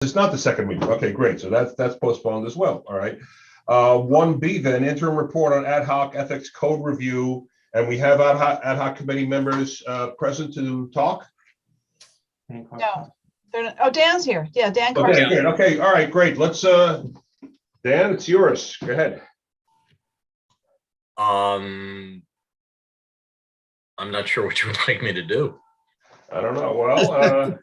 It's not the second meeting. Okay, great. So that's postponed as well. All right. 1B then, interim report on ad hoc ethics code review. And we have ad hoc committee members present to talk. No, they're not. Oh, Dan's here. Yeah, Dan. Okay, good. Okay, all right, great. Let's Dan, it's yours. Go ahead. I'm not sure what you would like me to do. I don't know. Well,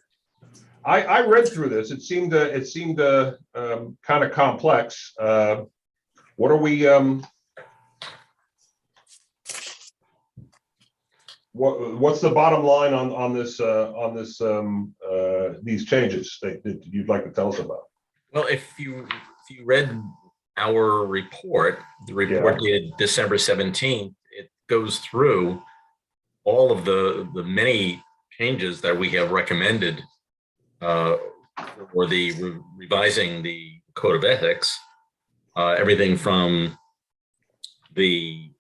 I read through this. It seemed kind of complex. What are we? What's the bottom line on this these changes that you'd like to tell us about? Well, if you read our report, the report dated December 17th, it goes through all of the many changes that we have recommended for the revising the code of ethics, everything from the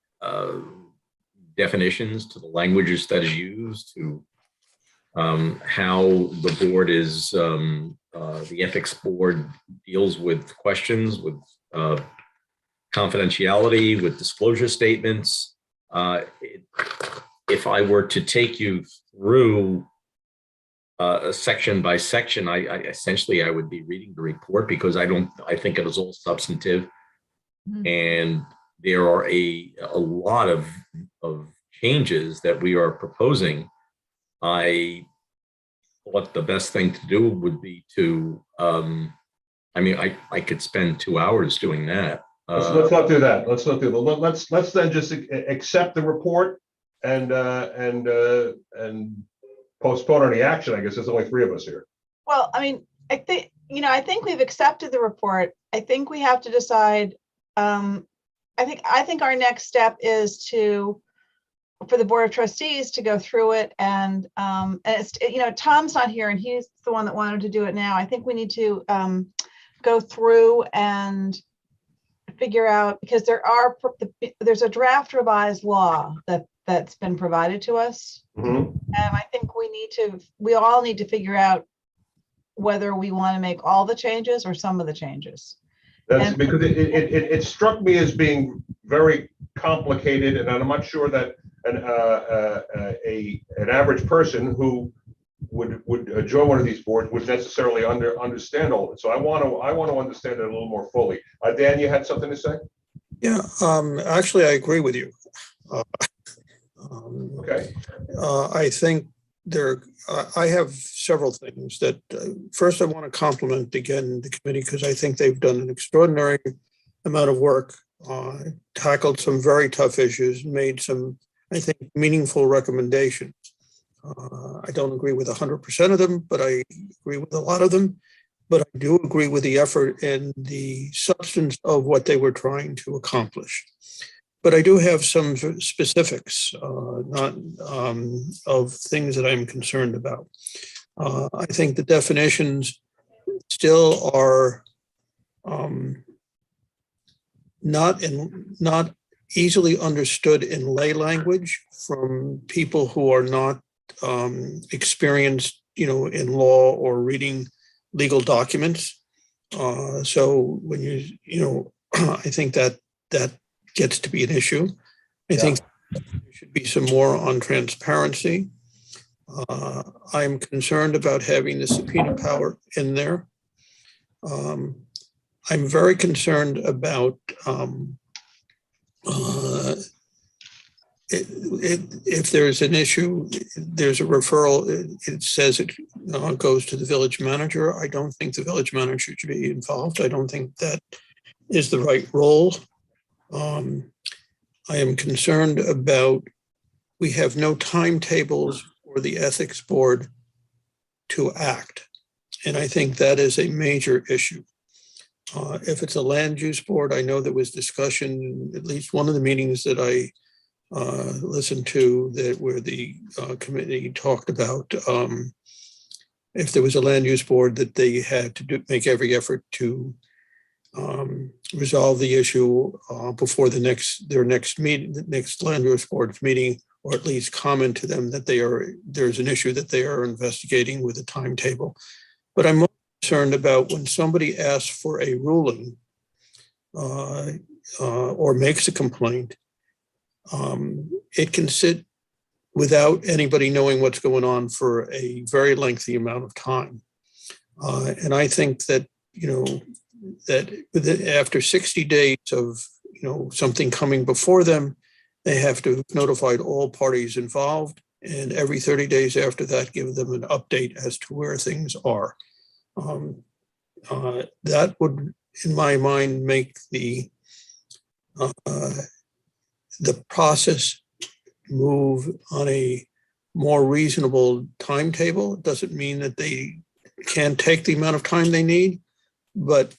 definitions to the languages that is used to how the board is the ethics board deals with questions with confidentiality, with disclosure statements. If I were to take you through section by section, I essentially would be reading the report because I think it is all substantive, and there are a lot of changes that we are proposing. I thought the best thing to do would be to, I could spend 2 hours doing that. Let's not do that. Let's not do that. Let's then just accept the report and postpone any action. I guess there's only 3 of us here. Well, I think we've accepted the report. I think we have to decide. I think our next step is for the Board of Trustees to go through it, and it's, Tom's not here and he's the one that wanted to do it now. I think we need to go through and figure out, because there's a draft revised law that's been provided to us. And I think we all need to figure out whether we want to make all the changes or some of the changes. That's because it struck me as being very complicated, and I'm not sure that an average person who would join one of these boards would necessarily understand all of it. So I want to understand it a little more fully. Dan, you had something to say? Yeah, actually, I agree with you. Okay. I think I have several things that first I want to compliment again the committee, because I think they've done an extraordinary amount of work, tackled some very tough issues, made some, I think, meaningful recommendations. I don't agree with 100% of them, but I agree with a lot of them. But I do agree with the effort and the substance of what they were trying to accomplish. But I do have some specifics, not of things that I'm concerned about. I think the definitions still are not easily understood in lay language from people who are not experienced, in law or reading legal documents. So when I think that gets to be an issue. I think there should be some more on transparency. I'm concerned about having the subpoena power in there. I'm very concerned about if there's an issue, there's a referral, it says it goes to the village manager. I don't think the village manager should be involved. I don't think that is the right role. I am concerned about, we have no timetables for the ethics board to act. And I think that is a major issue. If it's a land use board, I know there was discussion, at least one of the meetings that I listened to, where the committee talked about if there was a land use board, that they had to make every effort to resolve the issue before their next meeting, the next land use board's meeting, or at least comment to them that there's an issue that they are investigating with a timetable. But I'm more concerned about when somebody asks for a ruling or makes a complaint, it can sit without anybody knowing what's going on for a very lengthy amount of time. And I think that, that after 60 days of, something coming before them, they have to have notified all parties involved. And every 30 days after that, give them an update as to where things are. That would, in my mind, make the process move on a more reasonable timetable. It doesn't mean that they can't take the amount of time they need, but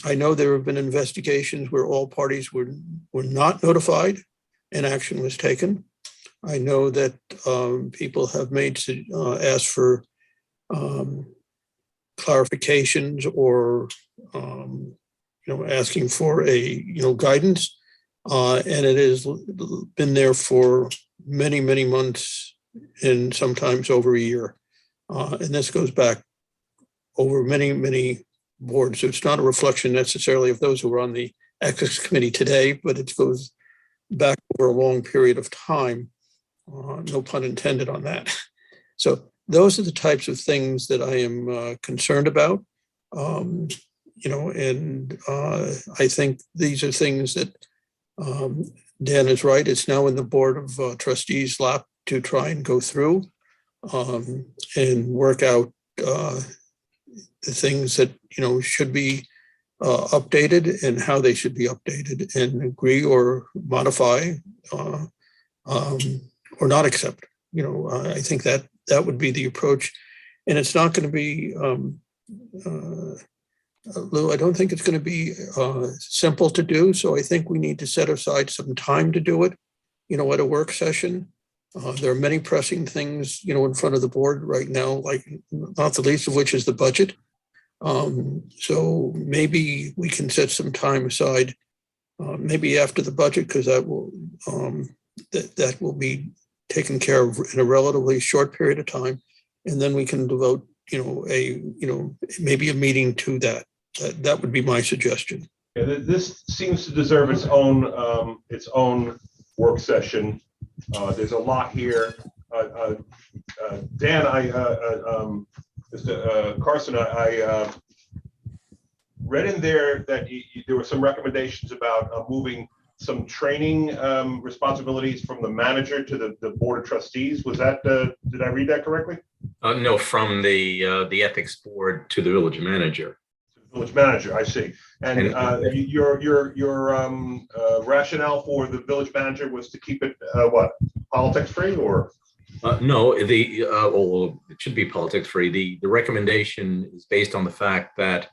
I know there have been investigations where all parties were not notified and action was taken. I know that people have asked for clarifications or asking for guidance, and it has been there for many, many months and sometimes over a year. And this goes back over many, many boards. So it's not a reflection necessarily of those who are on the ethics committee today, but it goes back over a long period of time. No pun intended on that. So those are the types of things that I am concerned about. And I think these are things that Dan is right. It's now in the Board of Trustees' lap to try and go through and work out the things that, should be updated and how they should be updated, and agree or modify or not accept. I think that would be the approach. And it's not going to be, Lou, I don't think it's going to be simple to do. So I think we need to set aside some time to do it, at a work session. There are many pressing things, in front of the board right now, like not the least of which is the budget. So maybe we can set some time aside, maybe after the budget, because that will be taken care of in a relatively short period of time, and then we can devote, maybe a meeting to that. That would be my suggestion. Yeah, this seems to deserve its own work session. There's a lot here. Dan, Mr. Carson, I read in there that there were some recommendations about moving some training responsibilities from the manager to the Board of Trustees. Was that, did I read that correctly? No, from the ethics board to the village manager. Village manager, I see. And your rationale for the village manager was to keep it politics free, or? No, although it should be politics free. The recommendation is based on the fact that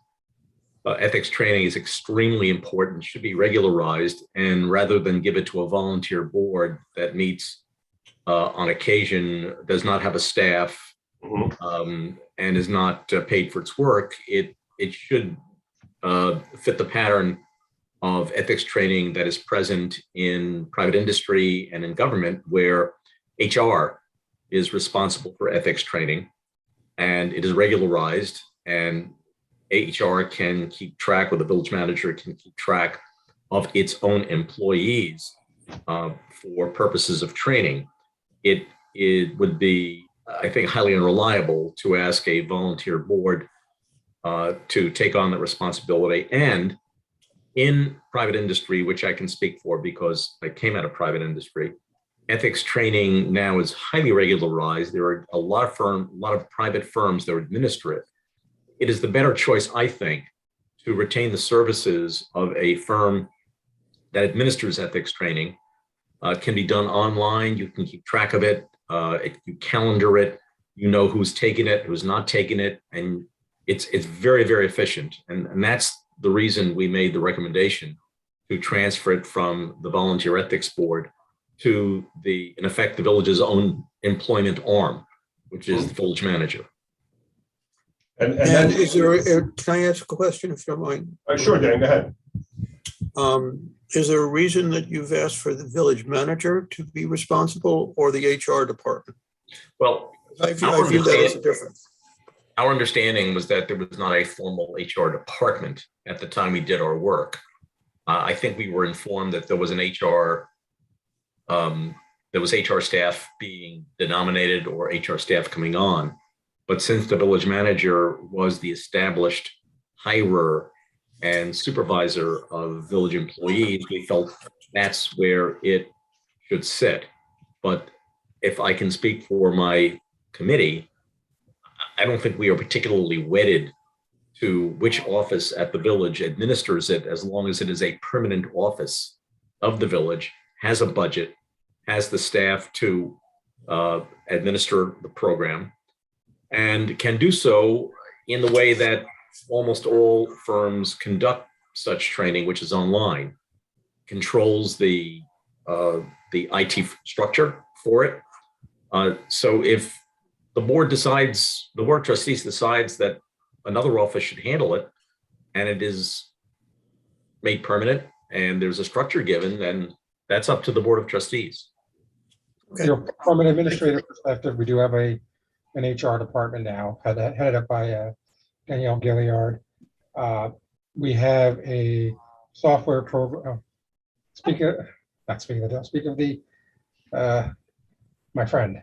ethics training is extremely important, should be regularized, and rather than give it to a volunteer board that meets on occasion, does not have a staff, and is not paid for its work, it should fit the pattern of ethics training that is present in private industry and in government, where HR is responsible for ethics training, and it is regularized, and HR can keep track, or the village manager can keep track of its own employees for purposes of training. It would be, I think, highly unreliable to ask a volunteer board to take on that responsibility. And in private industry, which I can speak for because I came out of private industry, ethics training now is highly regularized. There are a lot of private firms that administer it. It is the better choice, I think, to retain the services of a firm that administers ethics training. Can be done online. You can keep track of it. You calendar it. You know who's taking it, who's not taking it, and it's very, very efficient. And that's the reason we made the recommendation to transfer it from the volunteer ethics board to in effect, the village's own employment arm, which is the village manager. And is there, can I ask a question if you don't mind? Sure, Dan, go ahead. Is there a reason that you've asked for the village manager to be responsible, or the HR department? Well, I view that as a difference. our understanding was that there was not a formal HR department at the time we did our work. I think we were informed that there was an there was HR staff being denominated or HR staff coming on. But since the village manager was the established hirer and supervisor of village employees, we felt that's where it should sit. But if I can speak for my committee, I don't think we are particularly wedded to which office at the village administers it, as long as it is a permanent office of the village, has a budget, has the staff to administer the program, and can do so in the way that almost all firms conduct such training, which is online, controls the IT structure for it. So if the board decides, the board of trustees decides that another office should handle it, and it is made permanent, and there's a structure given, then that's up to the board of trustees. Okay. From an administrative perspective, we do have an HR department now, headed up by Danielle Gilliard. We have a software program. Speaking of the, my friend,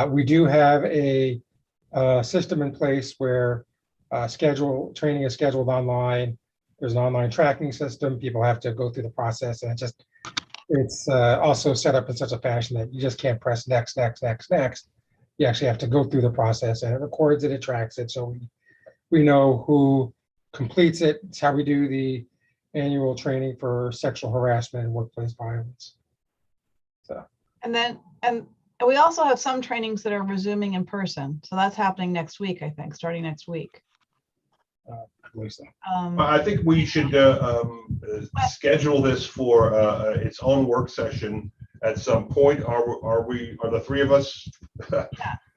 we do have a system in place where training is scheduled online. There's an online tracking system. People have to go through the process, and it's also set up in such a fashion that you just can't press next. You actually have to go through the process, and it records it, it tracks it, so we know who completes it. It's how we do the annual training for sexual harassment and workplace violence. So, And we also have some trainings that are resuming in person. So that's happening next week, I think, starting next week. I think we should schedule this for its own work session at some point. Are the three of us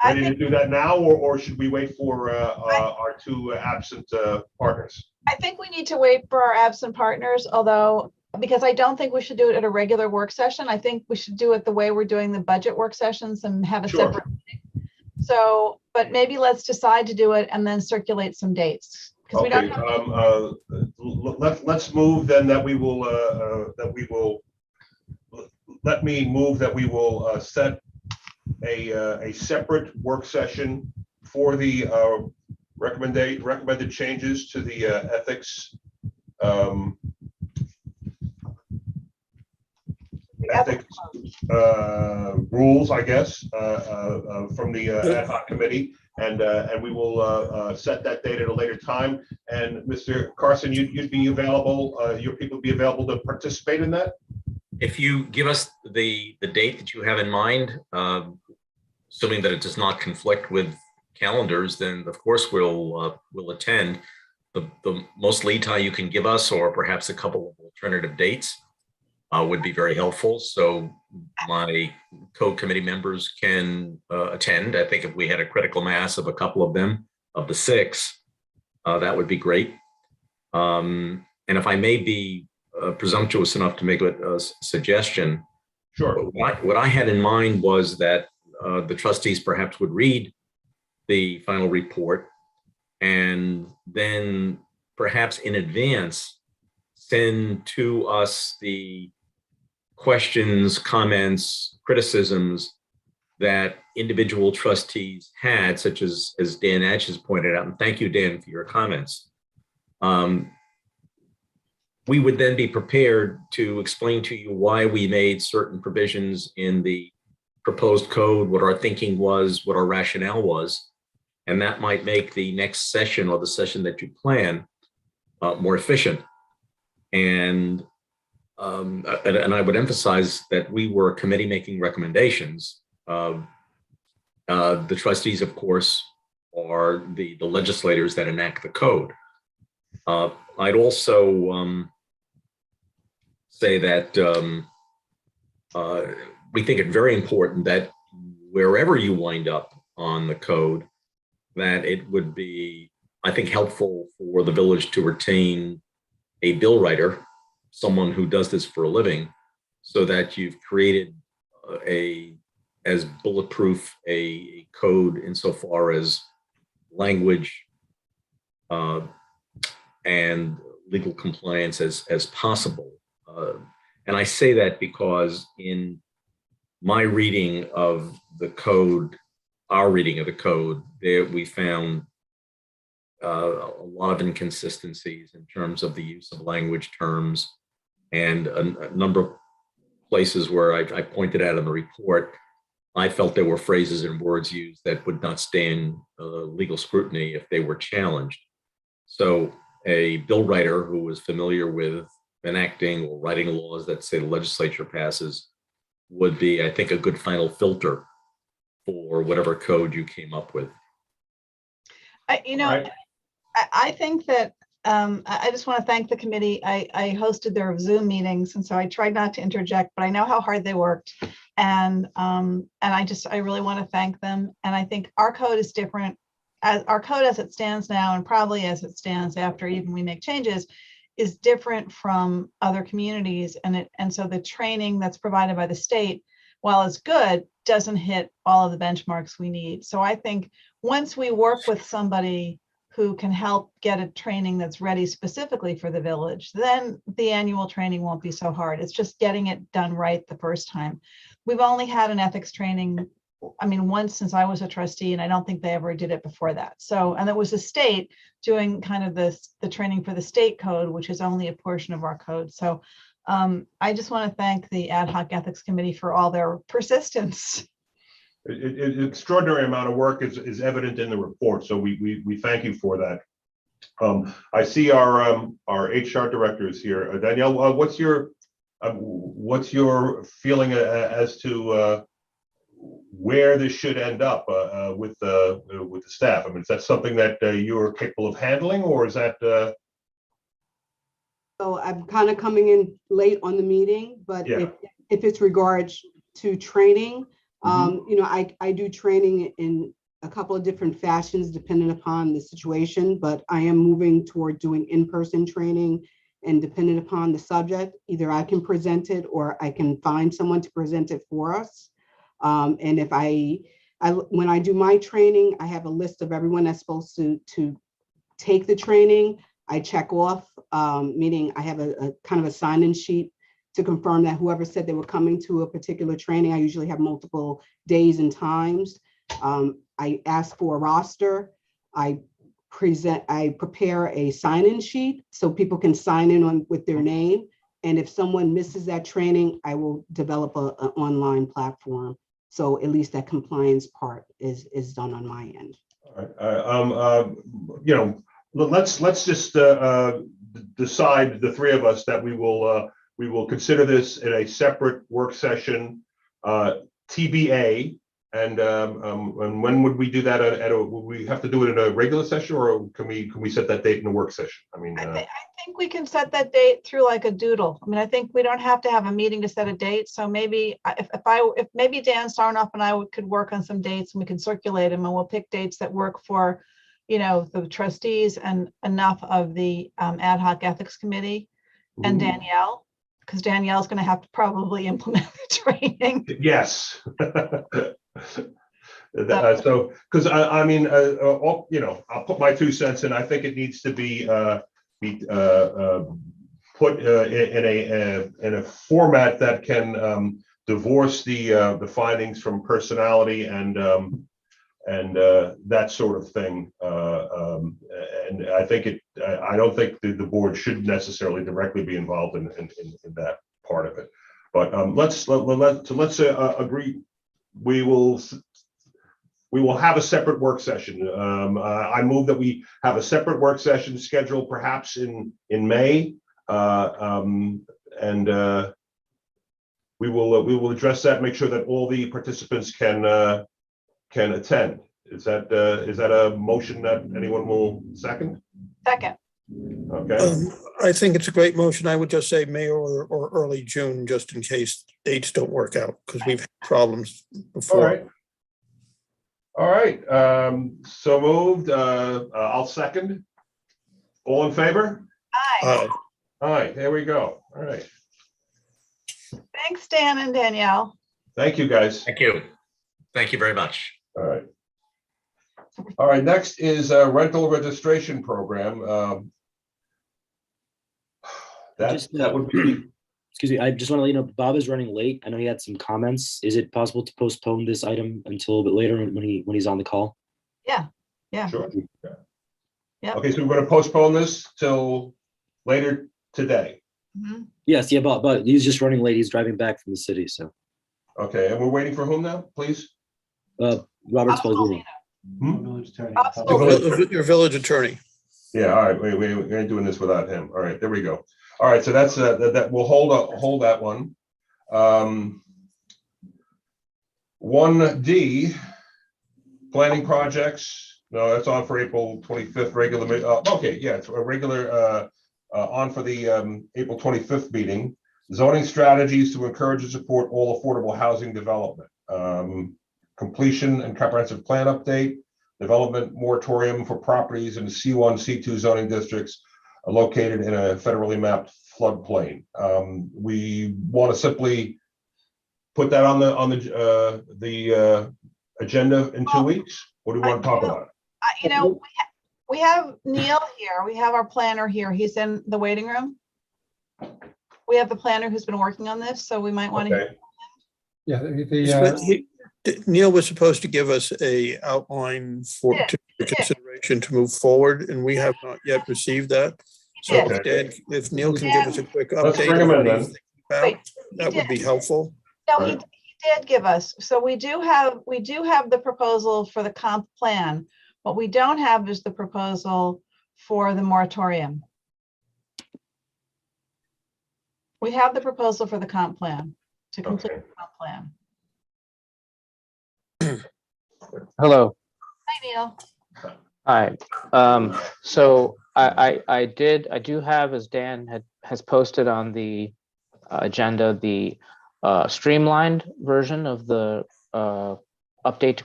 ready to do that now, or should we wait for our two absent partners? I think we need to wait for our absent partners, although, because I don't think we should do it at a regular work session. I think we should do it the way we're doing the budget work sessions and have a separate meeting. So, but maybe let's decide to do it and then circulate some dates. Okay, let's move then that we will let me move that we will set a separate work session for the recommended changes to the ethics rules, I guess, from the ad hoc committee. And we will set that date at a later time. And Mr. Carson, you'd be available, your people be available to participate in that? If you give us the date that you have in mind, assuming that it does not conflict with calendars, then of course we'll attend. The most lead time you can give us, or perhaps a couple of alternative dates, would be very helpful. So my co-committee members can attend. I think if we had a critical mass of a couple of them, of the 6, that would be great. And if I may be presumptuous enough to make a suggestion, sure. What I had in mind was that the trustees perhaps would read the final report, and then perhaps in advance send to us the questions, comments, criticisms that individual trustees had, such as Dan Atch has pointed out, and thank you, Dan, for your comments. We would then be prepared to explain to you why we made certain provisions in the proposed code, what our thinking was, what our rationale was, and that might make the next session or the session that you plan more efficient. And I would emphasize that we were a committee making recommendations. The trustees, of course, are the legislators that enact the code. I'd also say that we think it very important that wherever you wind up on the code, that it would be, I think, helpful for the village to retain a bill writer, someone who does this for a living, so that you've created as bulletproof a code insofar as language and legal compliance as possible. And I say that because in my reading of the code, our reading of the code, there we found a lot of inconsistencies in terms of the use of language terms, and a number of places where I pointed out in the report, I felt there were phrases and words used that would not stand legal scrutiny if they were challenged. So a bill writer who was familiar with enacting or writing laws that say the legislature passes would be, I think, a good final filter for whatever code you came up with. I think that I just want to thank the committee. I hosted their Zoom meetings, and so I tried not to interject, but I know how hard they worked, and I really want to thank them. And I think our code is different. As our code as it stands now, and probably as it stands after even we make changes, is different from other communities, and so the training that's provided by the state, while it's good, doesn't hit all of the benchmarks we need. So I think once we work with somebody who can help get a training that's ready specifically for the village, then the annual training won't be so hard. It's just getting it done right the first time. We've only had an ethics training, I mean, once since I was a trustee, and I don't think they ever did it before that. So, and it was the state doing kind of the training for the state code, which is only a portion of our code. So I just want to thank the Ad Hoc Ethics Committee for all their persistence. Extraordinary amount of work is evident in the report, so we thank you for that. I see our HR director is here. Danielle, what's your feeling as to where this should end up with the staff? I mean, is that something that you're capable of handling, or is that? So I'm kind of coming in late on the meeting, but Yeah. if it's regards to training, you know, I do training in a couple of different fashions depending upon the situation, but I am moving toward doing in-person training, and depending upon the subject, either I can present it or I can find someone to present it for us. And if when I do my training, I have a list of everyone that's supposed to take the training. I check off, meaning I have a kind of a sign-in sheet to confirm that whoever said they were coming to a particular training, I usually have multiple days and times. I ask for a roster. I prepare a sign-in sheet so people can sign in with their name. And if someone misses that training, I will develop an online platform. So at least that compliance part is done on my end. All right. You know, let's just decide, the three of us, that we will consider this in a separate work session, TBA. And when would we do that? Would we have to do it in a regular session, or can we set that date in a work session? I mean, I think we can set that date through like a doodle. I mean, I think we don't have to have a meeting to set a date. So maybe if maybe Dan Sarnoff and I could work on some dates, and we can circulate them, and we'll pick dates that work for, you know, the trustees and enough of the Ad Hoc Ethics Committee and Danielle, because Danielle's going to have to probably implement the training. yes. So, because I mean, you know, I'll put my 2 cents in. I think it needs to be put in a format that can divorce the findings from personality and that sort of thing. And I think I don't think the board should necessarily directly be involved in that part of it. But let's agree. We will have a separate work session. I move that we have a separate work session scheduled perhaps in May, and we will address that. Make sure that all the participants can attend. Is that a motion that anyone will second? Second. Okay. I think it's a great motion. I would just say May or early June, just in case dates don't work out, because we've had problems before. All right. So moved. I'll second. All in favor? Aye. Aye. There we go. All right. Thanks, Dan and Danielle. Thank you, guys. Thank you. Thank you very much. All right. All right, next is a rental registration program. That would be, Excuse me, I just want to let you know, Bob is running late. I know he had some comments. Is it possible to postpone this item until a bit later when he's on the call? Yeah. sure. Yep. Okay, so we're going to postpone this till later today. Mhm. Yes, yeah, but he's just running late. He's driving back from the city, so. Okay, and we're waiting for whom now, please? Robert Spalzini. Your village attorney. Yeah, all right, we ain't doing this without him. All right, there we go. All right, so that's that we'll hold that one. 1D, planning projects. No, that's on for April 25th, regular, okay, yeah, it's a regular, on for the April 25th meeting. Zoning strategies to encourage and support all affordable housing development. Completion and comprehensive plan update, development moratorium for properties in the C1, C2 zoning districts located in a federally mapped floodplain. We want to simply put that on the agenda in 2 weeks. What do we want to talk about? You know, we have Neil here. We have our planner here. He's in the waiting room. We have the planner who's been working on this, so we might want to. Okay. Yeah, Neil was supposed to give us a outline for consideration to move forward, and we have not yet received that. So Yeah. Dan, if Neil can give us a quick Let's update bring him on in what then. he's thinking about, Wait, that would be helpful. No, Right. he did give us. So we do have the proposal for the comp plan. What we don't have is the proposal for the moratorium. We have the proposal for the comp plan to complete Okay. the comp plan. Hello. Hi, Neil. Hi. So I do have, as Dan has posted on the agenda, the streamlined version of the update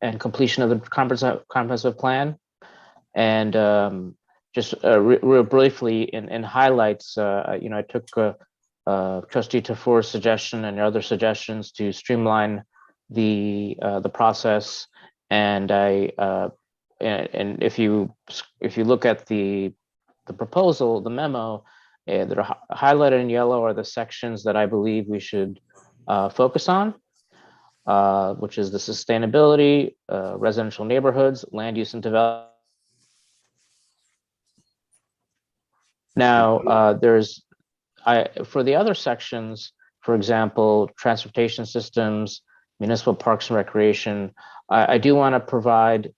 and completion of the comprehensive plan. And just real briefly in highlights, I took Trustee Tafour's suggestion and other suggestions to streamline the process, and and if you look at the proposal, the memo, that are highlighted in yellow are the sections that I believe we should focus on, which is the sustainability, residential neighborhoods, land use and development. Now, for the other sections, for example, transportation systems, municipal parks and recreation, I do want to provide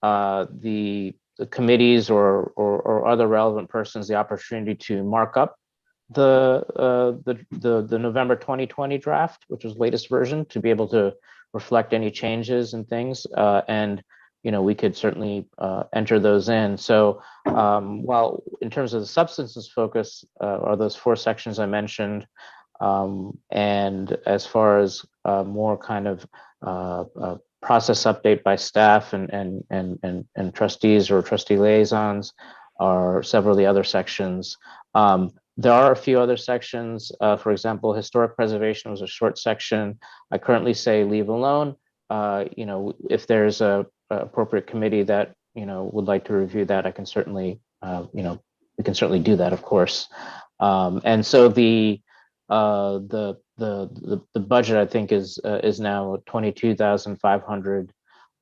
the committees or other relevant persons the opportunity to mark up the November 2020 draft, which was latest version, to be able to reflect any changes and things. And we could certainly enter those in. So while in terms of the substances focus are those 4 sections I mentioned, and as far as more kind of process update by staff and trustees or trustee liaisons are several of the other sections. There are a few other sections. For example, historic preservation was a short section. I currently say leave alone. If there's a appropriate committee that would like to review that, I can certainly we can certainly do that, of course. And so the budget, I think, is now 22,500.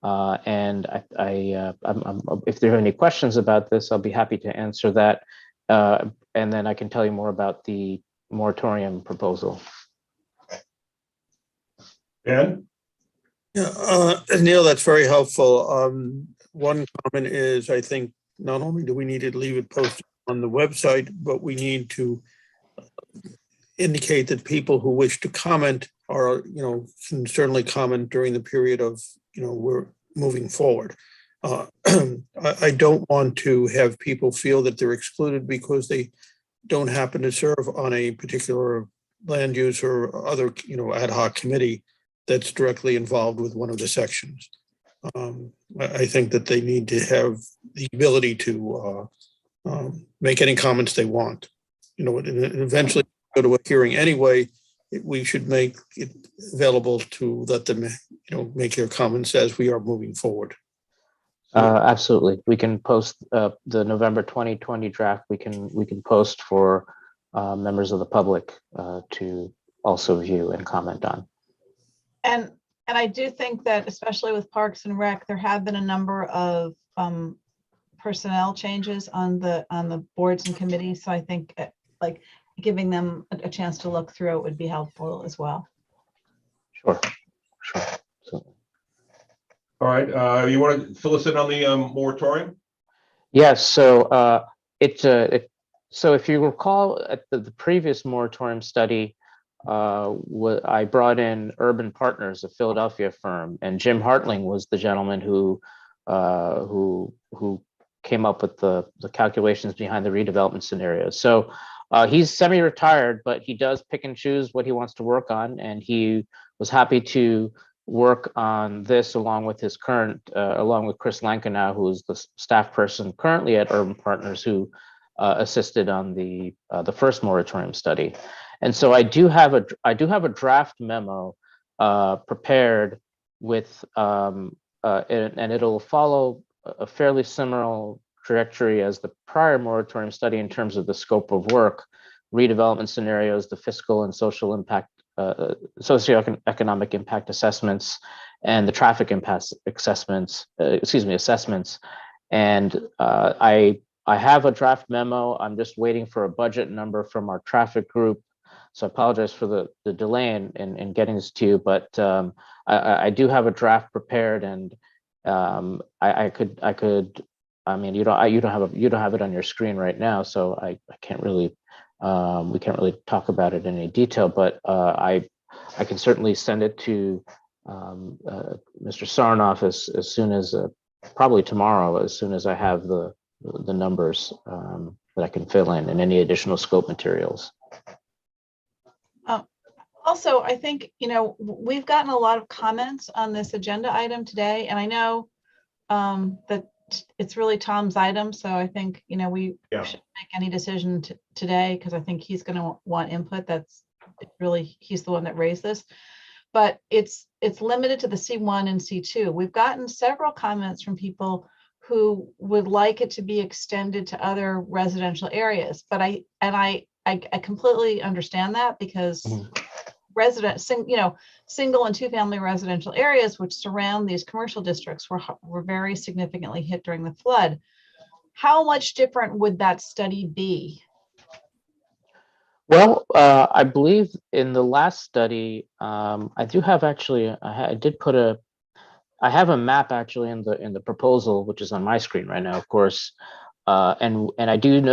And if there are any questions about this, I'll be happy to answer that. And then I can tell you more about the moratorium proposal. Dan? Yeah, Neil, that's very helpful. One comment is, I think not only do we need to leave it posted on the website, but we need to indicate that people who wish to comment are, can certainly comment during the period of, we're moving forward. I don't want to have people feel that they're excluded because they don't happen to serve on a particular land use or other, ad hoc committee that's directly involved with one of the sections. I think that they need to have the ability to make any comments they want. And eventually go to a hearing anyway. We should make it available to let them, make their comments as we are moving forward. Absolutely. We can post the November 2020 draft. We can post for members of the public to also view and comment on. And I do think that especially with Parks and Rec, there have been a number of personnel changes on the boards and committees. So I think like giving them a chance to look through it would be helpful as well. Sure. So, All right, you want to fill us in on the moratorium? yes. So so if you recall at the previous moratorium study, I brought in Urban Partners, a Philadelphia firm, and Jim Hartling was the gentleman who came up with the calculations behind the redevelopment scenario. So he's semi-retired, but he does pick and choose what he wants to work on, and he was happy to work on this along with his along with Chris Lankenow, who is the staff person currently at Urban Partners, who assisted on the first moratorium study. And so I do have a draft memo prepared with and it'll follow a fairly similar trajectory as the prior moratorium study in terms of the scope of work, redevelopment scenarios, the fiscal and social impact, socioeconomic impact assessments, and the traffic impact assessments. And I have a draft memo. I'm just waiting for a budget number from our traffic group. So I apologize for the delay in getting this to you, but I do have a draft prepared, and I mean, you don't have it on your screen right now, so I can't really we can't really talk about it in any detail, but I can certainly send it to Mr. Sarnoff as soon as probably tomorrow, as soon as I have the numbers that I can fill in and any additional scope materials. Also, I think, we've gotten a lot of comments on this agenda item today, and I know that it's really Tom's item. So I think, we shouldn't make any decision today, because I think he's going to want input. He's the one that raised this, but it's limited to the C1 and C2. We've gotten several comments from people who would like it to be extended to other residential areas, but I completely understand that, because single and two-family residential areas which surround these commercial districts were very significantly hit during the flood. How much different would that study be? Well, I believe in the last study, I do have actually, I have a map actually in the proposal, which is on my screen right now, of course. And I did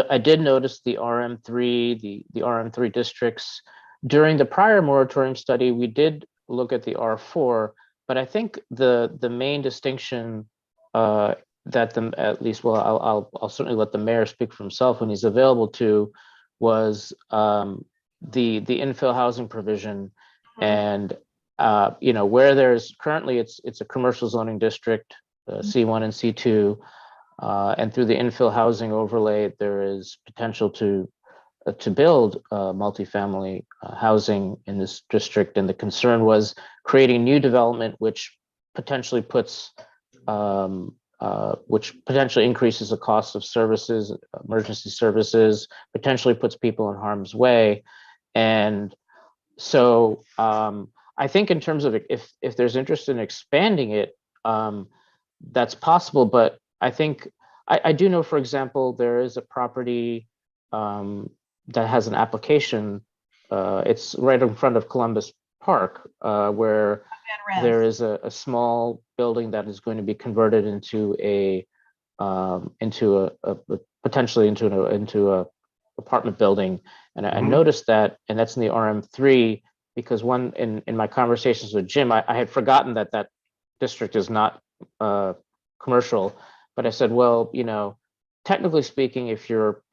notice the RM3, the RM3 districts. During the prior moratorium study, we did look at the R4, but I think the main distinction I'll certainly let the mayor speak for himself when he's available to, was the infill housing provision. And where there's currently it's a commercial zoning district, C1 and C2, and through the infill housing overlay, there is potential to build multifamily housing in this district. And the concern was creating new development, which potentially increases the cost of services, emergency services, potentially puts people in harm's way. And so I think in terms of if there's interest in expanding it, that's possible. But I think I do know, for example, there is a property that has an application. It's right in front of Columbus Park, where there is a small building that is going to be converted into potentially into a apartment building. And I noticed that, and that's in the RM3, because in my conversations with Jim, I had forgotten that district is not commercial. But I said, well, technically speaking, if you're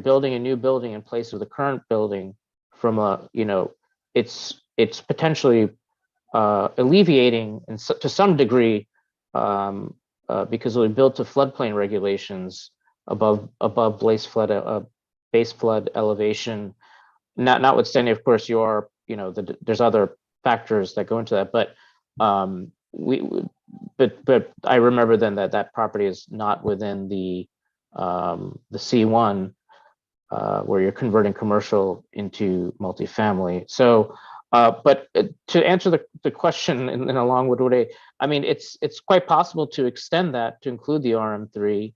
building a new building in place of the current building, it's potentially alleviating to some degree, because it'll be built to floodplain regulations above base flood elevation. Notwithstanding, of course, there's other factors that go into that, but but I remember then that that property is not within the C1 where you're converting commercial into multifamily. So, but to answer the question in a long-winded way, I mean, it's quite possible to extend that to include the RM3.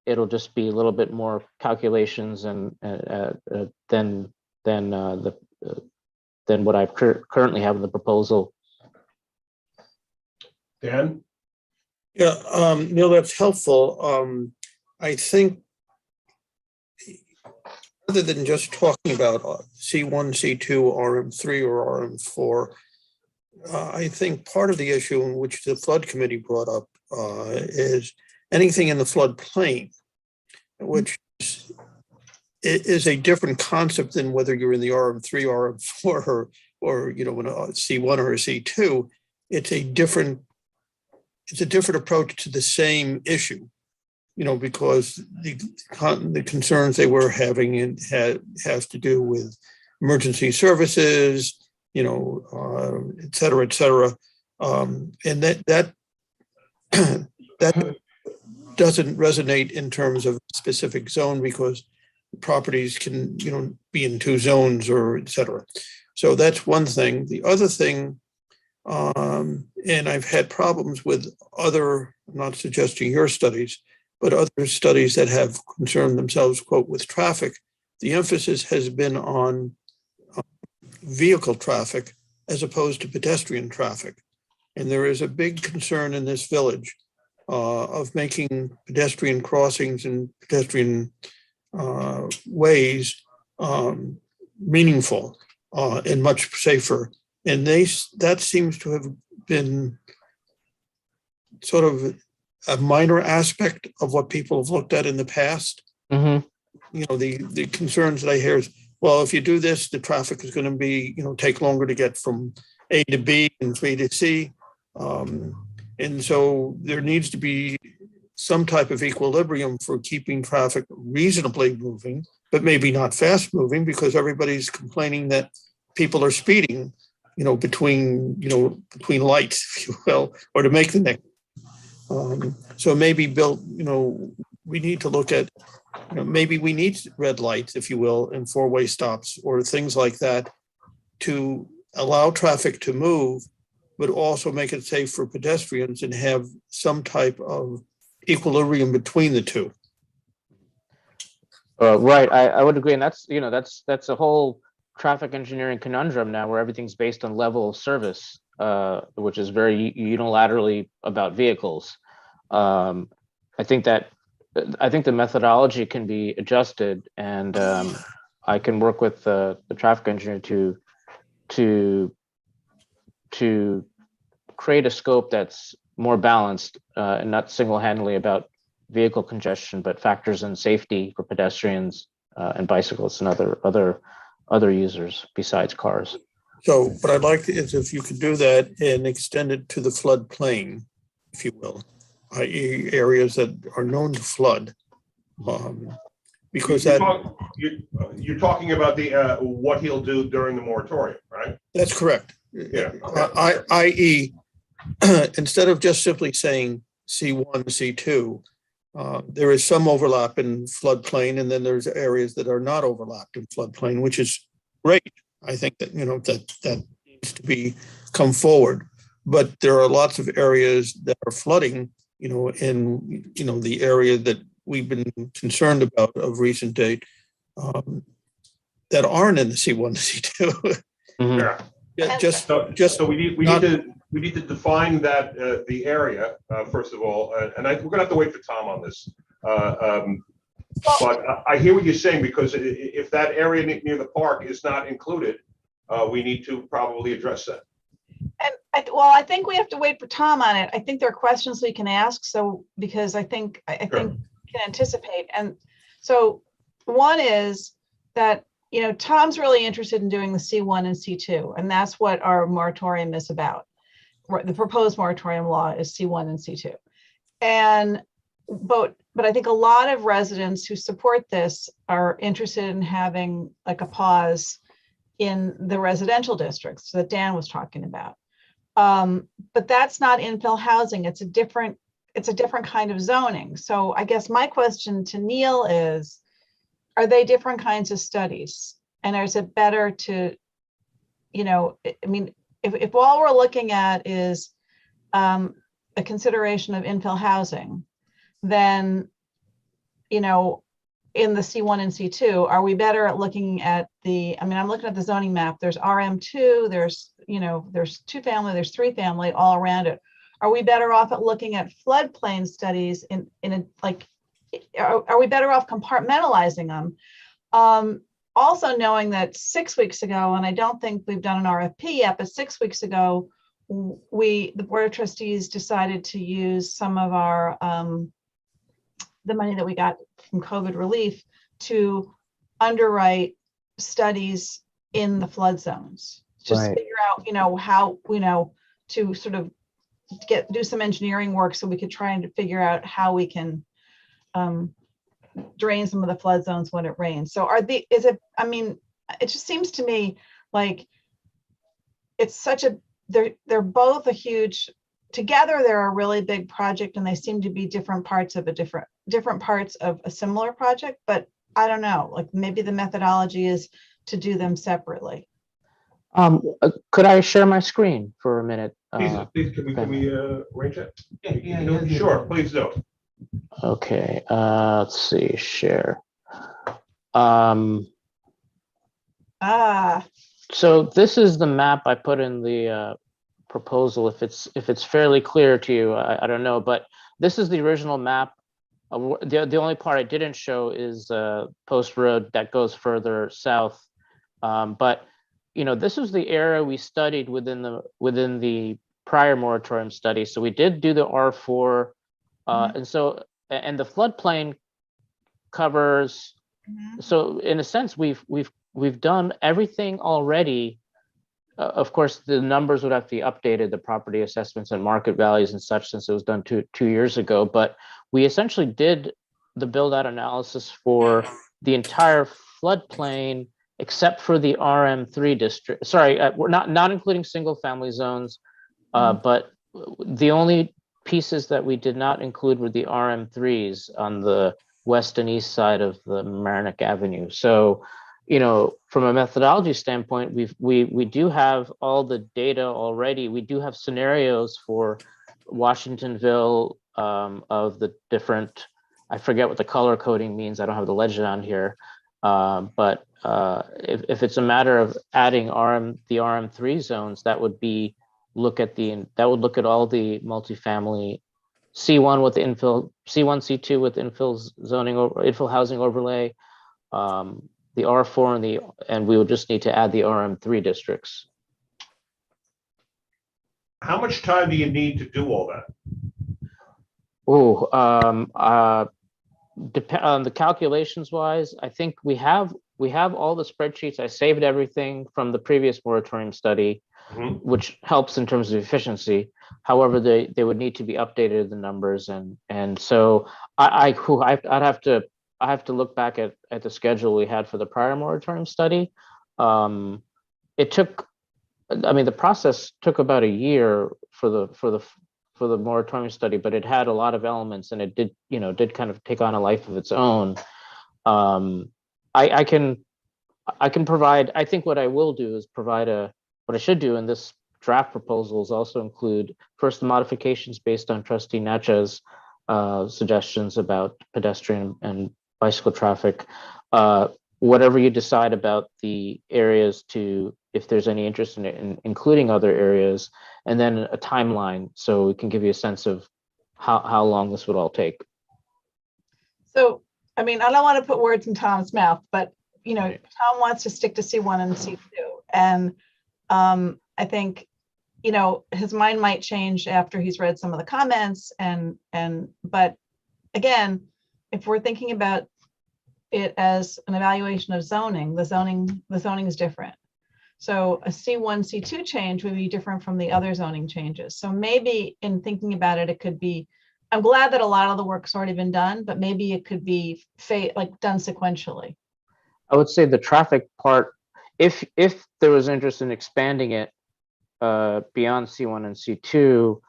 It'll just be a little bit more calculations and than what I currently have in the proposal. Dan? Yeah, Neil, that's helpful. I think other than just talking about C1, C2, RM3, or RM4, I think part of the issue in which the flood committee brought up is anything in the floodplain, which is a different concept than whether you're in the RM3, RM4, or in a C1 or a C2. It's a different approach to the same issue, because the concerns they were having has to do with emergency services, et cetera, et cetera. And that doesn't resonate in terms of specific zone because properties can, be in two zones or et cetera. So that's one thing. The other thing, and I've had problems with other, I'm not suggesting your studies, but other studies that have concerned themselves, quote, with traffic. The emphasis has been on vehicle traffic as opposed to pedestrian traffic. And there is a big concern in this village of making pedestrian crossings and pedestrian ways meaningful and much safer. And that seems to have been sort of a minor aspect of what people have looked at in the past. Mm-hmm. The concerns that I hear is, well, if you do this, the traffic is going to be, take longer to get from A to B and B to C. And so there needs to be some type of equilibrium for keeping traffic reasonably moving, but maybe not fast moving, because everybody's complaining that people are speeding, between lights, if you will, or to make the next. So maybe Bill, we need to look at, maybe we need red lights, if you will, and four-way stops or things like that to allow traffic to move, but also make it safe for pedestrians and have some type of equilibrium between the two. Right, I would agree, and that's a whole traffic engineering conundrum now, where everything's based on level of service, which is very unilaterally about vehicles. I think the methodology can be adjusted, and I can work with the traffic engineer to create a scope that's more balanced and not single-handedly about vehicle congestion, but factors in safety for pedestrians and bicyclists and other users besides cars. So what I'd like is if you could do that and extend it to the floodplain, if you will, i.e. areas that are known to flood. Because you're talking about the what he'll do during the moratorium, right? That's correct. Yeah. I.e. instead of just simply saying C1, C2, there is some overlap in floodplain, and then there's areas that are not overlapped in floodplain, which is great. I think that that needs to come forward. But there are lots of areas that are flooding, in the area that we've been concerned about of recent date, that aren't in the C1 to C2. Mm-hmm. Yeah, so we need to define that the area first of all, and we're gonna have to wait for Tom on this. But I hear what you're saying, because if that area near the park is not included, we need to probably address that. And I think we have to wait for Tom on it. I think there are questions we can ask. So because I think can anticipate. And so one is that, Tom's really interested in doing the C1 and C2, and that's what our moratorium is about. The proposed moratorium law is C1 and C2. And but I think a lot of residents who support this are interested in having like a pause in the residential districts that Dan was talking about. But that's not infill housing. It's a different kind of zoning. So I guess my question to Neil is, are they different kinds of studies? And is it better to, I mean, if all we're looking at is a consideration of infill housing, then, in the C1 and C2, are we better at looking at I'm looking at the zoning map, there's RM2, there's 2 family, there's 3 family all around it. Are we better off at looking at floodplain studies are we better off compartmentalizing them? Also knowing that 6 weeks ago, and I don't think we've done an RFP yet, but 6 weeks ago, the Board of Trustees decided to use some of our the money that we got from COVID relief to underwrite studies in the flood zones. Just Right. figure out, how, to sort of do some engineering work so we could try and figure out how we can drain some of the flood zones when it rains. So it just seems to me like it's they're both a huge, together they're a really big project, and they seem to be different parts of a similar project, but I don't know, like maybe the methodology is to do them separately. Could I share my screen for a minute? Please, can we arrange that? Yeah, Sure, please do. Okay, let's see, share. So this is the map I put in the proposal. If it's fairly clear to you, I don't know, but this is the original map. The only part I didn't show is Post Road that goes further south. But this is the area we studied within the prior moratorium study. So we did do the R4, and the floodplain covers. So in a sense, we've done everything already. Of course, the numbers would have to be updated, the property assessments and market values and such, since it was done two years ago. But we essentially did the build-out analysis for the entire floodplain, except for the RM3 district. Sorry, we're not including single-family zones, but the only pieces that we did not include were the RM3s on the west and east side of the Mamaroneck Avenue. So, from a methodology standpoint, we do have all the data already. We do have scenarios for Washingtonville of the different, I forget what the color coding means. I don't have the legend on here. But if it's a matter of adding the RM3 zones, that would look at all the multifamily C1 with the infill, C1, C2 with infill housing overlay, the R4 and we would just need to add the RM3 districts. How much time do you need to do all that? Depend on the calculations wise, I think we have all the spreadsheets. I saved everything from the previous moratorium study, which helps in terms of efficiency. However, they would need to be updated, the numbers, and so I'd have to look back at the schedule we had for the prior moratorium study. The process took about a year for the moratorium study, but it had a lot of elements, and it did kind of take on a life of its own. I can provide. I think what I will do is provide what I should do in this draft proposal is also include first the modifications based on Trustee Natchez suggestions about pedestrian and bicycle traffic. Whatever you decide about the areas if there's any interest in including other areas, and then a timeline so we can give you a sense of how long this would all take. So, I don't want to put words in Tom's mouth, but Tom wants to stick to C1 and C2, and I think his mind might change after he's read some of the comments, but again, if we're thinking about it as an evaluation of zoning, the zoning is different. So a C1, C2 change would be different from the other zoning changes. So maybe in thinking about it, it could be, I'm glad that a lot of the work's already been done, but maybe it could be done sequentially. I would say the traffic part, if there was interest in expanding it, beyond C1 and C2,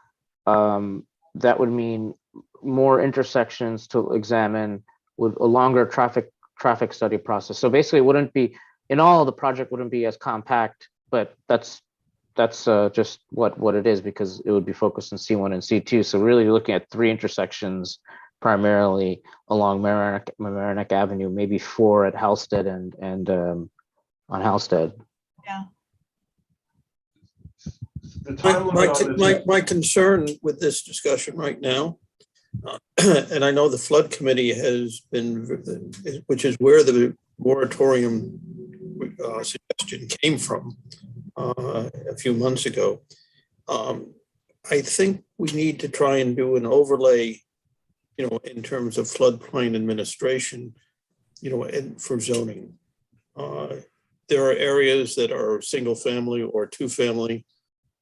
that would mean more intersections to examine with a longer traffic study process. So basically, it wouldn't be in all, the project wouldn't be as compact, but that's just what it is, because it would be focused on C1 and C2. So really looking at 3 intersections primarily along Mamaroneck Avenue, maybe 4 at Halsted and on Halsted. Yeah. The time limit on this- My concern with this discussion right now, and I know the flood committee has been, which is where the moratorium suggestion came from a few months ago. I think we need to try and do an overlay, in terms of floodplain administration, and for zoning. There are areas that are single family or 2 family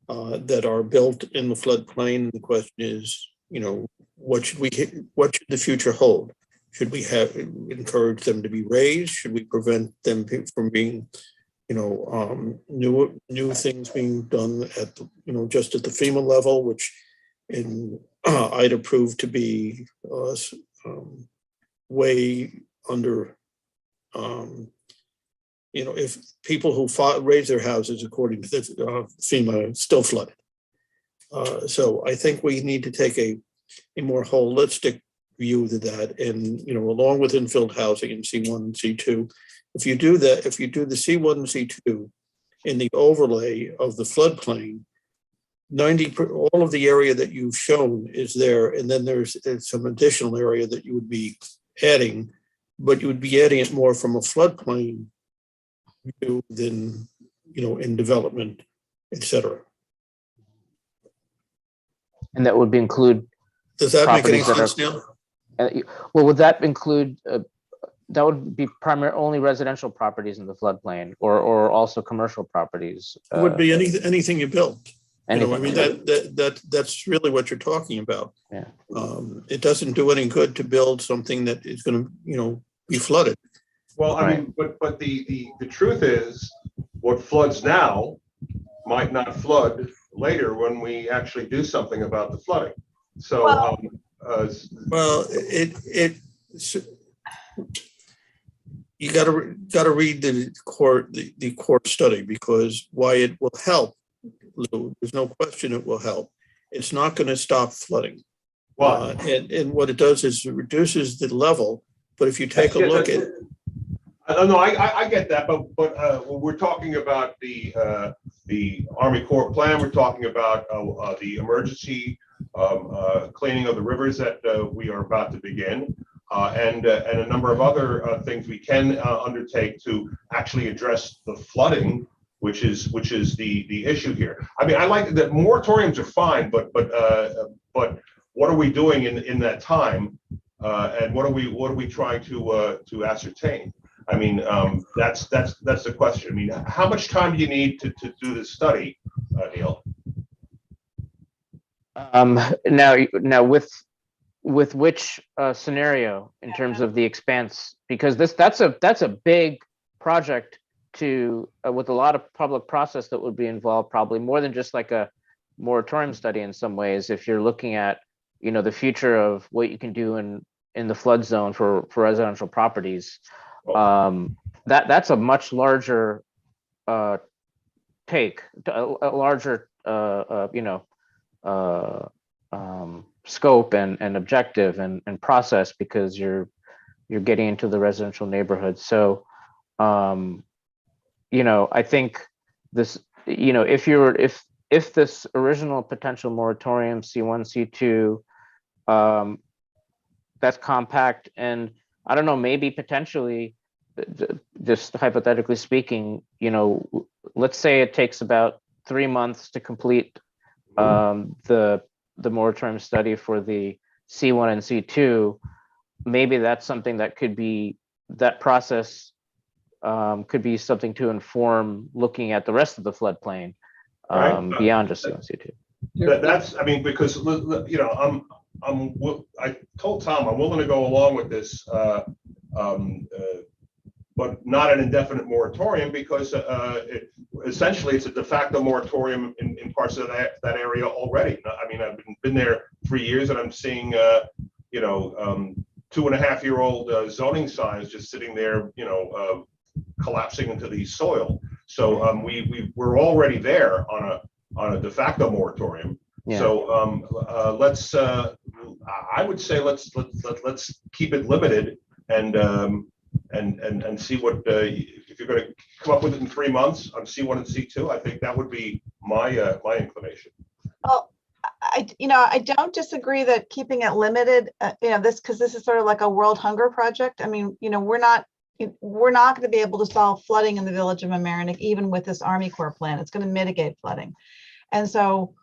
that are built in the floodplain. The question is, what should the future hold? Should we encourage them to be raised? Should we prevent them from being, new things being done at the, just at the FEMA level, which I'd approve to be way under, if people who raise their houses according to the FEMA still flooded. So I think we need to take a more holistic view to that, and along with infilled housing in C1 and C2. If you do that, if you do the C1 and C2 in the overlay of the floodplain, all of the area that you've shown is there, and then there's some additional area that you would be adding, but you would be adding it more from a floodplain view than in development, etc. And that would include. Does that make any sense, Neil? Well, would that include? That would be only residential properties in the floodplain, or also commercial properties. It would be anything you build. Anything. That's really what you're talking about. Yeah. It doesn't do any good to build something that is going to, be flooded. Well, I mean, but the truth is, what floods now might not flood later when we actually do something about the flooding. So, you got to read the court study, because why it will help, Lou, there's no question it will help. It's not going to stop flooding. And what it does is it reduces the level. But if you take a look at, no, I get that, but we're talking about the Army Corps plan. We're talking about the emergency cleaning of the rivers that we are about to begin, and a number of other things we can undertake to actually address the flooding, which is the issue here. I mean, I like that moratoriums are fine, but what are we doing in that time, and what are we trying to ascertain? I mean, that's the question. I mean, how much time do you need to do this study, Neil? Now with which scenario in terms of the expanse, because that's a big project with a lot of public process that would be involved, probably more than just like a moratorium study in some ways. If you're looking at the future of what you can do in the flood zone for residential properties, that's a much larger take, a larger scope and objective and process, because you're getting into the residential neighborhood. So I think this, if this original potential moratorium C1, C2, that's compact, and I don't know, maybe potentially, just hypothetically speaking, let's say it takes about 3 months to complete the moratorium study for the C1 and C2. Maybe that's something that could be, that process could be something to inform looking at the rest of the floodplain, beyond just C1 and C2. That's, I mean, because I told Tom I'm willing to go along with this, but not an indefinite moratorium, because essentially it's a de facto moratorium in parts of that area already. I mean, I've been there 3 years and I'm seeing, 2.5-year-old zoning signs just sitting there, collapsing into the soil. So we're already there on a de facto moratorium. Yeah. So I would say let's keep it limited and see what if you're going to come up with it in 3 months on C1 and C2. I think that would be my inclination. Well, I don't disagree that keeping it limited, because this is sort of like a world hunger project. I mean, we're not going to be able to solve flooding in the village of Mamaroneck, even with this Army Corps plan. It's going to mitigate flooding. And so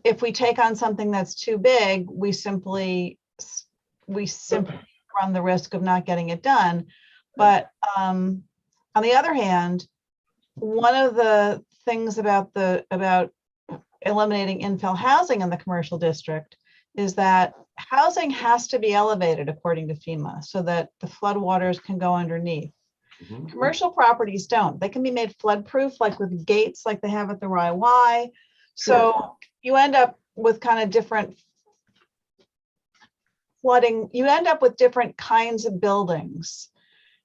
if we take on something that's too big, we simply run the risk of not getting it done. But on the other hand, one of the things about eliminating infill housing in the commercial district is that housing has to be elevated according to FEMA so that the floodwaters can go underneath. Mhm. Commercial properties don't. They can be made flood proof, like with gates like they have at the RY. So you end up with kind of different flooding. You end up with different kinds of buildings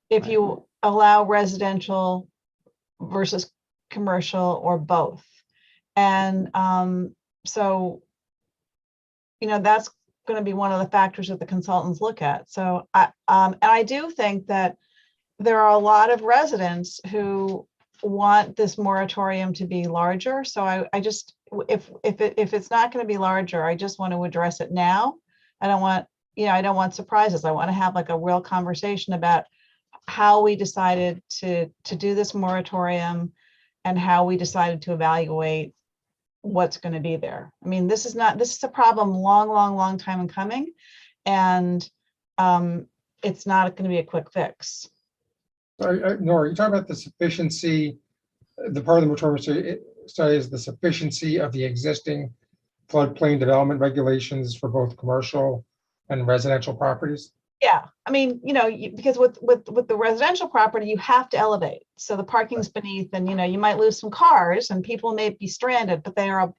if you allow residential versus commercial or both. And so, that's going to be one of the factors that the consultants look at. So and I do think that there are a lot of residents who want this moratorium to be larger. So I just, if it's not going to be larger, I just want to address it now. I don't want surprises. I want to have like a real conversation about how we decided to do this moratorium and how we decided to evaluate what's going to be there. I mean, this is a problem long time in coming, and it's not going to be a quick fix. Nora, you talk about the sufficiency, the part of the moratorium study is the sufficiency of the existing floodplain development regulations for both commercial and residential properties. Yeah, I mean, because with the residential property, you have to elevate. So the parking's beneath, and you might lose some cars and people may be stranded, but they are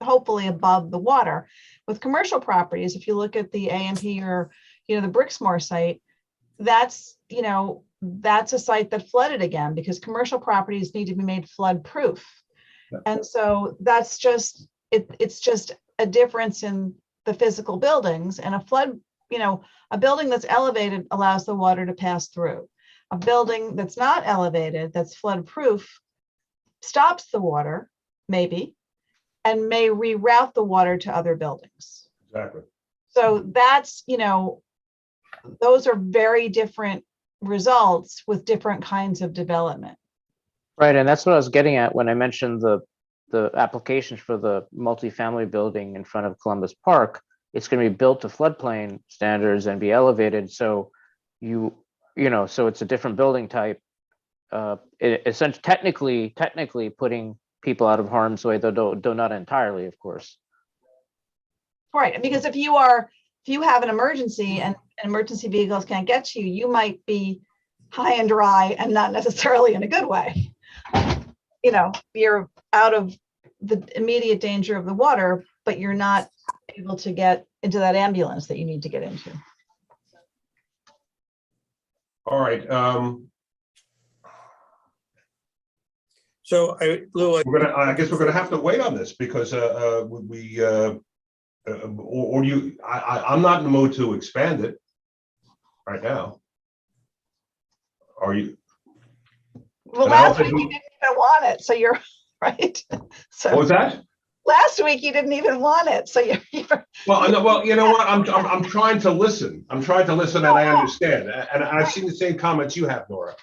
hopefully above the water. With commercial properties, if you look at the AMP or the Brixmore site, that's a site that flooded again because commercial properties need to be made flood proof. Yeah. And so that's just it's just a difference in the physical buildings, and a flood, a building that's elevated allows the water to pass through. A building that's not elevated, that's flood proof, stops the water, maybe, and may reroute the water to other buildings. Exactly. So that's, those are very different results with different kinds of development. Right, and that's what I was getting at when I mentioned the applications for the multifamily building in front of Columbus Park. It's going to be built to floodplain standards and be elevated. So so it's a different building type. Essentially, technically putting people out of harm's way, though not entirely, of course. Right, because if you have an emergency and emergency vehicles can't get to you, you might be high and dry and not necessarily in a good way. You're out of the immediate danger of the water, but you're not able to get into that ambulance that you need to get into. All right. So Lou, I guess we're gonna have to wait on this because I'm not in the mood to expand it right now. Are you? Well, last week you didn't even want it, so you're right. So What was that? last week you didn't even want it, so you're Well, you know what? I'm trying to listen. I'm trying to listen, and I understand. And I've seen the same comments you have, Nora.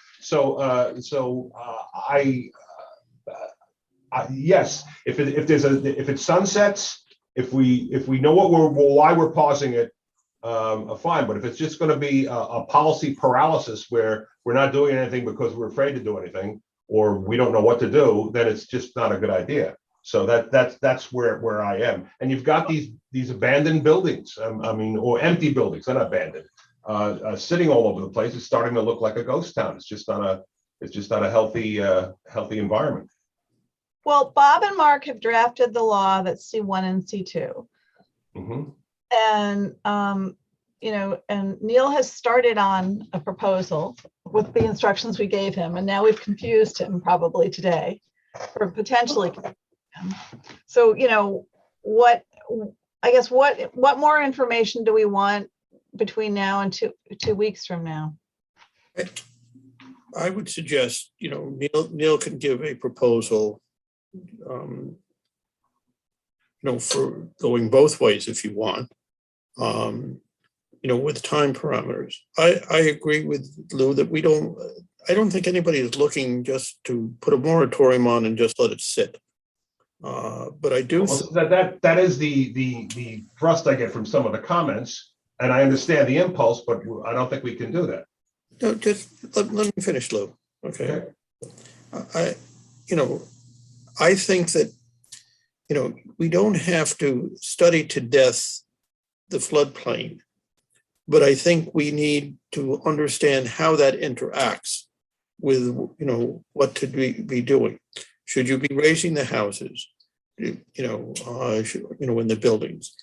Yes, if it sunsets, if we know why we're pausing it, fine. But if it's just going to be a policy paralysis where we're not doing anything because we're afraid to do anything or we don't know what to do, then it's just not a good idea. So that's where I am. And you've got these abandoned buildings, or empty buildings, they're not abandoned, sitting all over the place. It's starting to look like a ghost town. It's just not a healthy environment. Well, Bob and Mark have drafted the law that's C1 and C2. Mhm. And, and Neil has started on a proposal with the instructions we gave him, and now we've confused him probably today, or potentially. So, what more information do we want between now and two weeks from now? I would suggest, Neil can give a proposal, for going both ways if you want, with time parameters. I agree with Lou that I don't think anybody is looking just to put a moratorium on and just let it sit. But I do. Well, that is the thrust I get from some of the comments, and I understand the impulse, but I don't think we can do that. No, just let me finish, Lou. Okay. I think that, we don't have to study to death the floodplain, but I think we need to understand how that interacts with, what to be doing. Should you be raising the houses? In the buildings,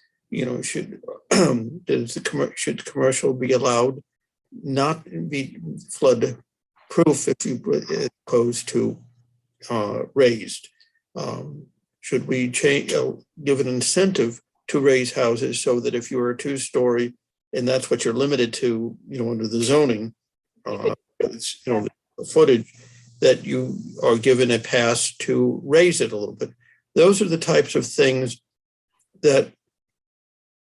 should should commercial be allowed not be flood proof if you opposed to raised? Should we give an incentive to raise houses so that if you're a 2-story and that's what you're limited to, under the zoning, the footage, that you are given a pass to raise it a little bit? Those are the types of things that,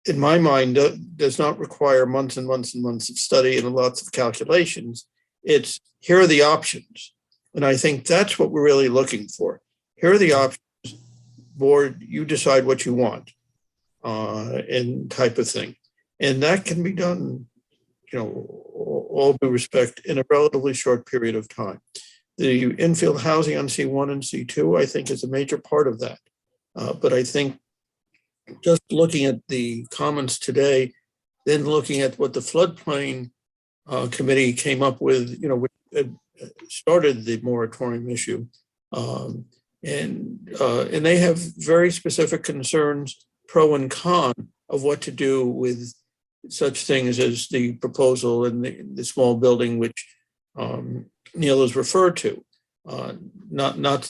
in my mind, does not require months and months and months of study and lots of calculations. It's, here are the options. And I think that's what we're really looking for. Here are the options. Board, you decide what you want, and type of thing. And that can be done, all due respect, in a relatively short period of time. The infill housing on C1 and C2, I think, is a major part of that. But I think just looking at the comments today, then looking at what the floodplain committee came up with, which started the moratorium issue, and they have very specific concerns, pro and con, of what to do with such things as the proposal in the small building, which Neil has referred to, not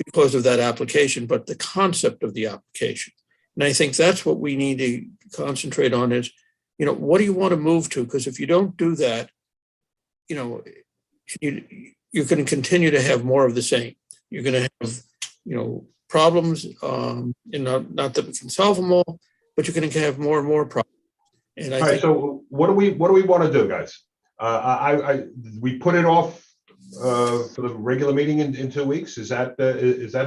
because of that application, but the concept of the application. And I think that's what we need to concentrate on is, what do you want to move to? Because if you don't do that, you're going to continue to have more of the same. You're going to have, problems, and not that we can solve them all, but you're going to have more and more problems. And All right, so what do we want to do, guys? We put it off for the regular meeting in 2 weeks. Is that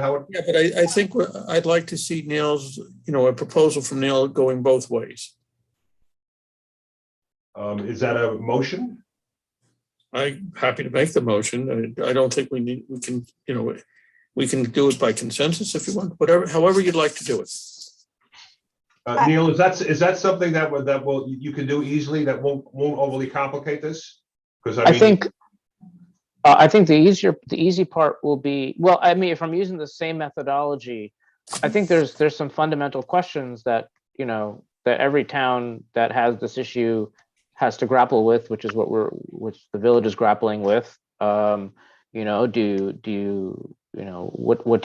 how it? Yeah, but I think I'd like to see Neil's, a proposal from Neil going both ways. Is that a motion? I'm happy to make the motion. I don't think we can do it by consensus if you want, however you'd like to do it. Neil, is that something that you can do easily, that won't overly complicate this? Because I think the easy part will be, well, if I'm using the same methodology, I think there's some fundamental questions that that every town that has this issue has to grapple with, which is which the village is grappling with. What do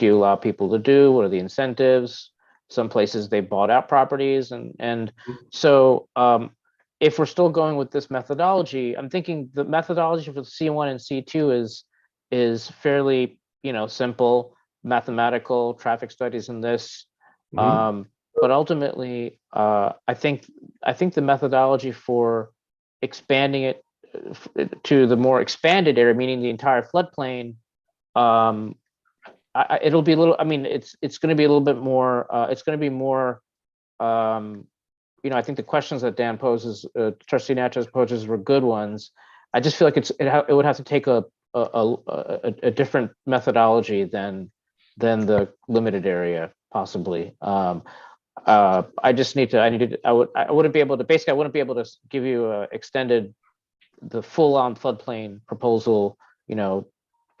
you allow people to do? What are the incentives? Some places they bought out properties, and so if we're still going with this methodology, I'm thinking the methodology for C1 and C2 is fairly simple, mathematical, traffic studies in this. But ultimately, I think the methodology for expanding it to the more expanded area, meaning the entire floodplain, it'll be a little. It's going to be a little bit more. It's going to be more. I think the questions that Dan poses, Trustee Natchez poses, were good ones. I just feel like it would have to take a different methodology than the limited area, possibly. I wouldn't be able to give you extended the full-on floodplain proposal,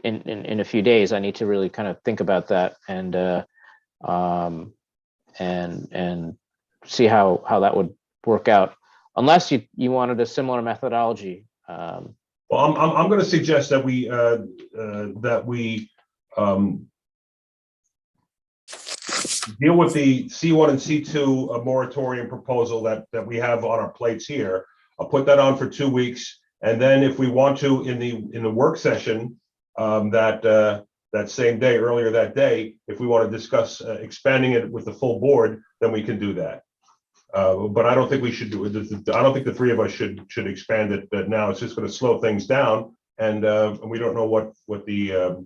in a few days. I need to really kind of think about that and see how that would work out. Unless you wanted a similar methodology. Well, I'm going to suggest that we deal with the C1 and C2 moratorium proposal that we have on our plates here. I'll put that on for 2 weeks, and then if we want to, in the work session that same day, earlier that day, if we want to discuss expanding it with the full board, then we can do that. But I don't think we should do it. I don't think the three of us should expand it now. It's just going to slow things down, and we don't know what the.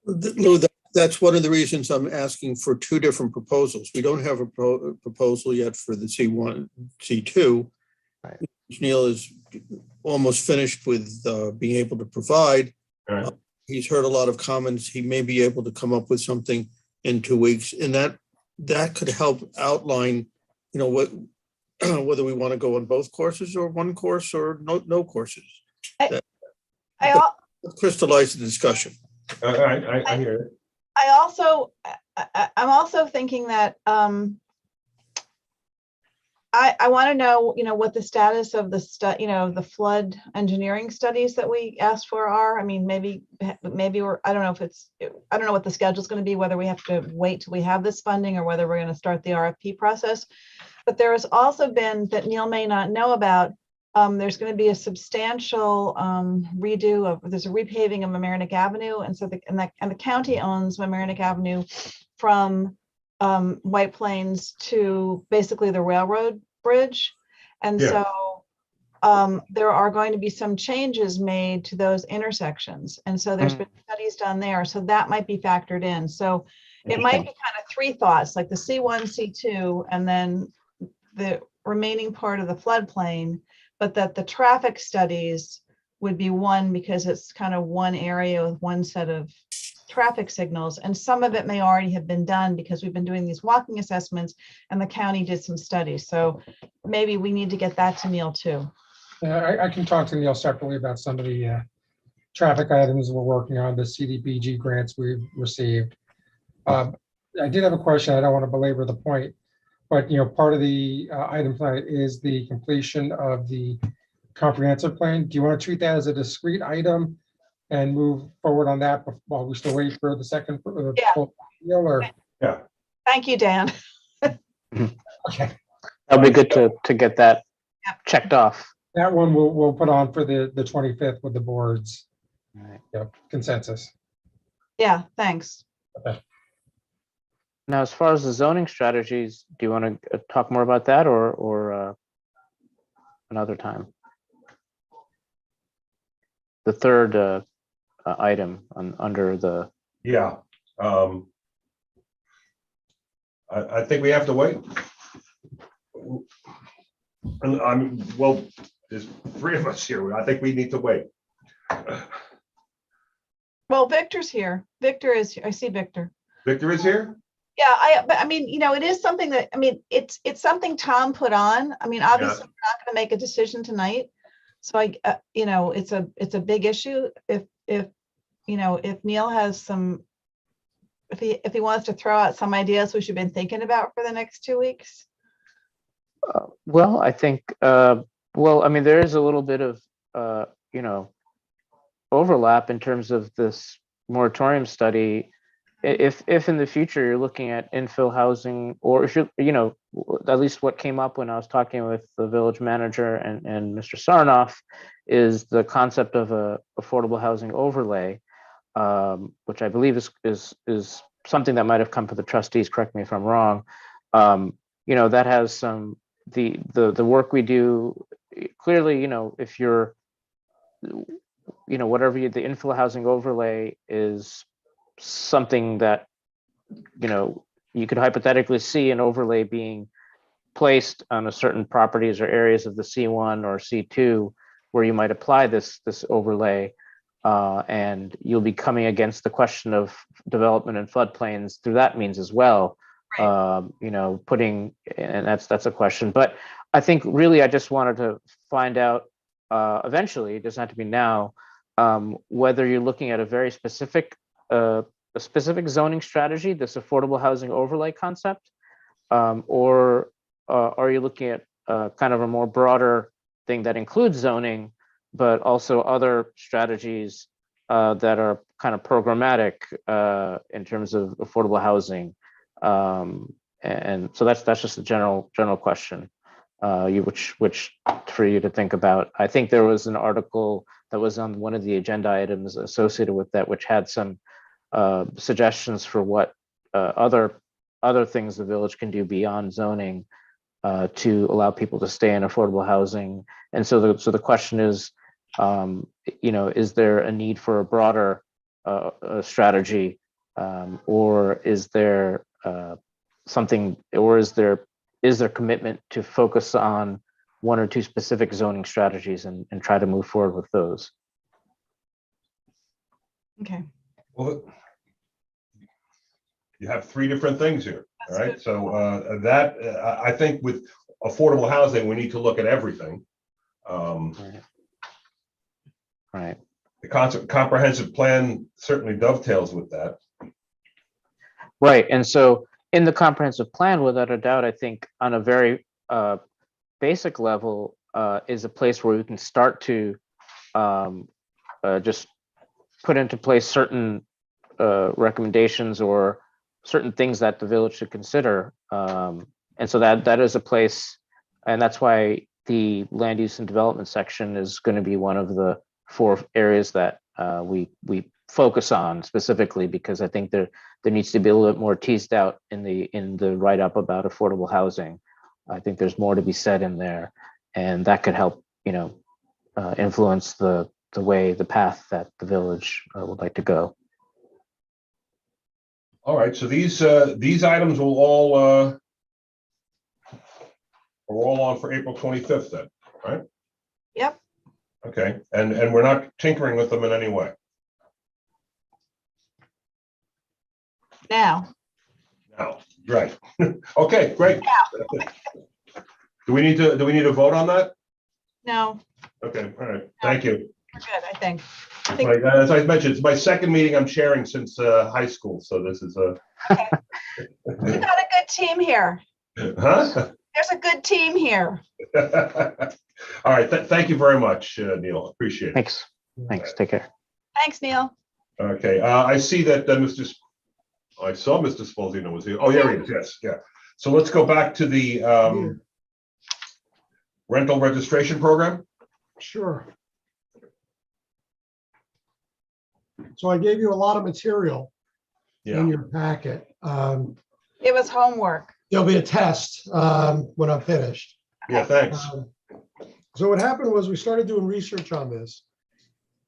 Lou, that's one of the reasons I'm asking for two different proposals. We don't have a proposal yet for the C1, C2. Right. Neil is almost finished with being able to provide. Right. He's heard a lot of comments. He may be able to come up with something in 2 weeks, and that could help outline, what whether we want to go on both courses or one course or no courses. Crystallize the discussion. I hear it. I'm also thinking that I want to know, what the status of the flood engineering studies that we asked for are. I mean, maybe I don't know I don't know what the schedule is going to be, whether we have to wait till we have this funding or whether we're going to start the RFP process. But there has also been, that Neil may not know about, there's going to be a substantial there's a repaving of Mamaroneck Avenue, and so the county owns Mamaroneck Avenue from White Plains to basically the railroad bridge, and Yeah. so there are going to be some changes made to those intersections, and so there's been studies done there, so that might be factored in. So it might be kind of three thoughts, like the C1, C2, and then the remaining part of the floodplain, but that the traffic studies would be one, because it's kind of one area with one set of traffic signals. And some of it may already have been done because we've been doing these walking assessments and the county did some studies. So maybe we need to get that to Neil too. I can talk to Neil separately about some of the traffic items we're working on, the CDBG grants we've received. I did have a question. I don't want to belabor the point, but part of the item plan is the completion of the comprehensive plan. Do you want to treat that as a discrete item and move forward on that while we still wait for the second? Yeah. Full deal, or? Yeah. Thank you, Dan. Okay. That'll be good to get that checked off. That one we'll put on for the 25th with the board's consensus. Yeah, thanks. Okay. Now, as far as the zoning strategies, do you want to talk more about that or another time? The third item under the. Yeah. I think we have to wait. And well, there's three of us here. I think we need to wait. Well, Victor's here. Victor is, I see Victor. Victor is here? Yeah, but I mean, it is something that, it's something Tom put on. I mean, obviously, we're not going to make a decision tonight. So it's a big issue. If Neil has some, if he wants to throw out some ideas we should have been thinking about for the next 2 weeks. Well, I think, there is a little bit of, overlap in terms of this moratorium study. If in the future you're looking at infill housing, or if you're, at least what came up when I was talking with the village manager and Mr. Sarnoff, is the concept of a affordable housing overlay, which I believe is something that might have come to the trustees. Correct me if I'm wrong. That has some the work we do clearly. If you're, whatever the infill housing overlay is something that, you could hypothetically see an overlay being placed on a certain properties or areas of the C1 or C2 where you might apply this overlay, and you'll be coming against the question of development in floodplains through that means as well. Right. And that's a question. But I think really I just wanted to find out eventually, it doesn't have to be now, whether you're looking at a very specific, a specific zoning strategy, this affordable housing overlay concept, or are you looking at kind of a more broader thing that includes zoning, but also other strategies that are kind of programmatic in terms of affordable housing? And so that's just a general question, which for you to think about. I think there was an article that was on one of the agenda items associated with that, which had some suggestions for what other things the village can do beyond zoning to allow people to stay in affordable housing. And so the question is, is there a need for a broader strategy, or is there something, or is there commitment to focus on one or two specific zoning strategies and try to move forward with those? Okay. Well, you have three different things here, all That's right? good. So I think with affordable housing, we need to look at everything. Right. The comprehensive plan certainly dovetails with that. Right. And so in the comprehensive plan, without a doubt, I think on a very basic level is a place where we can start to just put into place certain recommendations or certain things that the village should consider. And so that is a place, and that's why the land use and development section is going to be one of the 4 areas that we focus on specifically, because I think there needs to be a little bit more teased out in the write-up about affordable housing. I think there's more to be said in there, and that could help, influence the path that the village would like to go. All right, so these items will all are all on for April 25th then, right? Yep. Okay, and we're not tinkering with them in any way. Now. No, right. Okay, great. Do we need to vote on that? No, Okay, all right, thank you. we're good, I think. As I mentioned, it's my second meeting I'm chairing since high school, so this is a. We got a good team here. Huh? There's a good team here. All right, thank you very much, Neil. Appreciate it. Thanks. Take care. Thanks, Neil. Okay, I see that I saw Mr. Spalzino was here. Oh, here he is. Yes, yeah. So let's go back to the rental registration program. Sure. So I gave you a lot of material Yeah. in your packet. It was homework. There'll be a test when I'm finished. Yeah, thanks. So what happened was we started doing research on this.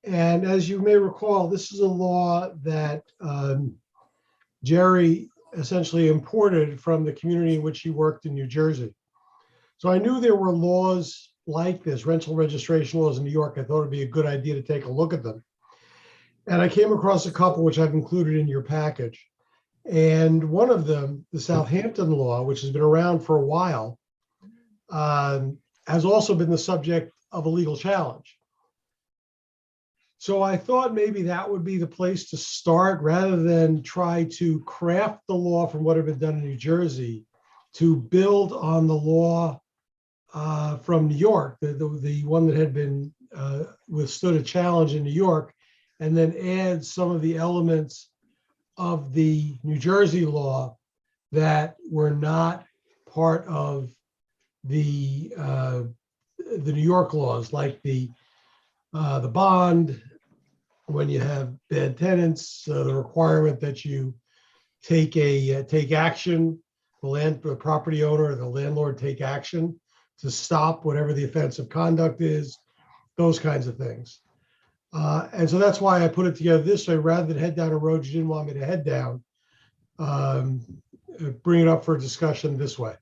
And as you may recall, this is a law that Jerry essentially imported from the community in which he worked in New Jersey. So I knew there were laws like this, rental registration laws in New York. I thought it'd be a good idea to take a look at them. And I came across a couple which I've included in your package. And one of them, the Southampton law, which has been around for a while, has also been the subject of a legal challenge. So I thought maybe that would be the place to start rather than try to craft the law from what had been done in New Jersey to build on the law from New York, the one that had been withstood a challenge in New York, and then add some of the elements of the New Jersey law that were not part of the New York laws, like the bond when you have bad tenants, the requirement that you take action, the property owner or the landlord take action to stop whatever the offensive conduct is, those kinds of things. And so that's why I put it together this way, rather than head down a road you didn't want me to head down, bring it up for discussion this way.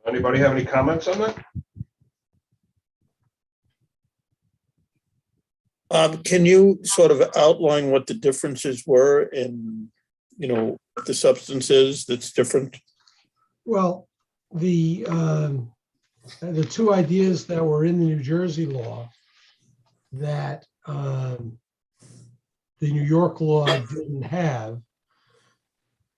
Anybody have any comments on that? Can you sort of outline what the differences were in, the substances that's different? Well, the the two ideas that were in the New Jersey law that the New York law didn't have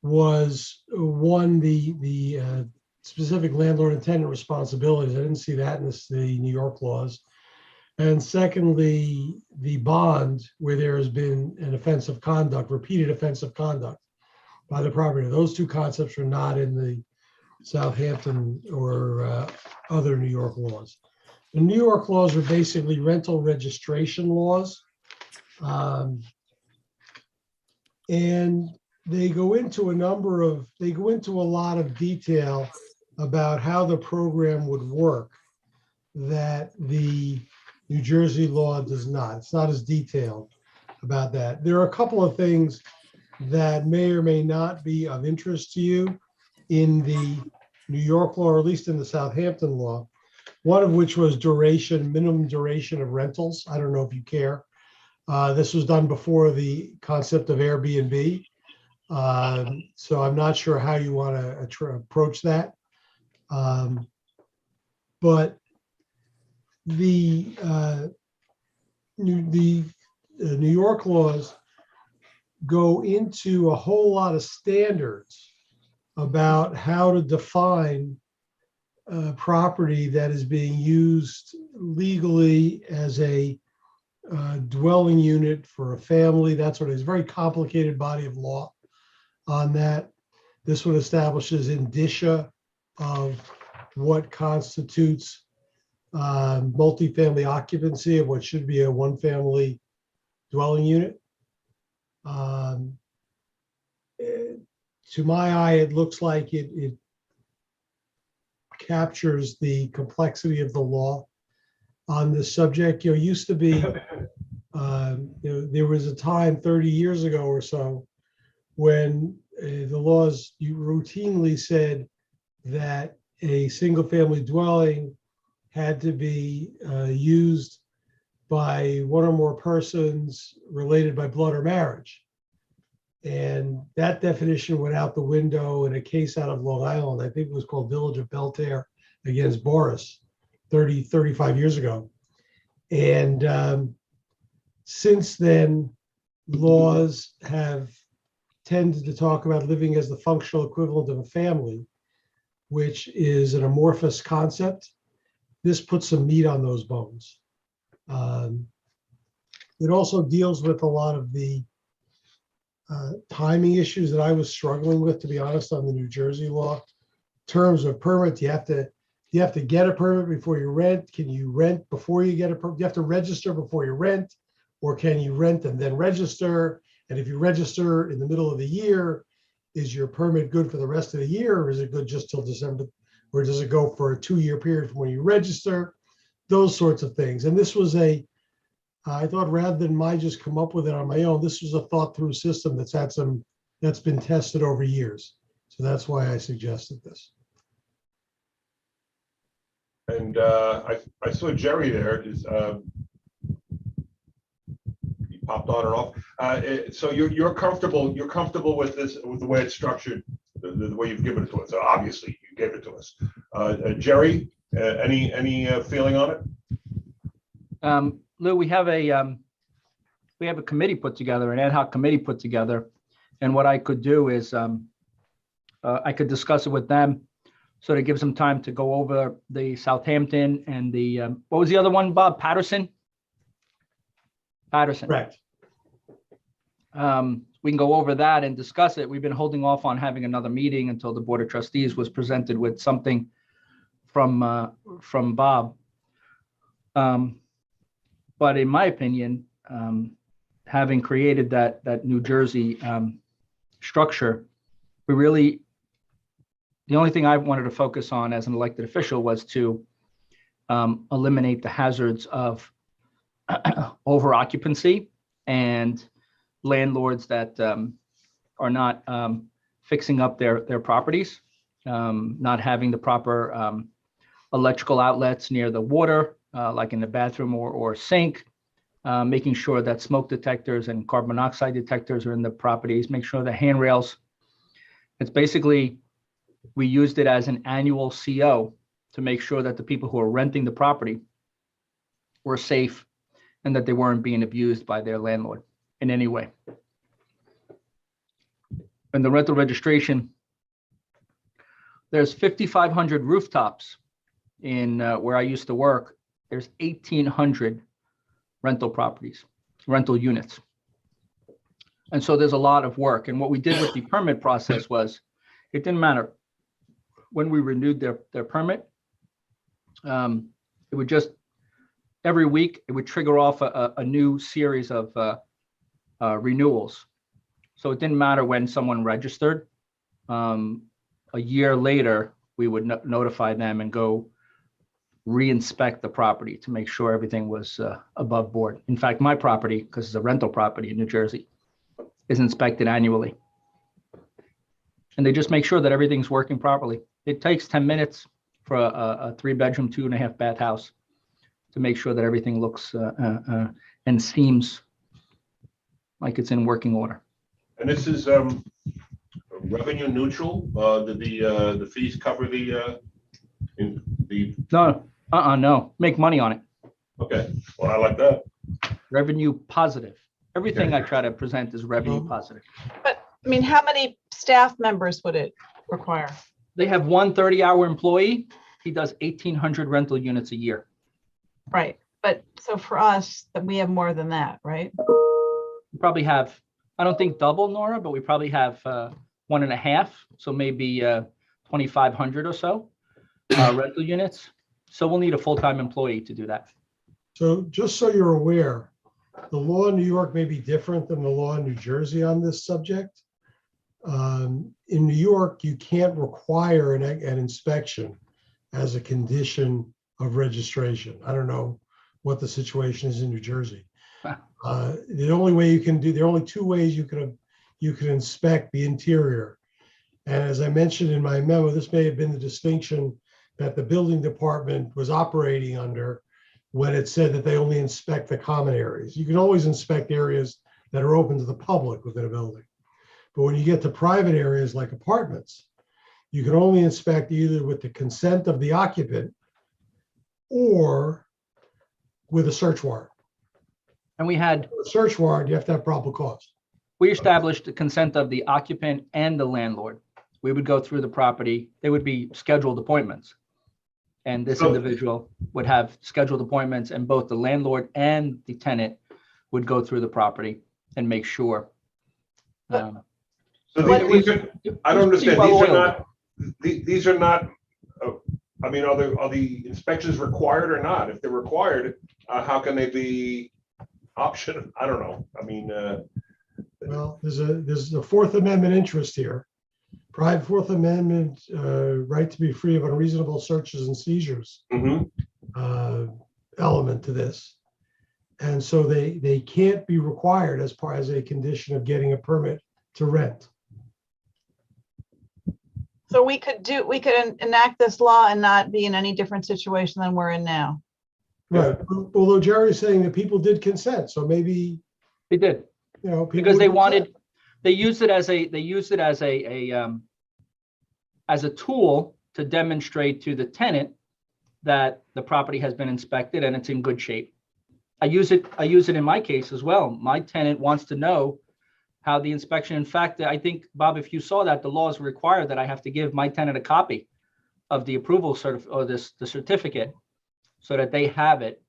was one, the specific landlord and tenant responsibilities. I didn't see that in the New York laws. And secondly, the bond where there has been an offensive conduct, repeated offensive conduct by the property. Those two concepts are not in the Southampton or other New York laws. The New York laws are basically rental registration laws. And they go into a lot of detail about how the program would work that the New Jersey law does not. It's not as detailed about that. There are a couple of things that may or may not be of interest to you in the New York law, or at least in the Southampton law, one of which was minimum duration of rentals. I don't know if you care. This was done before the concept of Airbnb. So I'm not sure how you want to approach that. But the New York laws go into a whole lot of standards about how to define property that is being used legally as a dwelling unit for a family. That's what is a very complicated body of law on that. This one establishes indicia of what constitutes multifamily occupancy of what should be a one-family dwelling unit. To my eye, it looks like it captures the complexity of the law on this subject. Used to be, there was a time 30 years ago or so when the laws routinely said that a single-family dwelling had to be used by one or more persons related by blood or marriage. And that definition went out the window in a case out of Long Island. I think it was called Village of Belterre against Boris 35 years ago. And since then, laws have tended to talk about living as the functional equivalent of a family, which is an amorphous concept. This puts some meat on those bones. It also deals with a lot of the timing issues that I was struggling with, to be honest, on the New Jersey law. In terms of permit, you have to get a permit before you rent. Can you rent before you get a permit? You have to register before you rent, or can you rent and then register? And if you register in the middle of the year, is your permit good for the rest of the year, or is it good just till December? Or does it go for a 2-year period from when you register? Those sorts of things. And this was I thought, rather than I just come up with it on my own, this was a thought through system that's been tested over years. So that's why I suggested this. And I saw Jerry there. He popped on and off. So you're comfortable with this, with the way it's structured, the way you've given it to us. So obviously you gave it to us. Jerry, any feeling on it? Lou, we have a committee put together, an ad hoc committee put together. And what I could do is I could discuss it with them. So to give some time to go over the Southampton and the, what was the other one, Bob? Patterson? Correct. We can go over that and discuss it. We've been holding off on having another meeting until the Board of Trustees was presented with something from Bob. But in my opinion, having created that New Jersey structure, the only thing I wanted to focus on as an elected official was to eliminate the hazards of over occupancy and landlords that are not fixing up their properties, not having the proper electrical outlets near the water, like in the bathroom or sink, making sure that smoke detectors and carbon monoxide detectors are in the properties, make sure the handrails. It's basically, we used it as an annual CO to make sure that the people who are renting the property were safe and that they weren't being abused by their landlord in any way. And the rental registration, there's 5,500 rooftops in where I used to work. There's 1,800 rental properties, rental units. And so there's a lot of work. And what we did with the permit process was, it didn't matter when we renewed their permit. It would just, every week, it would trigger off a new series of renewals. So it didn't matter when someone registered. A year later, we would notify them and go re-inspect the property to make sure everything was above board. In fact, my property, because it's a rental property in New Jersey, is inspected annually. And they just make sure that everything's working properly. It takes 10 minutes for a 3-bedroom, 2.5-bath house to make sure that everything looks and seems like it's in working order. And this is revenue neutral? Did the fees cover the No, make money on it. Okay, well, I like that. Revenue positive. Everything I try to present is revenue positive. But I mean, how many staff members would it require? They have one 30-hour employee. He does 1,800 rental units a year. Right. But so for us, that we have more than that, right? We probably have, I don't think double, Nora, but we probably have 1.5. So maybe 2,500 or so rental units. So we'll need a full-time employee to do that. So just so you're aware, the law in New York may be different than the law in New Jersey on this subject. In New York, you can't require an inspection as a condition of registration. I don't know what the situation is in New Jersey. The only way you can do, there are only 2 ways you can inspect the interior. And as I mentioned in my memo, this may have been the distinction that the building department was operating under when it said that they only inspect the common areas. You can always inspect areas that are open to the public within a building. But when you get to private areas like apartments, you can only inspect either with the consent of the occupant or with a search warrant. And we had, A search warrant, you have to have probable cause. we established the consent of the occupant and the landlord. We would go through the property. They would be scheduled appointments. And this individual would have scheduled appointments, and both the landlord and the tenant would go through the property and make sure. So these are, I don't understand, these are not, I mean, are the inspections required or not? If they're required, how can they be option? I don't know. I mean, Well, there's a Fourth Amendment interest here. Private Fourth Amendment right to be free of unreasonable searches and seizures element to this. And so they can't be required as part as a condition of getting a permit to rent. So we could enact this law and not be in any different situation than we're in now. Right. Although Jerry's saying that people did consent, so maybe, They did, you know, people because they would wanted, they used it as a tool to demonstrate to the tenant that the property has been inspected and it's in good shape. I use it in my case as well. My tenant wants to know how the inspection, in fact, I think, Bob, if you saw that, the laws require that I have to give my tenant a copy of the approval the certificate so that they have it.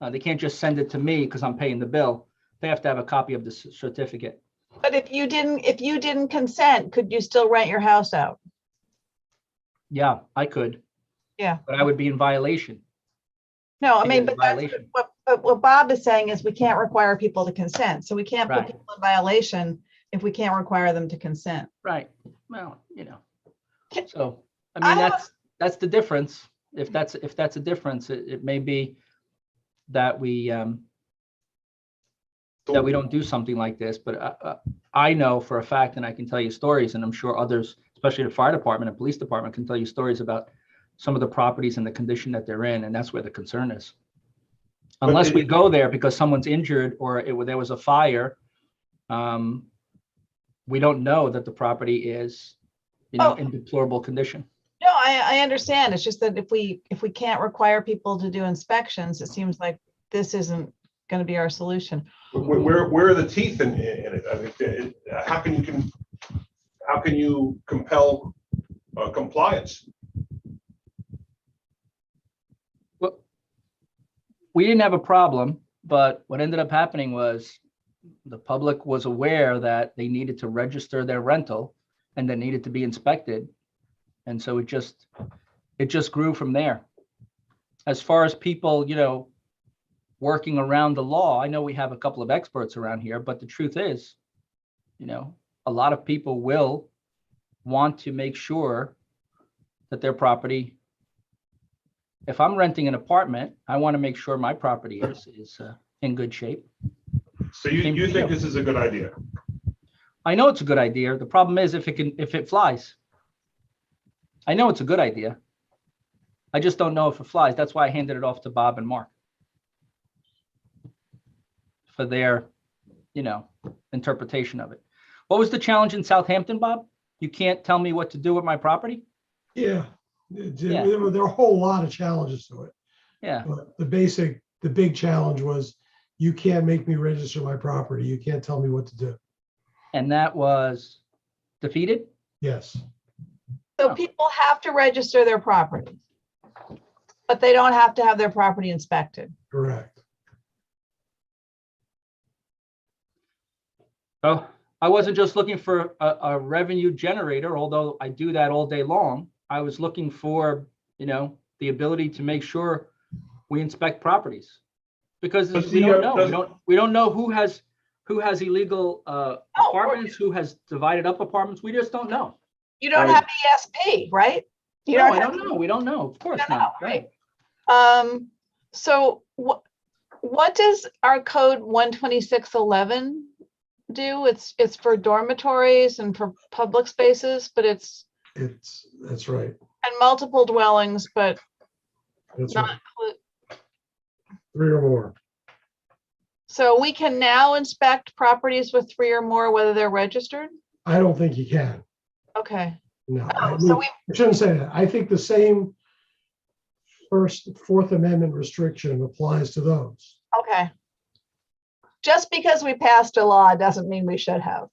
They can't just send it to me because I'm paying the bill. They have to have a copy of the certificate. But if you didn't consent, could you still rent your house out? Yeah, I could. Yeah. But I would be in violation. No, I It mean, is a but that's violation. what Bob is saying is we can't require people to consent. So we can't put Right. people in violation if we can't require them to consent. Right. Well, you know. Can- So, I I mean, have that's the difference. If that's a difference, it may be that we don't do something like this. But I know for a fact, and I can tell you stories, and I'm sure others, especially the fire department and police department, can tell you stories about some of the properties and the condition that they're in, and that's where the concern is. Unless we go there because someone's injured or there was a fire, we don't know that the property is, in deplorable condition. No, I understand. It's just that if we can't require people to do inspections, it seems like this isn't going to be our solution. Where are the teeth in it? I mean, how can you compel compliance? Well, we didn't have a problem, but what ended up happening was the public was aware that they needed to register their rental and that needed to be inspected. And so it just grew from there. As far as people, working around the law, I know we have a couple of experts around here, but the truth is, a lot of people will want to make sure that their property, if I'm renting an apartment, I want to make sure my property is in good shape. So you think this is a good idea? I know it's a good idea. The problem is if it flies. I know it's a good idea. I just don't know if it flies. That's why I handed it off to Bob and Mark for their, interpretation of it. What was the challenge in Southampton, Bob? You can't tell me what to do with my property? Yeah. Yeah. There were a whole lot of challenges to it. Yeah. But the big challenge was you can't make me register my property. You can't tell me what to do. And that was defeated? Yes. So Oh. people have to register their property, but they don't have to have their property inspected. Correct. Oh, I wasn't just looking for a revenue generator, although I do that all day long. I was looking for, the ability to make sure we inspect properties. Because we don't know who has illegal apartments, who has divided up apartments. We just don't know. You don't have ESP, right? I don't know. We don't know. Of course not. Right. So what does our code 12611 do? It's for dormitories and for public spaces, but That's right. and multiple dwellings, but That's not right. 3 or more. So we can now inspect properties with 3 or more, whether they're registered? I don't think you can. Okay. No. Oh, I so mean, I shouldn't say that. I think the same Fourth Amendment restriction applies to those. Okay. Just because we passed a law doesn't mean we should have.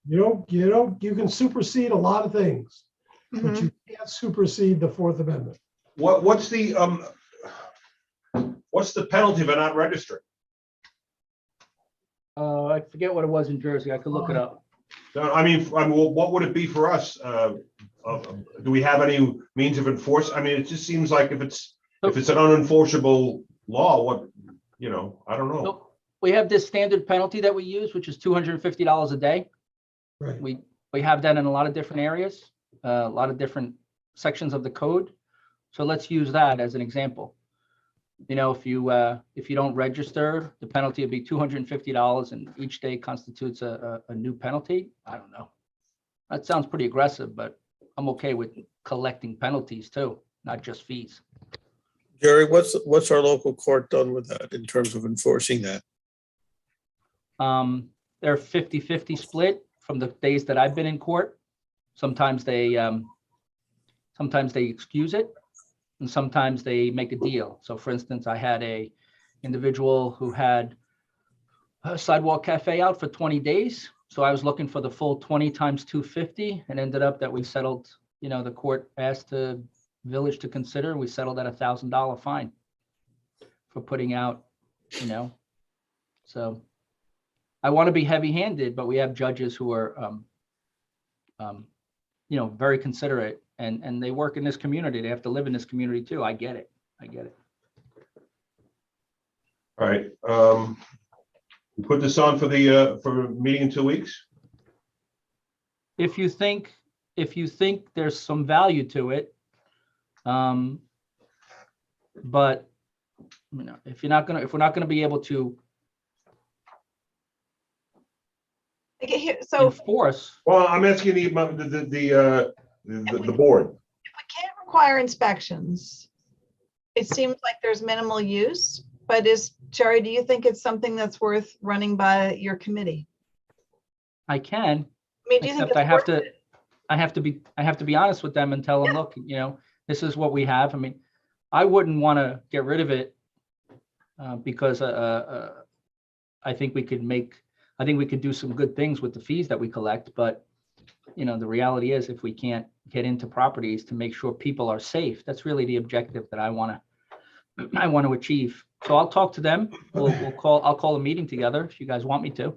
You can supersede a lot of things, but you can't supersede the Fourth Amendment. What's the penalty for not registering? I forget what it was in Jersey. I could look it up. I mean, what would it be for us? Do we have any means of enforcement? I mean, it just seems like if it's an unenforceable law, I don't know. So we have this standard penalty that we use, which is $250 a day. Right. We have that in a lot of different areas, a lot of different sections of the code. So let's use that as an example. If you don't register, the penalty would be $250, and each day constitutes a new penalty. I don't know. That sounds pretty aggressive, but I'm okay with collecting penalties too, not just fees. Jerry, what's our local court done with that in terms of enforcing that? They're 50-50 split from the days that I've been in court. Sometimes they excuse it, and sometimes they make a deal. So for instance, I had a individual who had a sidewalk cafe out for 20 days. So I was looking for the full 20 times 250, and ended up that we settled, the court asked the village to consider, we settled at $1,000 fine for putting out, so I want to be heavy-handed, but we have judges who are, very considerate, and they work in this community. They have to live in this community too. I get it. All right. We put this on for a meeting in 2 weeks. If you think there's some value to it, but if we're not gonna be able to So enforce. Well, I'm asking the board. if we can't require inspections, it seems like there's minimal use, but Jerry, do you think it's something that's worth running by your committee? I can, I mean, do you think except it's worth it? I have to be honest with them and tell them, look, this is what we have. I mean, I wouldn't want to get rid of it because I think we could do some good things with the fees that we collect. But, the reality is if we can't get into properties to make sure people are safe, that's really the objective that I want to achieve. So I'll talk to them. I'll call a meeting together if you guys want me to.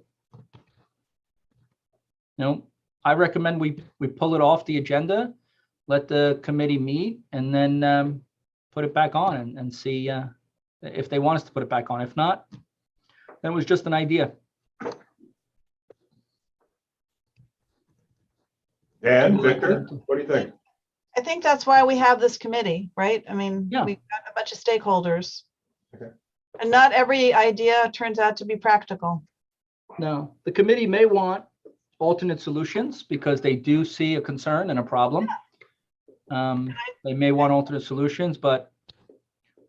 I recommend we pull it off the agenda, let the committee meet, and then put it back on and see if they want us to put it back on. If not, then it was just an idea. Dan, Victor, what do you think? I think that's why we have this committee, right? I mean, Yeah. we've got a bunch of stakeholders. Okay. And not every idea turns out to be practical. No, the committee may want alternate solutions because they do see a concern and a problem. They may want alternate solutions, but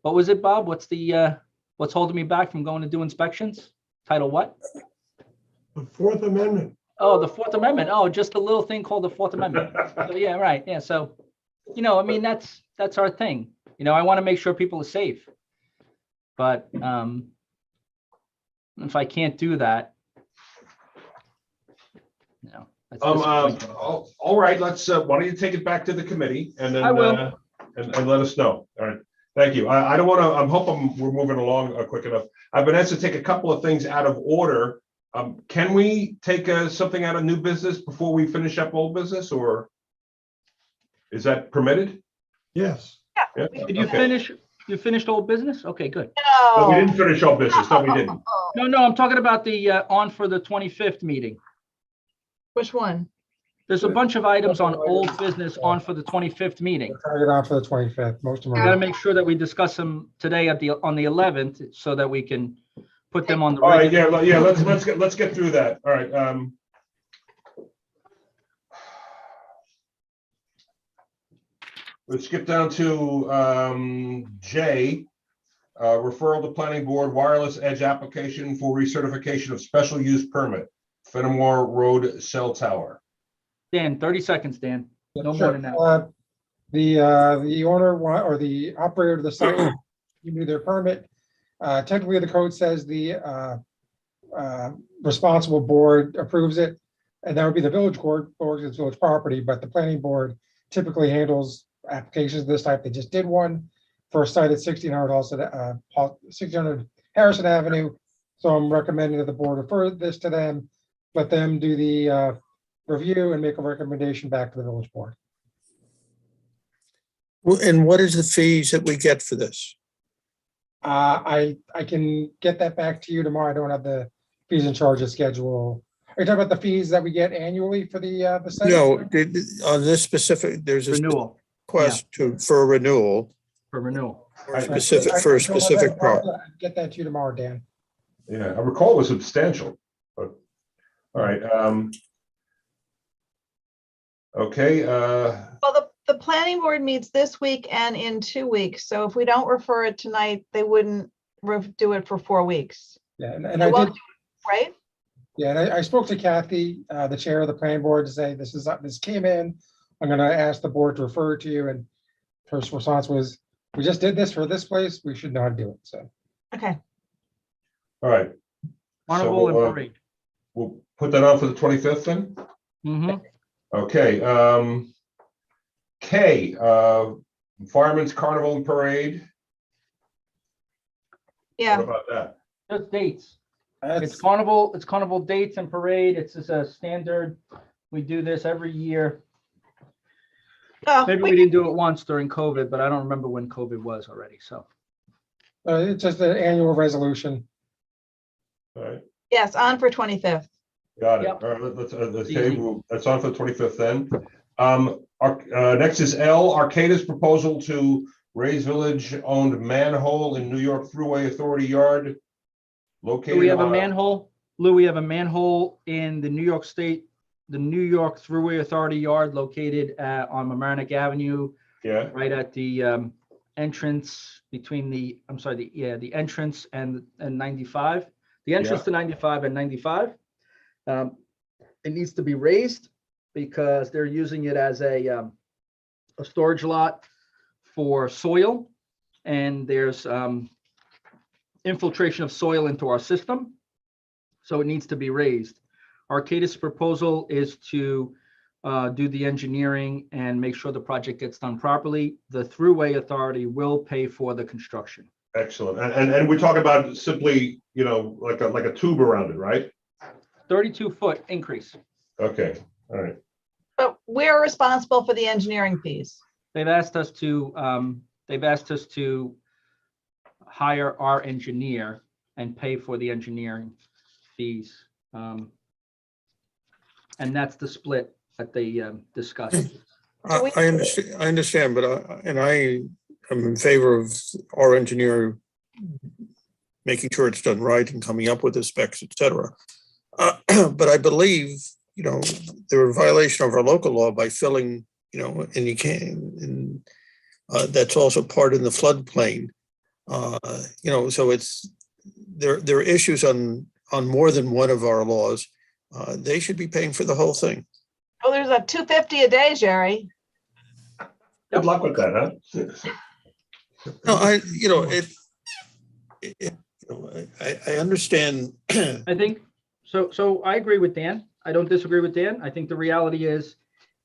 what was it, Bob? What's holding me back from going to do inspections? Title what? The Fourth Amendment. Oh, the Fourth Amendment. Oh, just a little thing called the Fourth Amendment. So, yeah, right. Yeah. So, I mean, that's our thing. I want to make sure people are safe. But if I can't do that, that's disappointing. All right, let's, why don't you take it back to the committee and then, I will. and let us know. All right, thank you. I don't want to, I'm hoping we're moving along quick enough. I've been asked to take a couple of things out of order. Can we take something out of new business before we finish up old business, or is that permitted? Yes. Yeah. Did you Okay. finish? You finished old business? Okay, good. No, we No. didn't finish old business. No, we didn't. No, I'm talking about the on for the 25th meeting. Which one? There's a bunch of items on old business on for the 25th meeting. Target on for the 25th. Most of them We got to are. make sure that we discuss them today on the 11th so that we can put them on the All right, regular. yeah, let's get through that. All right. Let's skip down to J, referral to planning board wireless edge application for recertification of special use permit, Fenimore Road Cell Tower. Dan, 30 seconds, Dan. No more Sure. than that. The owner or the operator of the site, give me their permit. Technically, the code says the responsible board approves it, and that would be the village board, or it's village property, but the planning board typically handles applications of this type. They just did one for a site at 1600 Harrison Avenue. So I'm recommending that the board refer this to them, let them do the review and make a recommendation back to the village board. And what is the fees that we get for this? I can get that back to you tomorrow. I don't have the fees and charges schedule. Are you talking about the fees that we get annually for the site? No, on this specific, there's a Renewal, request for a renewal for renewal. for a specific property. I'll get that to you tomorrow, Dan. Yeah, I recall it was substantial, but, all right. Okay, Well, the planning board meets this week and in 2 weeks. So if we don't refer it tonight, they wouldn't do it for 4 weeks. Yeah, and They I won't did, do it, right? yeah, and I spoke to Kathy, the chair of the planning board, to say this came in. I'm gonna ask the board to refer it to you, and her response was, we just did this for this place, we should know how to do it, so. Okay. all right. Carnival and So, parade. we'll put that on for the 25th then? Mhm. Okay, K, Fireman's Carnival and Parade. What Yeah. about that? Just dates. It's That's, carnival dates and parade. It's just a standard. We do this every year. Oh, Maybe we didn't do it once during COVID, but I don't remember when COVID was already. So it's just an annual resolution. All right, yes, on for 25th. got it. Yep. All right, let's, Easy. that's on for the 25th then. Next is L, Arcata's proposal to raise village-owned manhole in New York Thruway Authority Yard. Located we have a on- manhole. Lou, we have a manhole in the New York Thruway Authority yard located on Mamaroneck Avenue, Yeah, right at the entrance between the entrance and 95. The entrance Yeah. to 95 and 95. It needs to be raised. because they're using it as a storage lot for soil, and there's infiltration of soil into our system. So it needs to be raised. Arcadis' proposal is to do the engineering and make sure the project gets done properly. The Thruway Authority will pay for the construction. Excellent. And we're talking about simply, like a tube around it, right? 32-foot increase. Okay, all right. But we're responsible for the engineering fees. They've asked us to hire our engineer and pay for the engineering fees. And that's the split that they discussed. I understand, but I am in favor of our engineer making sure it's done right and coming up with the specs, et cetera. But I believe, they're in violation of our local law by filling, and you can't, and that's also part in the floodplain. So there are issues on more than one of our laws. They should be paying for the whole thing. Oh, there's a $250 a day, Jerry. Good luck with that, huh? No, I understand. I think, so I agree with Dan. I don't disagree with Dan. I think the reality is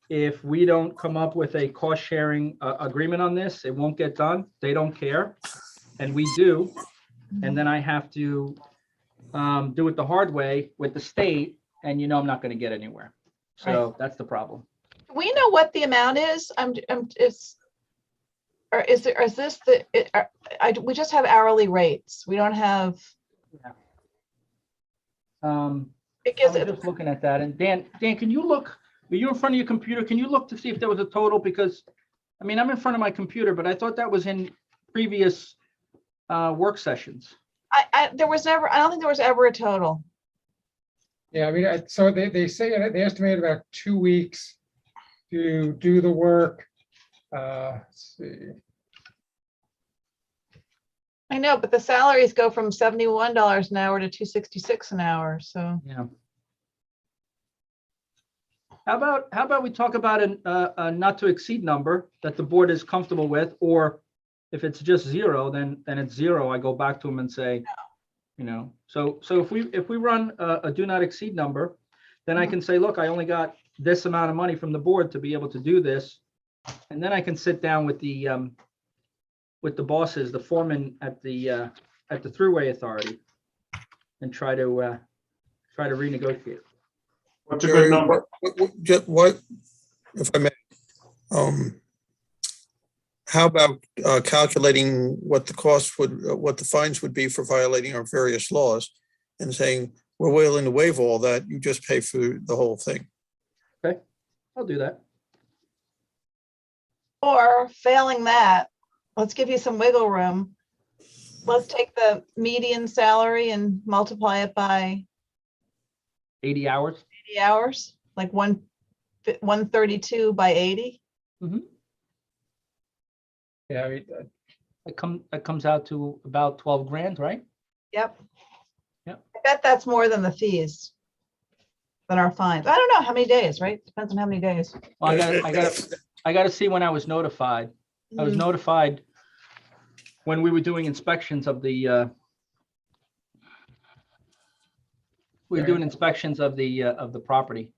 if we don't come up with a cost sharing agreement on this, it won't get done. They don't care. And we do. And then I have to do it the hard way with the state. And I'm not going to get anywhere. So that's the problem. Do we know what the amount is? We just have hourly rates. We don't have. Because I'm just looking at that. And Dan, can you look? Are you in front of your computer? Can you look to see if there was a total? Because, I'm in front of my computer, but I thought that was in previous work sessions. there was never. I don't think there was ever a total. Yeah, so they say they estimate about 2 weeks to do the work. Let's see. I know, but the salaries go from $71 an hour to $266 an hour. So Yeah. How about we talk about a not to exceed number that the board is comfortable with, or if it's just zero, then it's zero. I go back to them and say, so if we run a do not exceed number, then I can say, look, I only got this amount of money from the board to be able to do this, and then I can sit down with the bosses, the foreman at the Thruway Authority, and try to renegotiate. What's a good number? What, if I may, how about calculating what the fines would be for violating our various laws, and saying, we're willing to waive all that, you just pay for the whole thing. Okay, I'll do that. or failing that, let's give you some wiggle room. Let's take the median salary and multiply it by 80 hours. 80 hours, like 132 by 80. Yeah, That comes out to about 12 grand, right? Yep. Yep. I bet that's more than the fees, than our fines. I don't know how many days, right? Depends on how many days. Well, I got to see when I was notified. I was notified when we were doing inspections of the property.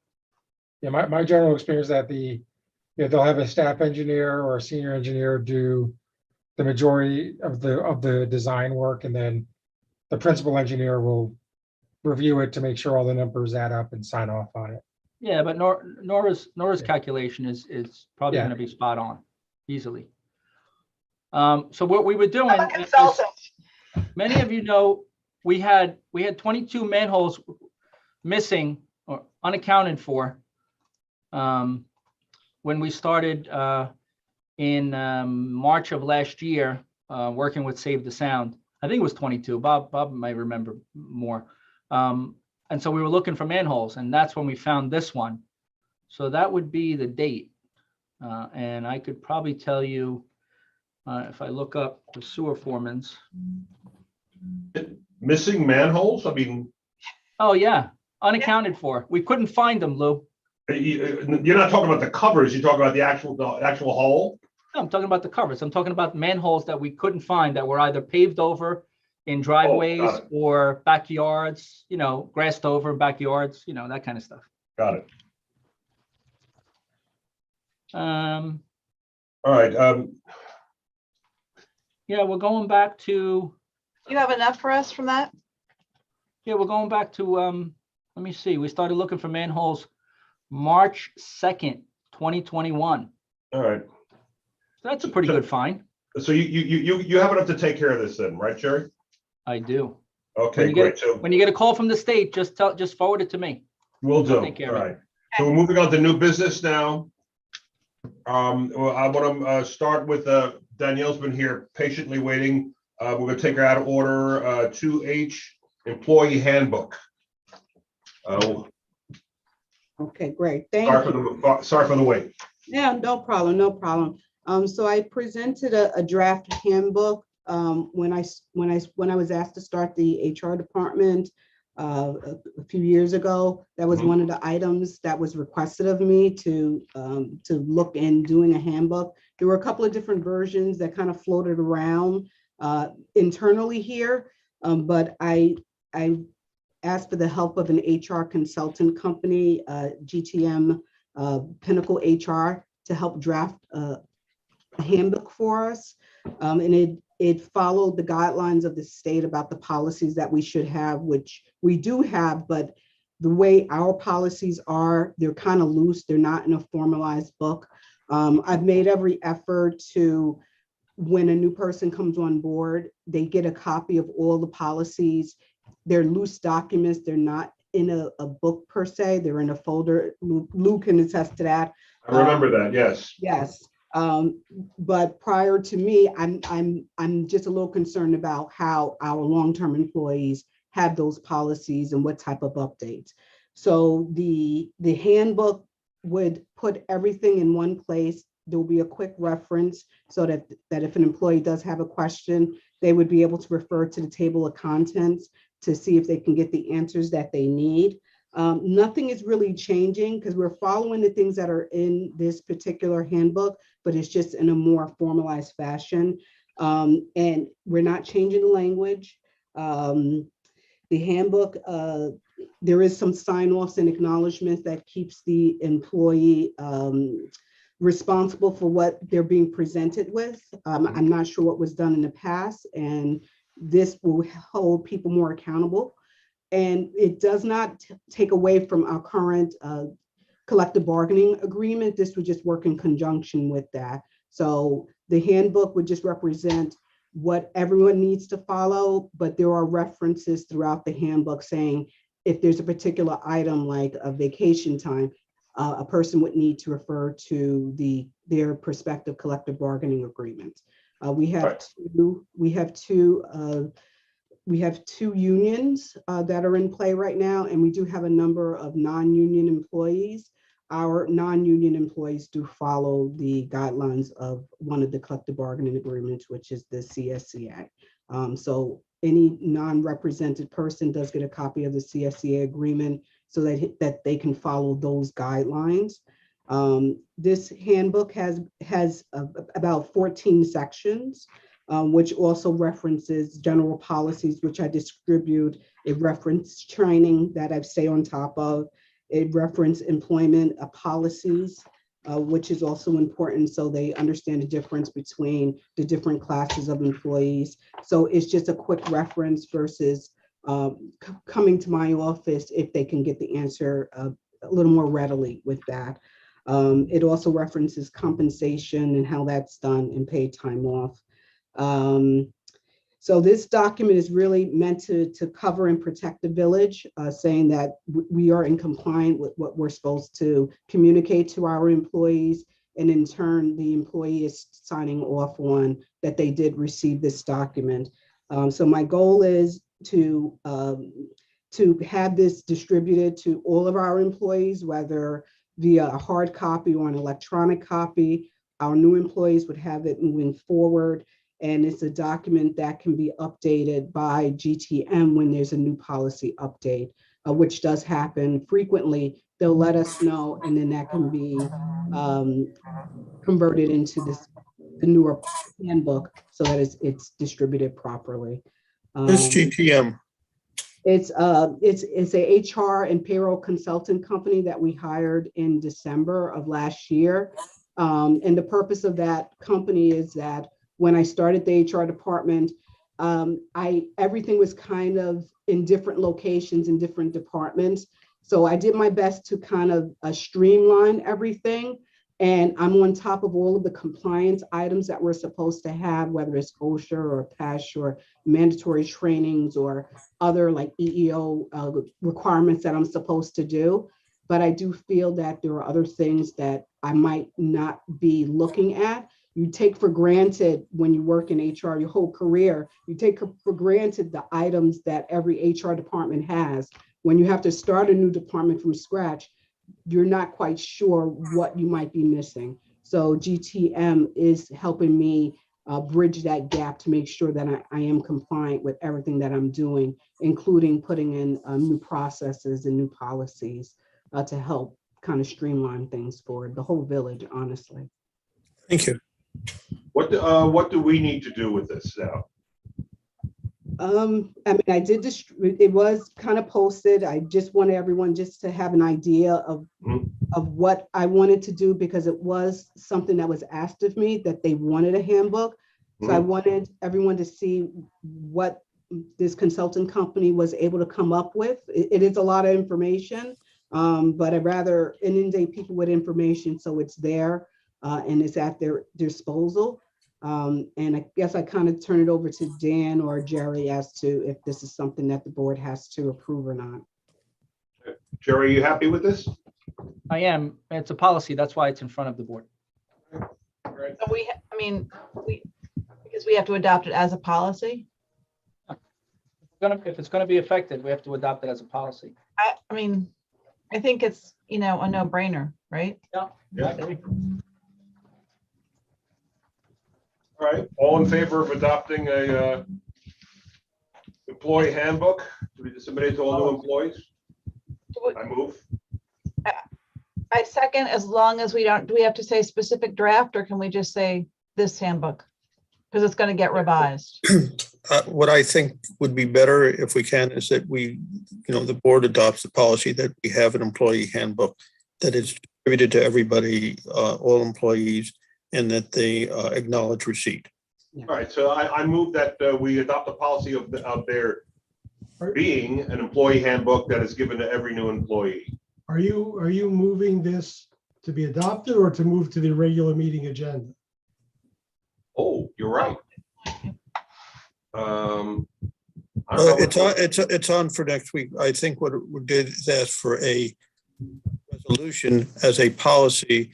yeah, my general experience that they'll have a staff engineer or a senior engineer do the majority of the design work, and then the principal engineer will review it to make sure all the numbers add up and sign off on it. Yeah, but Nora's calculation is probably going to be spot on easily. So what we were doing, I'm a consultant. many of you know, we had 22 manholes missing or unaccounted for when we started in March of last year, working with Save the Sound. I think it was 22. Bob might remember more. And so we were looking for manholes, and that's when we found this one. So that would be the date. And I could probably tell you if I look up the sewer foremans. Missing manholes? I mean, Oh, yeah, unaccounted for. We couldn't find them, Lou. You're not talking about the covers, you're talking about the actual hole? No, I'm talking about the covers. I'm talking about manholes that we couldn't find that were either paved over in driveways it. or backyards, you know, grassed over in backyards, you know, that kind of stuff. Got it. Um, All right, yeah, we're going back to, You have enough for us from that? yeah, we're going back to, let me see, we started looking for manholes March 2nd, 2021. all right. So that's a pretty good find. So you have enough to take care of this then, right, Jerry? I do. Okay, you great. get- So When you get a call from the state, just forward it to me. we'll do. take care All of it. right. So we're moving on to new business now. Well, I want to start with Danielle's been here patiently waiting. We're going to take her out of order. 2H Employee Handbook. Okay, great. Thank Sorry you. sorry for the wait. Yeah, no problem, no problem. So I presented a draft handbook when I was asked to start the HR department a few years ago. That was one of the items that was requested of me to look in doing a handbook. There were a couple of different versions that kind of floated around internally here, but I asked for the help of an HR consultant company, GTM Pinnacle HR, to help draft a handbook for us. And it followed the guidelines of the state about the policies that we should have, which we do have, but the way our policies are, they're kind of loose. They're not in a formalized book. I've made every effort to, when a new person comes on board, they get a copy of all the policies. They're loose documents. They're not in a book per se. They're in a folder. Lou can attest to that. I remember that. Yes. Yes. But prior to me, I'm just a little concerned about how our long-term employees have those policies and what type of updates. So the handbook would put everything in one place. There will be a quick reference so that if an employee does have a question, they would be able to refer to the table of contents to see if they can get the answers that they need. Nothing is really changing because we're following the things that are in this particular handbook, but it's just in a more formalized fashion. And we're not changing the language. The handbook, there is some sign-offs and acknowledgements that keeps the employee responsible for what they're being presented with. I'm not sure what was done in the past, and this will hold people more accountable. And it does not take away from our current collective bargaining agreement. This would just work in conjunction with that. So the handbook would just represent what everyone needs to follow, but there are references throughout the handbook saying if there's a particular item like a vacation time, a person would need to refer to their prospective collective bargaining agreement. We have two unions that are in play right now, and we do have a number of non-union employees. Our non-union employees do follow the guidelines of one of the collective bargaining agreements, which is the CSCA. So any non-represented person does get a copy of the CSCA agreement so that they can follow those guidelines. This handbook has about 14 sections. Which also references general policies, which I distribute. It references training that I stay on top of. It references employment policies, which is also important so they understand the difference between the different classes of employees. So it's just a quick reference versus coming to my office if they can get the answer a little more readily with that. It also references compensation and how that's done and paid time off. So this document is really meant to cover and protect the village, saying that we are in compliance with what we're supposed to communicate to our employees. And in turn, the employee is signing off on that they did receive this document. So my goal is to have this distributed to all of our employees, whether via a hard copy or an electronic copy. Our new employees would have it moving forward. And it's a document that can be updated by GTM when there's a new policy update. which does happen frequently, they'll let us know, and then that can be converted into the newer handbook so that it's distributed properly. This GTM, It's a HR and payroll consultant company that we hired in December of last year. And the purpose of that company is that when I started the HR department, everything was kind of in different locations in different departments. So I did my best to kind of streamline everything. And I'm on top of all of the compliance items that we're supposed to have, whether it's OSHA or PESH or mandatory trainings or other like EEO requirements that I'm supposed to do. But I do feel that there are other things that I might not be looking at. You take for granted when you work in HR your whole career, you take for granted the items that every HR department has. When you have to start a new department from scratch, you're not quite sure what you might be missing. So GTM is helping me bridge that gap to make sure that I am compliant with everything that I'm doing, including putting in new processes and new policies to help kind of streamline things for the whole village, honestly. thank you. What do we need to do with this now? I mean, I did it was kind of posted. I just wanted everyone just to have an idea of what I wanted to do, because it was something that was asked of me that they wanted a handbook. So I wanted everyone to see what this consultant company was able to come up with. It is a lot of information, but I'd rather inundate people with information so it's there and it's at their disposal. And I guess I kind of turn it over to Dan or Jerry as to if this is something that the board has to approve or not. Jerry, are you happy with this? I am. It's a policy. That's why it's in front of the board. Right. So because we have to adopt it as a policy. If it's going to be effective, we have to adopt it as a policy. I mean, I think it's, a no-brainer, right? Yeah. Yeah. All right, all in favor of adopting a employee handbook to be disseminated to all new employees? I move. I second, as long as do we have to say specific draft, or can we just say this handbook? Because it's going to get revised. What I think would be better if we can is that the board adopts the policy that we have an employee handbook that is distributed to everybody, all employees, and that they acknowledge receipt. All right, so I move that we adopt a policy of there being an employee handbook that is given to every new employee. Are you moving this to be adopted or to move to the regular meeting agenda? Oh, you're right. I don't It's on for next week. I think what we did is ask for a resolution as a policy,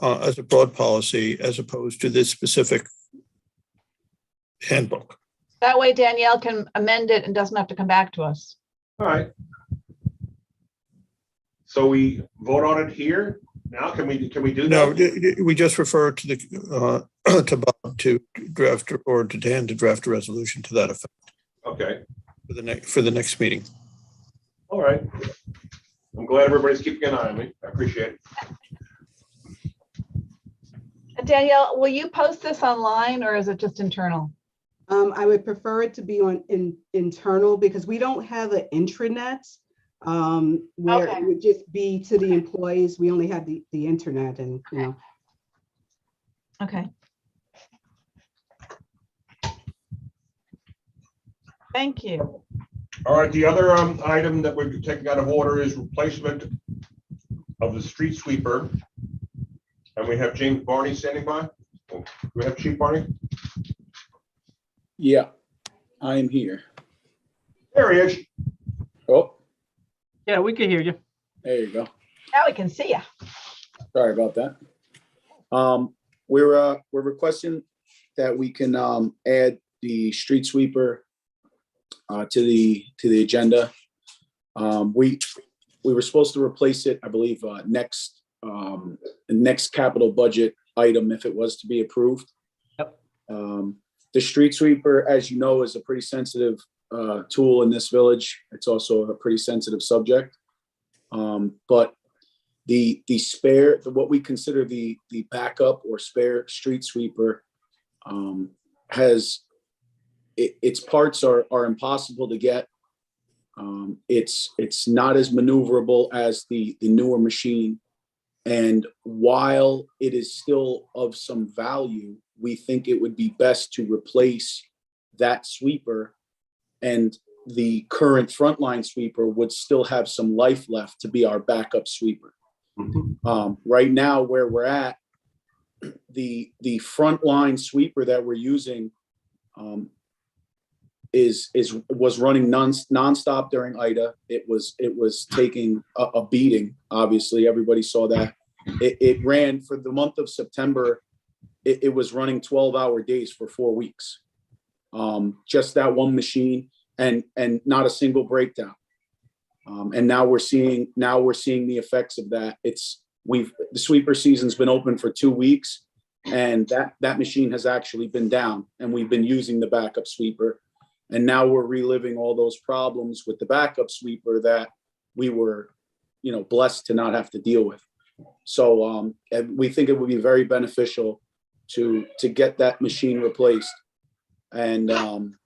as a broad policy, as opposed to this specific handbook. That way Danielle can amend it and doesn't have to come back to us. All right. So we vote on it here now. Can we do No, that? we just refer to the to Bob to draft, or to Dan to draft a resolution to that effect Okay. for the next meeting. All right. I'm glad everybody's keeping an eye on me. I appreciate it. And Danielle, will you post this online, or is it just internal? I would prefer it to be on internal, because we don't have an intranet where Okay. it would just be to the employees. We only have the internet, and Okay. Thank you. All right, the other item that we're taking out of order is replacement of the street sweeper. And we have James Barney standing by. Do we have Chief Barney? Yeah, I am here. There he is. Oh, Yeah, we can hear you. there you go. Now we can see you. Sorry about that. We're requesting that we can add the street sweeper to the agenda. We were supposed to replace it, I believe, next capital budget item if it was to be approved. Yep. The street sweeper, as you know, is a pretty sensitive tool in this village. It's also a pretty sensitive subject. But the spare, what we consider the backup or spare street sweeper, its parts are impossible to get. It's not as maneuverable as the newer machine. And while it is still of some value, we think it would be best to replace that sweeper, and the current frontline sweeper would still have some life left to be our backup sweeper. Right now, where we're at, the frontline sweeper that we're using was running nonstop during Ida. It was taking a beating. Obviously, everybody saw that. It ran for the month of September. It was running 12-hour days for 4 weeks. Just that one machine, and not a single breakdown. And now we're seeing the effects of that. The sweeper season's been open for 2 weeks, and that machine has actually been down, and we've been using the backup sweeper. And now we're reliving all those problems with the backup sweeper that we were, blessed to not have to deal with. So and we think it would be very beneficial to get that machine replaced. And I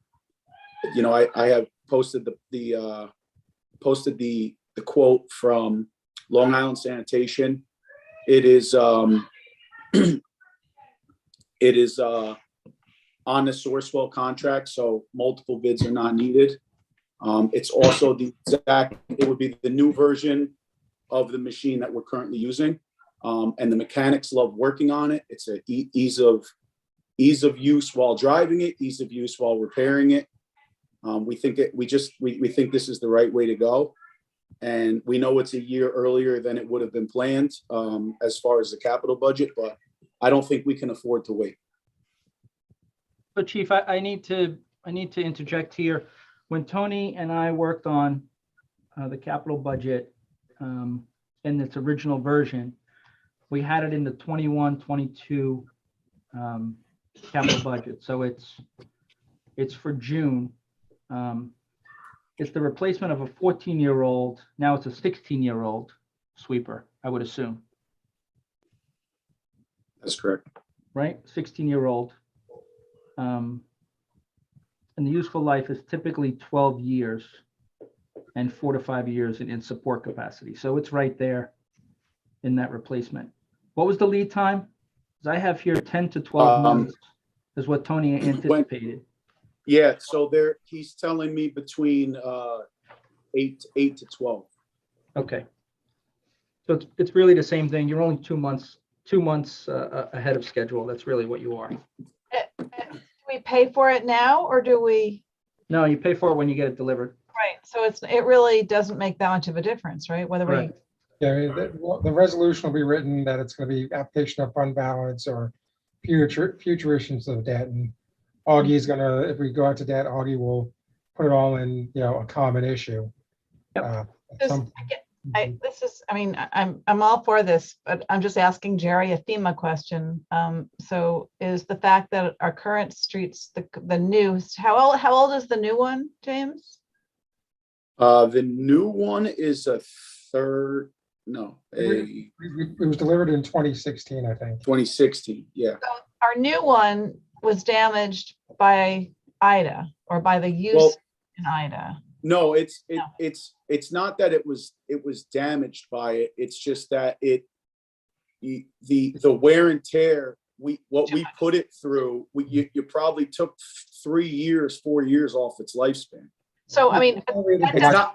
have posted the quote from Long Island Sanitation. It is on the Sourcewell contract, so multiple bids are not needed. It's also it would be the new version of the machine that we're currently using. And the mechanics love working on it. It's a ease of use while driving it, ease of use while repairing it. We think this is the right way to go. And we know it's a year earlier than it would have been planned as far as the capital budget, but I don't think we can afford to wait. So Chief, I need to interject here. When Tony and I worked on the capital budget in its original version, we had it in the 21-22 capital budget. So it's for June. It's the replacement of a 14-year-old. Now it's a 16-year-old sweeper, I would assume. That's correct. Right? 16-year-old. And the useful life is typically 12 years and 4 to 5 years in support capacity. So it's right there in that replacement. What was the lead time? Because I have here 10 to 12 months is what Tony anticipated. Yeah, so he's telling me between 8 to 12. Okay. So it's really the same thing. You're only 2 months ahead of schedule. That's really what you are. Do we pay for it now, or do we? No, you pay for it when you get it delivered. Right. So it really doesn't make that much of a difference, right? Whether Right. Yeah, I mean, the resolution will be written that it's going to be application of fund balance or future issues of debt. And Augie is going to, if we go out to debt, Augie will put it all in, a common issue. Yep. I'm all for this, but I'm just asking Jerry a FEMA question. So is the fact that our current streets, the new, how old is the new one, James? The new one is it was delivered in 2016, I think. 2016, yeah. So our new one was damaged by Ida, or by the use in Ida. No, it's not that it was damaged by it. It's just that the wear and tear, we put it through, you probably took 4 years off its lifespan. So I mean,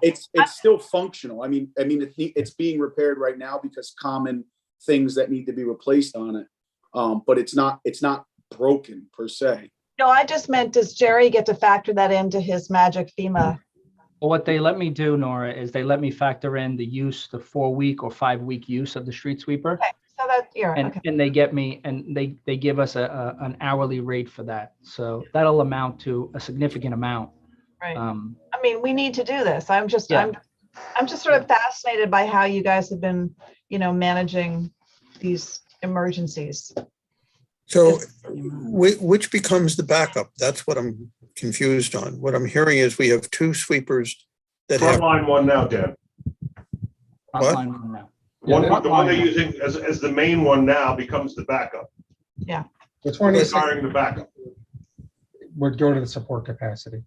it's still functional. I mean it's being repaired right now because common things that need to be replaced on it. But it's not broken per se. No, I just meant, does Jerry get to factor that into his magic FEMA? Well, what they let me do, Nora, is they let me factor in the 4-week or 5-week use of the street sweeper. Okay, so And they get me, and they give us an hourly rate for that. So that'll amount to a significant amount. Right. I mean, we need to do this. I'm just sort of fascinated by how you guys have been, managing these emergencies. So which becomes the backup? That's what I'm confused on. What I'm hearing is we have two sweepers that have, Frontline one now, Dan. What? Frontline one now. One, Yeah, the one they're frontline. using as the main one now becomes the backup. The 26 Retiring the backup. would go to the support capacity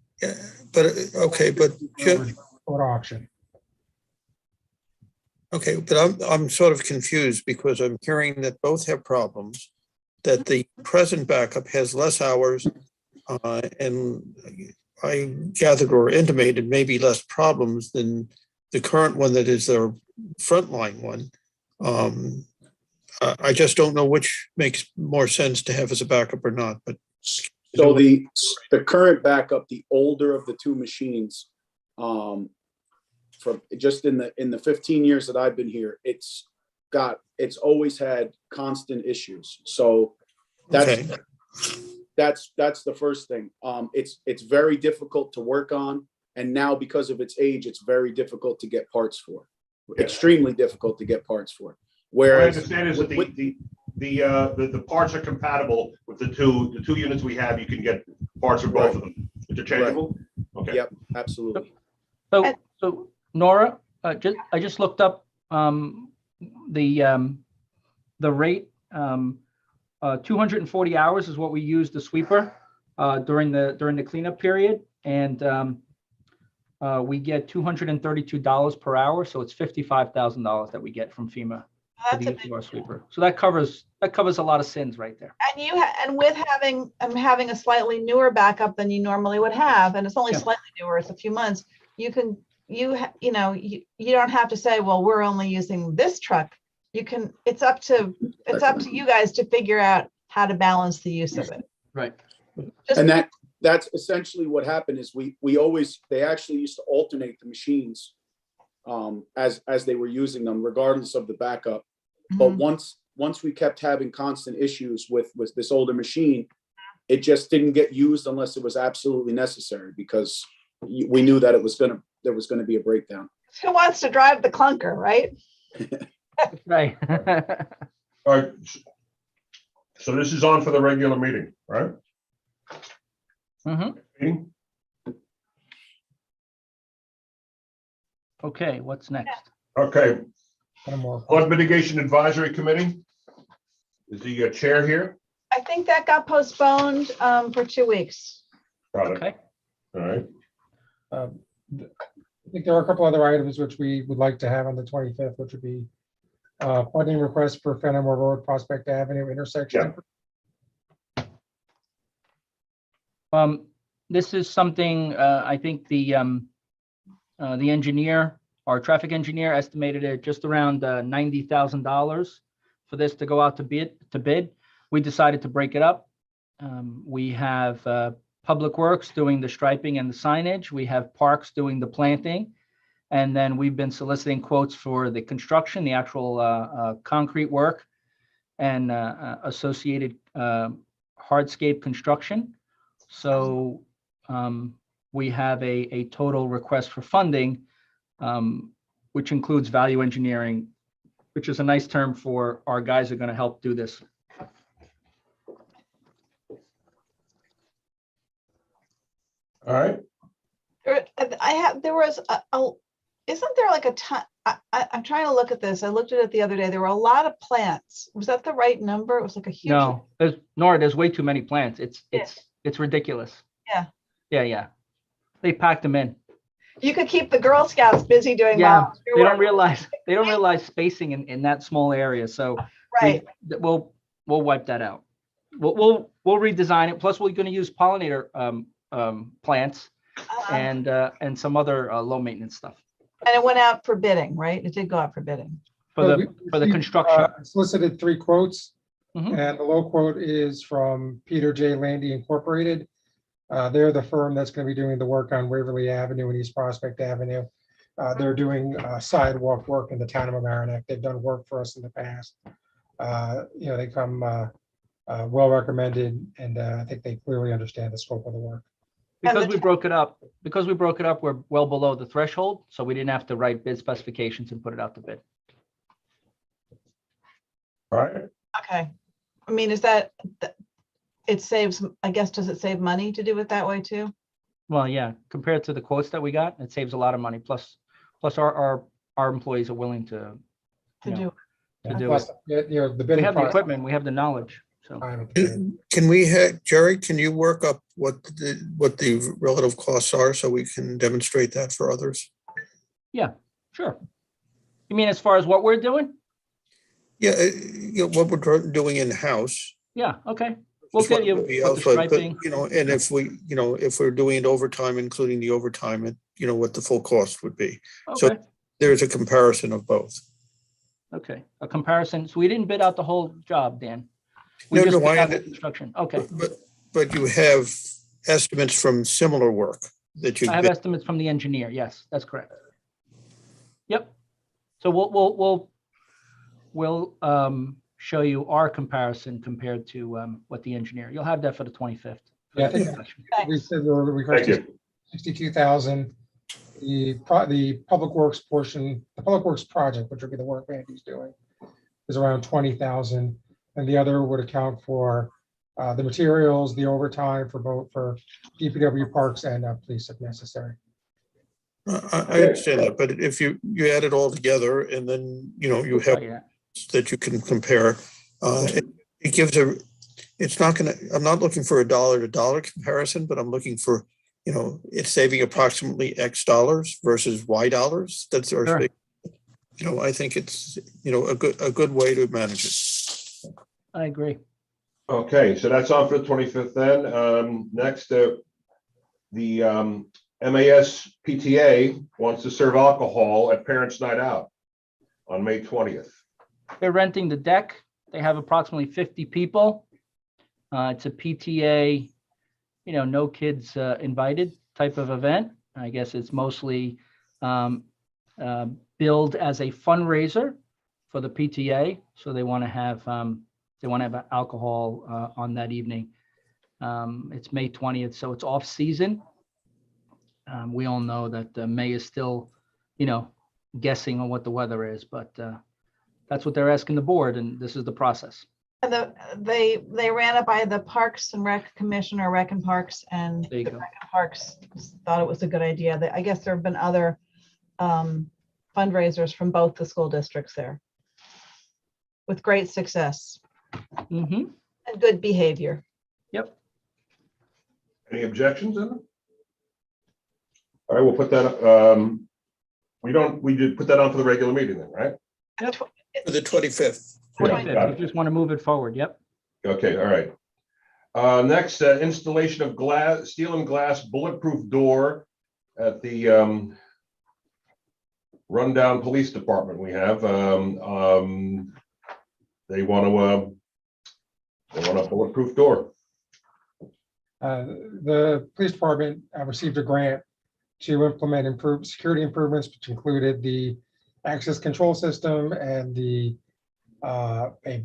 but, okay, but, or auction. okay, but I'm sort of confused because I'm hearing that both have problems, that the present backup has less hours, and I gathered or intimated maybe less problems than the current one that is their frontline one. I just don't know which makes more sense to have as a backup or not, but. So the current backup, the older of the two machines, from just in the 15 years that I've been here, it's always had constant issues. So that's the first thing. It's very difficult to work on, and now because of its age, it's very difficult to get parts for. Extremely difficult to get parts for. What I Whereas understand is that the parts are compatible with the two units we have. You can get parts for both of them. Interchangeable? Okay. Yep, absolutely. So Nora, I just looked up the rate. 240 hours is what we use the sweeper during the cleanup period, and we get $232 per hour. So it's $55,000 that we get from FEMA for the use of our sweeper. So that covers a lot of sins right there. And with having a slightly newer backup than you normally would have, and it's only Yeah. slightly newer, it's a few months, you don't have to say, well, we're only using this truck. It's up to you guys to figure out how to balance the use of it. Right. And that's essentially what happened is they actually used to alternate the machines as they were using them, regardless of the backup. But once we kept having constant issues with this older machine, it just didn't get used unless it was absolutely necessary, because we knew that there was gonna be a breakdown. Who wants to drive the clunker, right? Right. All right. So this is on for the regular meeting, right? Meeting? Okay, what's next? Okay, One more. Flood Mitigation Advisory Committee. Is the chair here? I think that got postponed for 2 weeks. Got it. Okay. All right. I think there are a couple other items which we would like to have on the 25th, which would be funding request for Fenimore Road, Prospect Avenue intersection. This is something I think the engineer, our traffic engineer, estimated it just around $90,000 for this to go out to bid. We decided to break it up. We have Public Works doing the striping and the signage. We have Parks doing the planting. And then we've been soliciting quotes for the construction, the actual concrete work and associated hardscape construction. So we have a total request for funding, which includes value engineering, which is a nice term for our guys who are going to help do this. All right. Isn't there like a ton? I'm trying to look at this. I looked at it the other day. There were a lot of plants. Was that the right number? It was like a huge. No, there's way too many plants. It's ridiculous. Yeah. They packed them in. You could keep the Girl Scouts busy doing. Yeah, volunteer they don't work. realize spacing in that small area. So Right. we'll wipe that out. We'll redesign it. Plus, we're going to use pollinator plants and some other low maintenance stuff And it went out for bidding, right? It did go out for bidding. for the construction. Solicited 3 quotes, Mhm. and the low quote is from Peter J. Landy Incorporated. They're the firm that's going to be doing the work on Waverly Avenue and East Prospect Avenue. They're doing sidewalk work in the town of Mamaroneck. They've done work for us in the past. They come well recommended, and I think they clearly understand the scope of the work. Because we broke it up, we're well below the threshold, so we didn't have to write bid specifications and put it out to bid. All right. Okay. I mean, is that, it saves, I guess, does it save money to do it that way too? Well, yeah, compared to the quotes that we got, it saves a lot of money. Plus our employees are willing to, To you know, do, to do Plus, it. you know, the We bidding have the process. equipment, we have the knowledge, so. Can we have, Jerry, can you work up what the relative costs are so we can demonstrate that for others? Yeah, sure. You mean as far as what we're doing? Yeah, what we're doing in-house. Yeah, okay. We'll Just what get you everybody what else the would, but, striping. and if if we're doing it overtime, including the overtime, what the full cost would be. So Okay, there's a comparison of both. okay. A comparison. So we didn't bid out the whole job, Dan. We No, just no, bid I out the under- construction. Okay. But you have estimates from similar work that you I have bid. estimates from the engineer. Yes, that's correct. Yep. So we'll show you our comparison compared to what the engineer. You'll have that for the 25th. Yeah, I think we thanks. said we were Thank requesting you. 62,000. The public works portion, the public works project, which would be the work Andy's doing, is around 20,000. And the other would account for the materials, the overtime for DPW parks and police if necessary. I understand that, but if you add it all together and then, you have Yeah. that you can compare, it gives I'm not looking for a dollar-to-dollar comparison, but I'm looking for, it's saving approximately X dollars versus Y dollars. That's our, Sure. I think it's, a good way to manage it. I agree. Okay, so that's on for the 25th then. Next, the MAS PTA wants to serve alcohol at Parents' Night Out on May 20th. They're renting the deck. They have approximately 50 people. It's a PTA, no kids invited type of event. I guess it's mostly billed as a fundraiser for the PTA. So they want to have alcohol on that evening. It's May 20th, so it's off season. We all know that May is still, guessing on what the weather is, but that's what they're asking the board, and this is the process. And they ran it by the Parks and Rec Commissioner, Rec and Parks, and There you the go. Rec and Parks thought it was a good idea. I guess there have been other fundraisers from both the school districts there with great success Mm-hmm. and good behavior. Yep. Any objections in it? All right, we'll put that, we did put that on for the regular meeting then, right? For the 25th. Yeah, 25th. got You it. just want to move it forward. Yep. Okay, all right. Next, installation of steel and glass bulletproof door at the rundown police department we have. They want a bulletproof door. The police department received a grant to implement security improvements, which included the access control system and a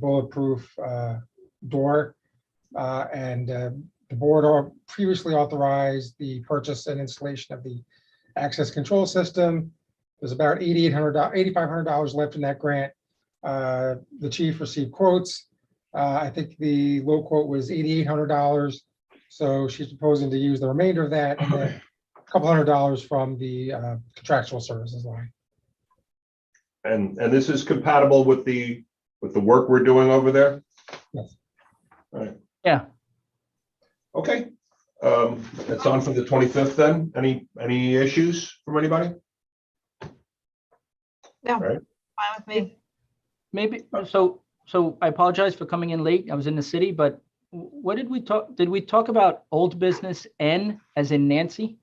bulletproof door. And the board previously authorized the purchase and installation of the access control system. There's about $8,500 left in that grant. The chief received quotes. I think the low quote was $8,800. So she's proposing to use the remainder of that and then a couple $100 from the contractual services line. And this is compatible with the work we're doing over there? Yes. All right, Yeah. okay. That's on for the 25th then. Any issues from anybody? No, Right. fine with me. Maybe. So I apologize for coming in late. I was in the city, but what did we talk? Did we talk about old business N as in Nancy?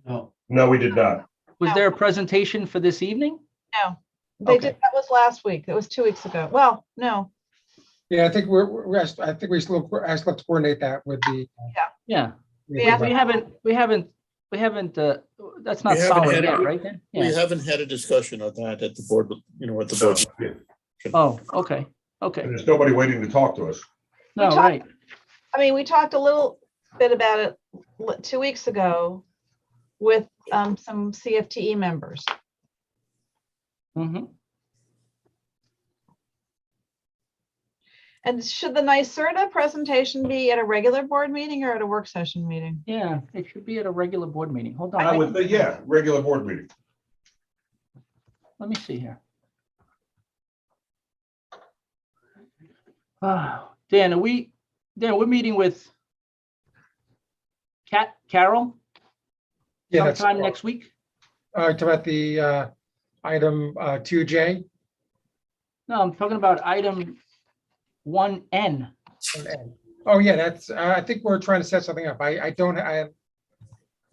No, we did not. Was No. there a presentation for this evening? No, they Okay. did, that was last week. That was 2 weeks ago. Well, no, Yeah, I think I think we still asked to coordinate that with the. Yeah. Yeah. We haven't, that's not We haven't solid had yet, it. right then? We Yeah. haven't had a discussion of that at the board, at the board. Yeah. Oh, okay. Okay. And there's nobody waiting to talk to us. No, talked- right. I mean, we talked a little bit about it 2 weeks ago with some CFTE members. Mm-hmm. And should the NYSERDA presentation be at a regular board meeting or at a work session meeting? Yeah, it should be at a regular board meeting. Hold on. I would think, yeah, regular board meeting. Let me see here. Dan, we're meeting with Carol Yeah, that's sometime next week? it's about the item 2J. No, I'm talking about item 1N. Oh, yeah, that's, I think we're trying to set something up. I don't, let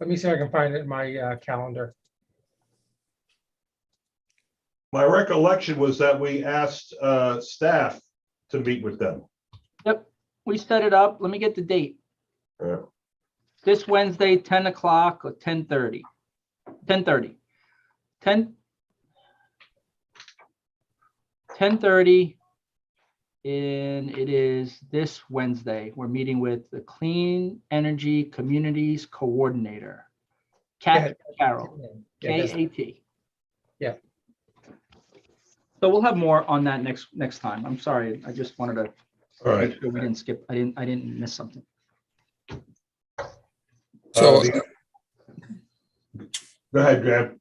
me see if I can find it in my calendar. My recollection was that we asked staff to meet with them. Yep, we set it up. Let me get the date. Yeah. This Wednesday, 10 o'clock or 10:30. 10:30. 10:30. And it is this Wednesday. We're meeting with the Clean Energy Communities Coordinator, Kat Carroll, Yeah, KAT. Yeah. So we'll have more on that next time. I'm sorry. I just wanted to All right. make sure we didn't skip. I didn't miss something. So Go ahead, Graham.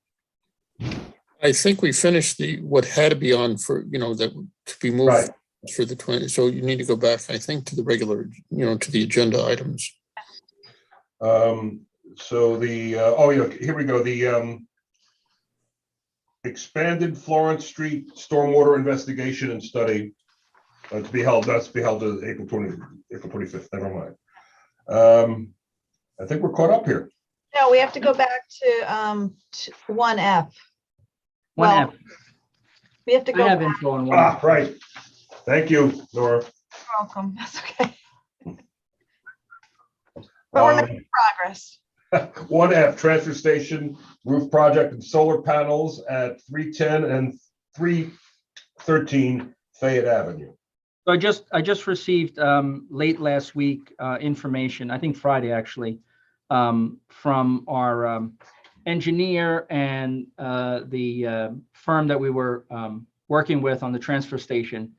I think we finished what had to be on for, that to be moved Right. for the 20. So you need to go back, I think, to the regular, to the agenda items. So the, oh yeah, here we go. The expanded Florence Street stormwater investigation and study to be held, that's to be held to April 25th, never mind. I think we're caught up here. No, we have to go back to 1F. 1F. Well, we have to I go have back. info on 1F. Ah, right. Thank you, Nora. You're welcome. That's okay. But we're making progress. 1F, transfer station roof project and solar panels at 310 and 313 Fayette Avenue. So I just received late last week information, I think Friday actually, from our engineer and the firm that we were working with on the transfer station.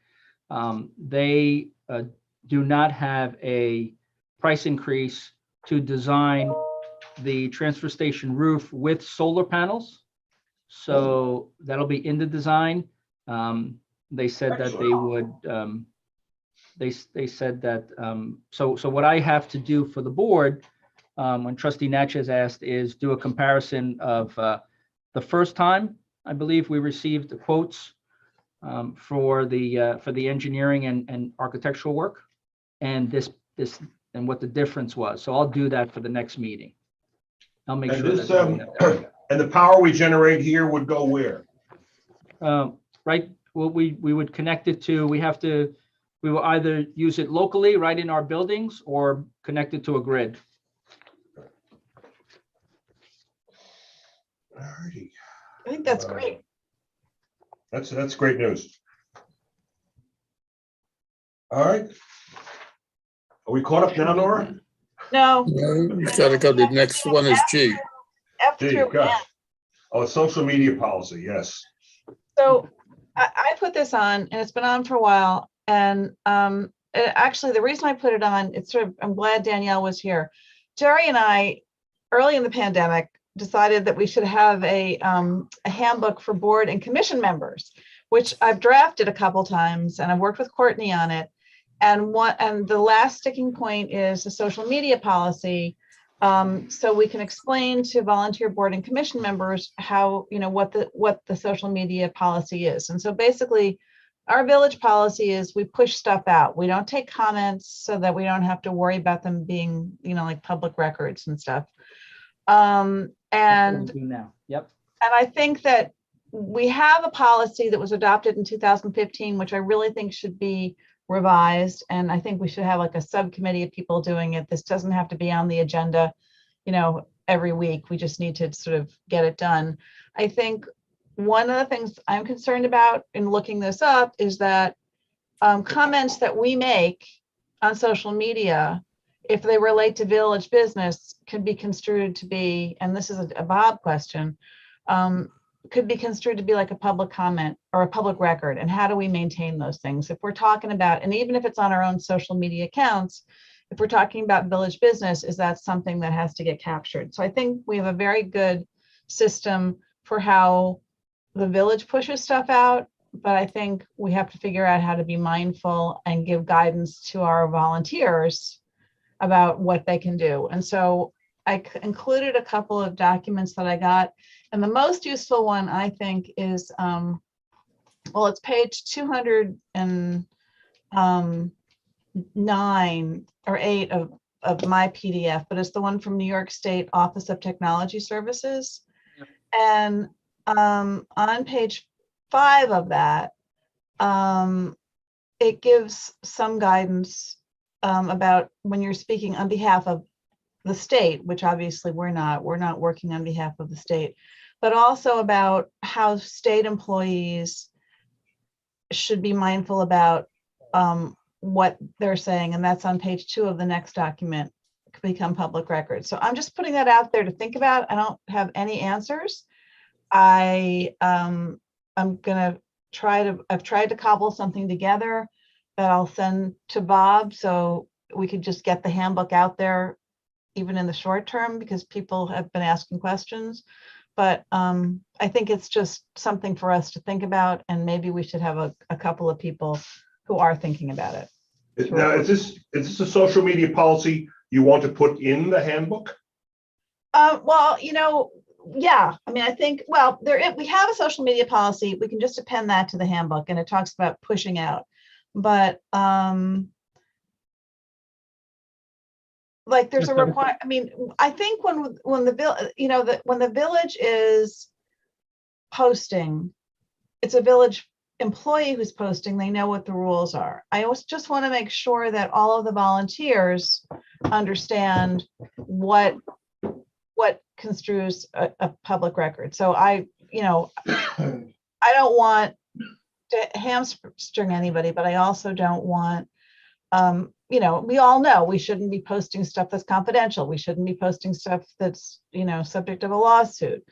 They do not have a price increase to design the transfer station roof with solar panels. So that'll be in the design. They said that they would, they said that, so what I have to do for the board, when Trustee Natchez asked, is do a comparison of the first time, I believe we received the quotes for the engineering and architectural work, and this and what the difference was. So I'll do that for the next meeting. I'll make And sure this, that. and the power we generate here would go where? Right, well, we would connect it to, we will either use it locally right in our buildings or connect it to a grid. Alrighty. I think that's great. That's great news. All right. Are we caught up now, Nora? No, You gotta go, the next one is G. F Gee, through N. gosh. Oh, social media policy, yes. So I put this on and it's been on for a while. And actually, the reason I put it on, it's sort of, I'm glad Danielle was here. Jerry and I, early in the pandemic, decided that we should have a handbook for board and commission members, which I've drafted a couple times and I've worked with Courtney on it. And the last sticking point is the social media policy. So we can explain to volunteer board and commission members how, what the social media policy is. And so basically our village policy is we push stuff out. We don't take comments so that we don't have to worry about them being, like public records and stuff. And Now, yep. And I think that we have a policy that was adopted in 2015, which I really think should be revised. And I think we should have like a subcommittee of people doing it. This doesn't have to be on the agenda, every week. We just need to sort of get it done. I think one of the things I'm concerned about in looking this up is that comments that we make on social media, if they relate to village business, can be construed to be, and this is a Bob question, could be construed to be like a public comment or a public record, and how do we maintain those things? If we're talking about, and even if it's on our own social media accounts, if we're talking about village business, is that something that has to get captured? So I think we have a very good system for how the village pushes stuff out, but I think we have to figure out how to be mindful and give guidance to our volunteers about what they can do. And so I included a couple of documents that I got, and the most useful one I think is, well, it's page 209 or 8 of my PDF, but it's the one from New York State Office of Technology Services. And on page 5 of that, it gives some guidance about when you're speaking on behalf of the state, which obviously we're not working on behalf of the state, but also about how state employees should be mindful about what they're saying. And that's on page 2 of the next document, become public record. So I'm just putting that out there to think about. I don't have any answers. I'm gonna I've tried to cobble something together that I'll send to Bob so we could just get the handbook out there even in the short term, because people have been asking questions. But I think it's just something for us to think about, and maybe we should have a couple of people who are thinking about it. Now, is this a social media policy you want to put in the handbook? Well, yeah, I mean, I think, well, we have a social media policy. We can just append that to the handbook, and it talks about pushing out. But like there's a require, I mean, I think when the village is posting, it's a village employee who's posting, they know what the rules are. I always just want to make sure that all of the volunteers understand what construes a public record. So I don't want to hamstring anybody, but I also don't want, we all know we shouldn't be posting stuff that's confidential. We shouldn't be posting stuff that's, subject of a lawsuit.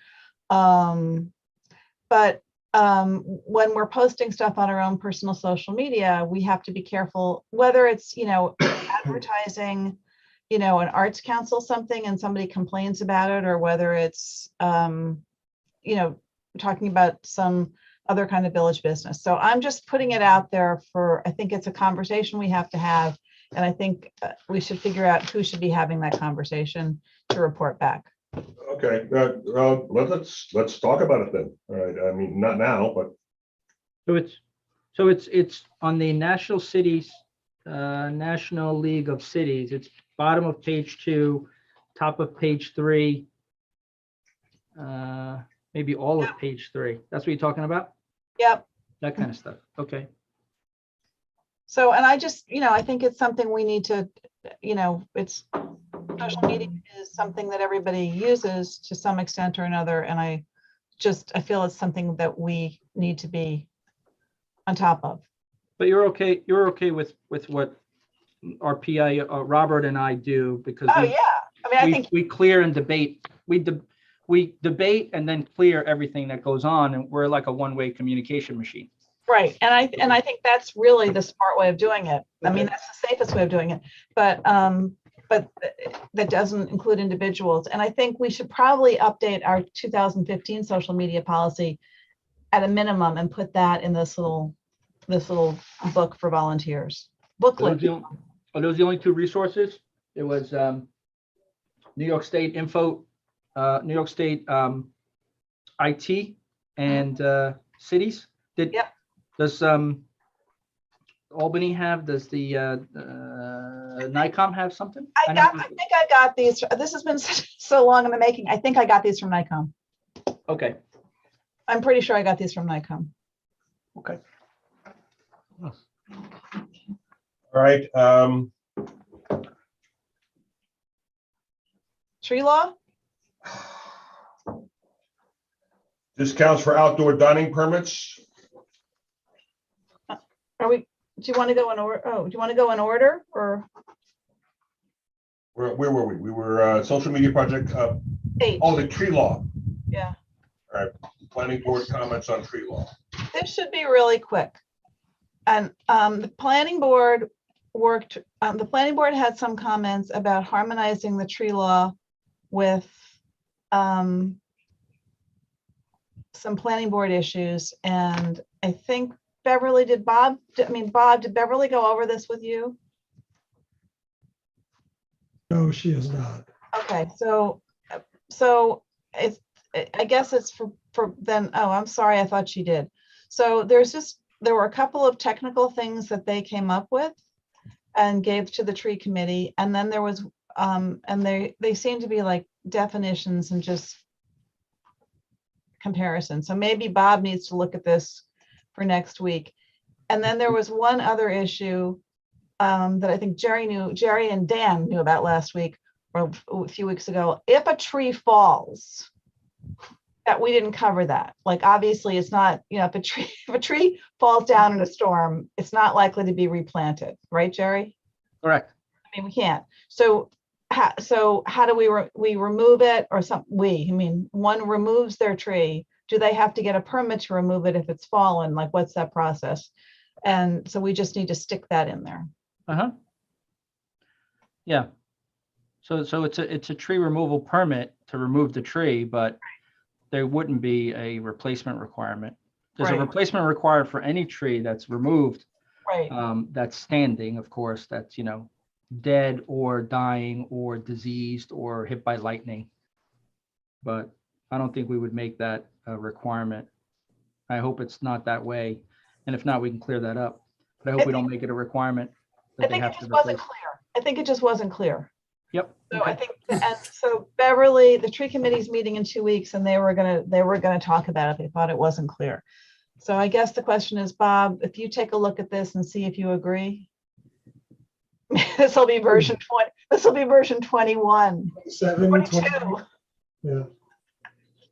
But when we're posting stuff on our own personal social media, we have to be careful, whether it's, advertising, an arts council something and somebody complains about it, or whether it's, talking about some other kind of village business. So I'm just putting it out there I think it's a conversation we have to have. And I think we should figure out who should be having that conversation to report back. Okay, let's talk about it then. All right, I mean, not now, but. So it's on the National League of Cities. It's bottom of page 2, top of page 3, maybe all of page 3. That's what you're talking about? Yep. That kind of stuff. Okay. So, and I just, I think it's something we need to, it's social media is something that everybody uses to some extent or another. And I feel it's something that we need to be on top of. But you're okay with what our PI, Robert and I do, because I mean, I think we clear and debate. We debate and then clear everything that goes on, and we're like a one-way communication machine. right. And I think that's really the smart way of doing it. I mean, that's the safest way of doing it. But that doesn't include individuals. And I think we should probably update our 2015 social media policy at a minimum and put that in this little book for volunteers. Booklet. Are those the only 2 resources? It was New York State Info, New York State IT, and cities. Does Albany have? Does the NICOM have something? I think I got these. This has been so long in the making. I think I got these from NICOM. Okay. I'm pretty sure I got these from NICOM. Okay. All right. Tree law? Discounts for outdoor dining permits. Do you want to go in order? Oh, do you want to go in order or? Where were we? We were social media project. 8. Oh, the tree law. Yeah. All right. planning board comments on tree law. This should be really quick. And the planning board had some comments about harmonizing the tree law with some planning board issues. And I think Beverly, Bob, did Beverly go over this with you? No, she is not. Okay, so it's, I guess it's for then, oh, I'm sorry, I thought she did. So there were a couple of technical things that they came up with and gave to the tree committee. And then there was, and they seem to be like definitions and just comparison. So maybe Bob needs to look at this for next week. And then there was one other issue that I think Jerry and Dan knew about last week or a few weeks ago. If a tree falls, that we didn't cover that. Like, obviously it's not, if a tree falls down in a storm, it's not likely to be replanted, right, Jerry? Correct. I mean, we can't. So how do we remove it, or one removes their tree. Do they have to get a permit to remove it if it's fallen? Like, what's that process? And so we just need to stick that in there. Uh-huh. Yeah. So it's a tree removal permit to remove the tree, but there wouldn't be a replacement requirement. There's a Right. replacement required for any tree that's removed, Right. that's standing, of course, that's, dead or dying or diseased or hit by lightning. But I don't think we would make that a requirement. I hope it's not that way. And if not, we can clear that up. But I hope we don't make it a requirement I that they think it have to just wasn't replace. clear. I think it just wasn't clear. Yep. So I Okay. think, and so Beverly, the tree committee's meeting in 2 weeks, and they were gonna talk about it. They thought it wasn't clear. So I guess the question is, Bob, if you take a look at this and see if you agree. This will be version 20. This will be version 21. 22. Yeah.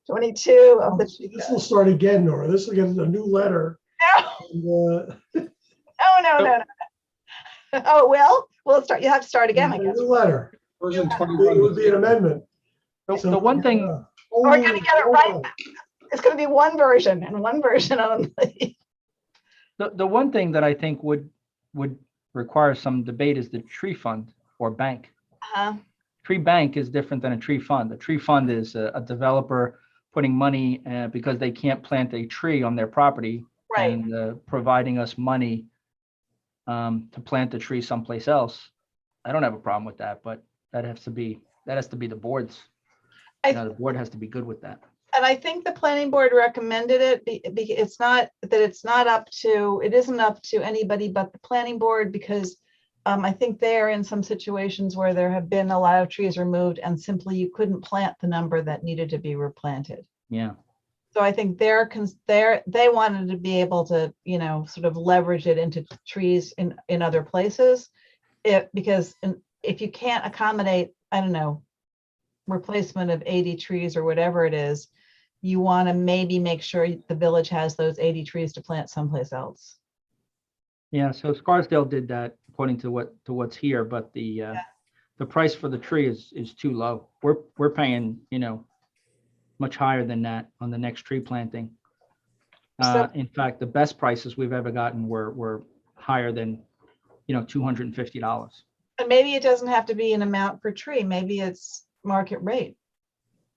22 of the tree This code. will start again, Nora. This will get a new letter. No, And, no. Oh, we'll start. You have to start again, I a guess. new letter. Version It 21. would be an amendment. The one thing, We're gonna get it right. It's gonna be one version and one version only. the one thing that I think would require some debate is the tree fund or bank. Tree bank is different than a tree fund. A tree fund is a developer putting money because they can't plant a tree on their property Right. and providing us money to plant the tree someplace else. I don't have a problem with that, but that has to be the board's. The board has to be good with that. And I think the planning board recommended it. It isn't up to anybody but the planning board, because I think they're in some situations where there have been a lot of trees removed and simply you couldn't plant the number that needed to be replanted. Yeah. So I think they wanted to be able to, sort of leverage it into trees in other places. Because if you can't accommodate, I don't know, replacement of 80 trees or whatever it is, you want to maybe make sure the village has those 80 trees to plant someplace else. Yeah, so Scarsdale did that according to what's here, but the price for the tree is too low. We're paying, much higher than that on the next tree planting. In fact, the best prices we've ever gotten were higher than, $250. And maybe it doesn't have to be an amount per tree. Maybe it's market rate.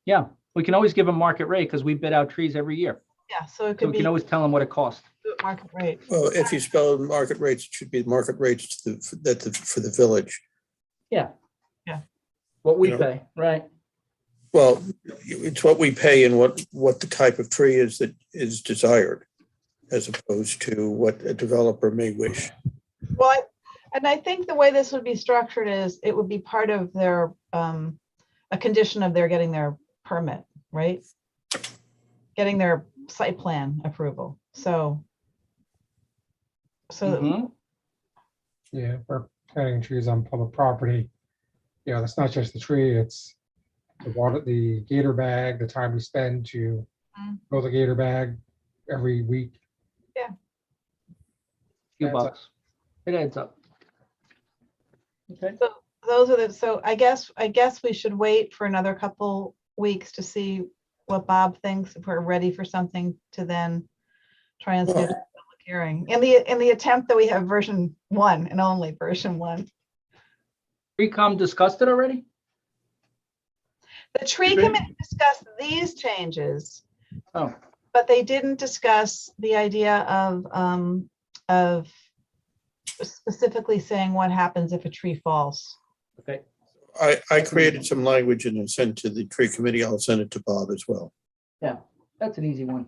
Yeah, we can always give them market rate because we bid out trees every year. Yeah, so it So could we be can always tell them what it costs. market rate. Well, if you spell market rates, it should be market rates for the village. Yeah. Yeah. What we You know. pay, right? Well, it's what we pay and what the type of tree is that is desired, as opposed to what a developer may wish. Well, and I think the way this would be structured is it would be part of their, a condition of their getting their permit, right? Getting their site plan approval. So Mhm. Yeah, we're planting trees on public property. That's not just the tree, it's the water, the gator bag, the time we spend to fill the gator bag every week. Few Adds up. bucks. It adds up. Okay. those are the, so I guess we should wait for another couple weeks to see what Bob thinks, if we're ready for something to then try and schedule a public hearing. In the attempt that we have version 1 and only version 1. Recom discussed it already? The tree committee discussed these changes. Oh. But they didn't discuss the idea of specifically saying what happens if a tree falls. Okay. I created some language and sent to the tree committee. I'll send it to Bob as well. Yeah, that's an easy one.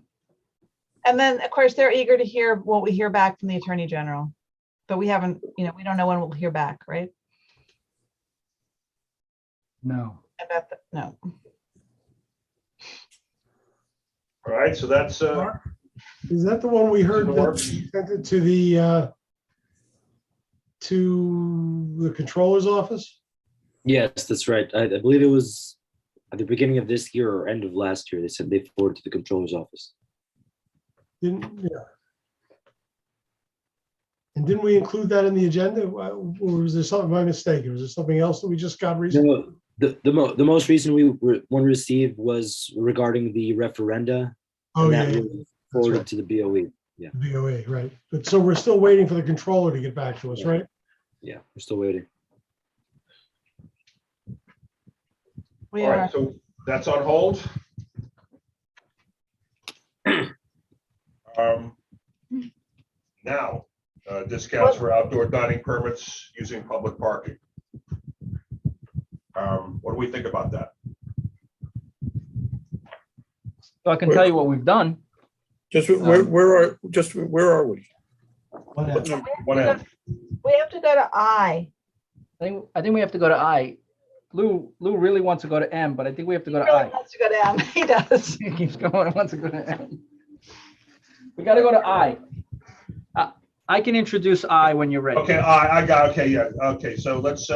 And then, of course, they're eager to hear what we hear back from the Attorney General. But we haven't, we don't know when we'll hear back, right? No. No. All right, so that's, Is that the one we heard Doesn't that work. you sent it to the controller's office? Yes, that's right. I believe it was at the beginning of this year or end of last year. They said they forwarded to the controller's office. Yeah. And didn't we include that in the agenda? Or was there something, my mistake? Was there something else that we just got recently? No, the most recent one received was regarding the referenda. Oh, and yeah, that yeah, was forwarded to the BOE. Yeah, BOA, right. But so we're still waiting for the controller to get back to us, right? yeah, we're still waiting. We all are. right, so that's on hold. Now, discounts for outdoor dining permits using public parking. What do we think about that? So I can tell you what we've done. Just where are we? What happened? One end. We have to go to I. I think we have to go to I. Lou really wants to go to M, but I think we have to He go to really I. wants to go to M. He does. He keeps going, wants to go to M. We got to go to I. I can introduce I when you're ready. Okay, I got, okay, yeah, okay, so let's,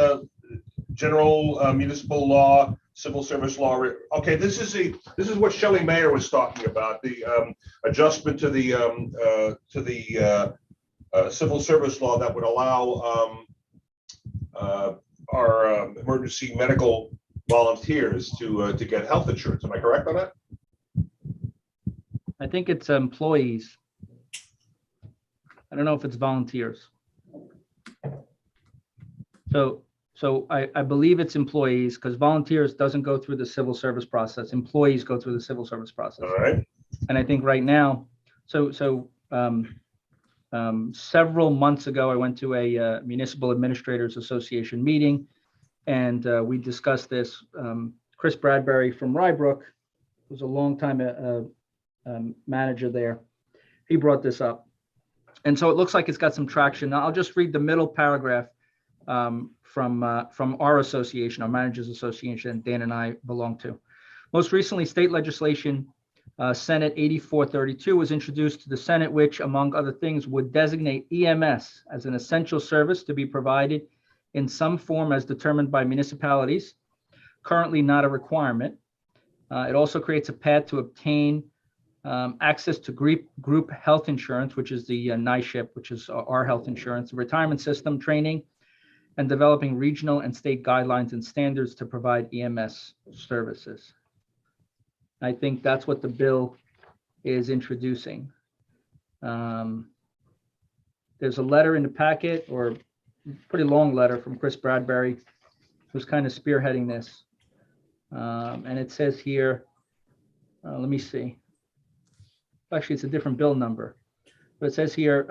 general municipal law, civil service law. Okay, this is what Shelley Mayer was talking about, the adjustment to the civil service law that would allow our emergency medical volunteers to get health insurance. Am I correct on that? I think it's employees. I don't know if it's volunteers. So I believe it's employees because volunteers doesn't go through the civil service process. Employees go through the civil service process. All right. And I think right now, several months ago, I went to a Municipal Administrators Association meeting, and we discussed this. Chris Bradbury from Rybrook, who's a longtime manager there, he brought this up. And so it looks like it's got some traction. Now, I'll just read the middle paragraph from our association, our Managers Association, Dan and I belong to. Most recently, state legislation, Senate 8432, was introduced to the Senate, which, among other things, would designate EMS as an essential service to be provided in some form as determined by municipalities, currently not a requirement. It also creates a path to obtain access to group health insurance, which is the NISHIP, which is our health insurance, retirement system training, and developing regional and state guidelines and standards to provide EMS services. I think that's what the bill is introducing. There's a letter in the packet, or pretty long letter from Chris Bradbury, who's kind of spearheading this. And it says here, let me see. Actually, it's a different bill number, but it says here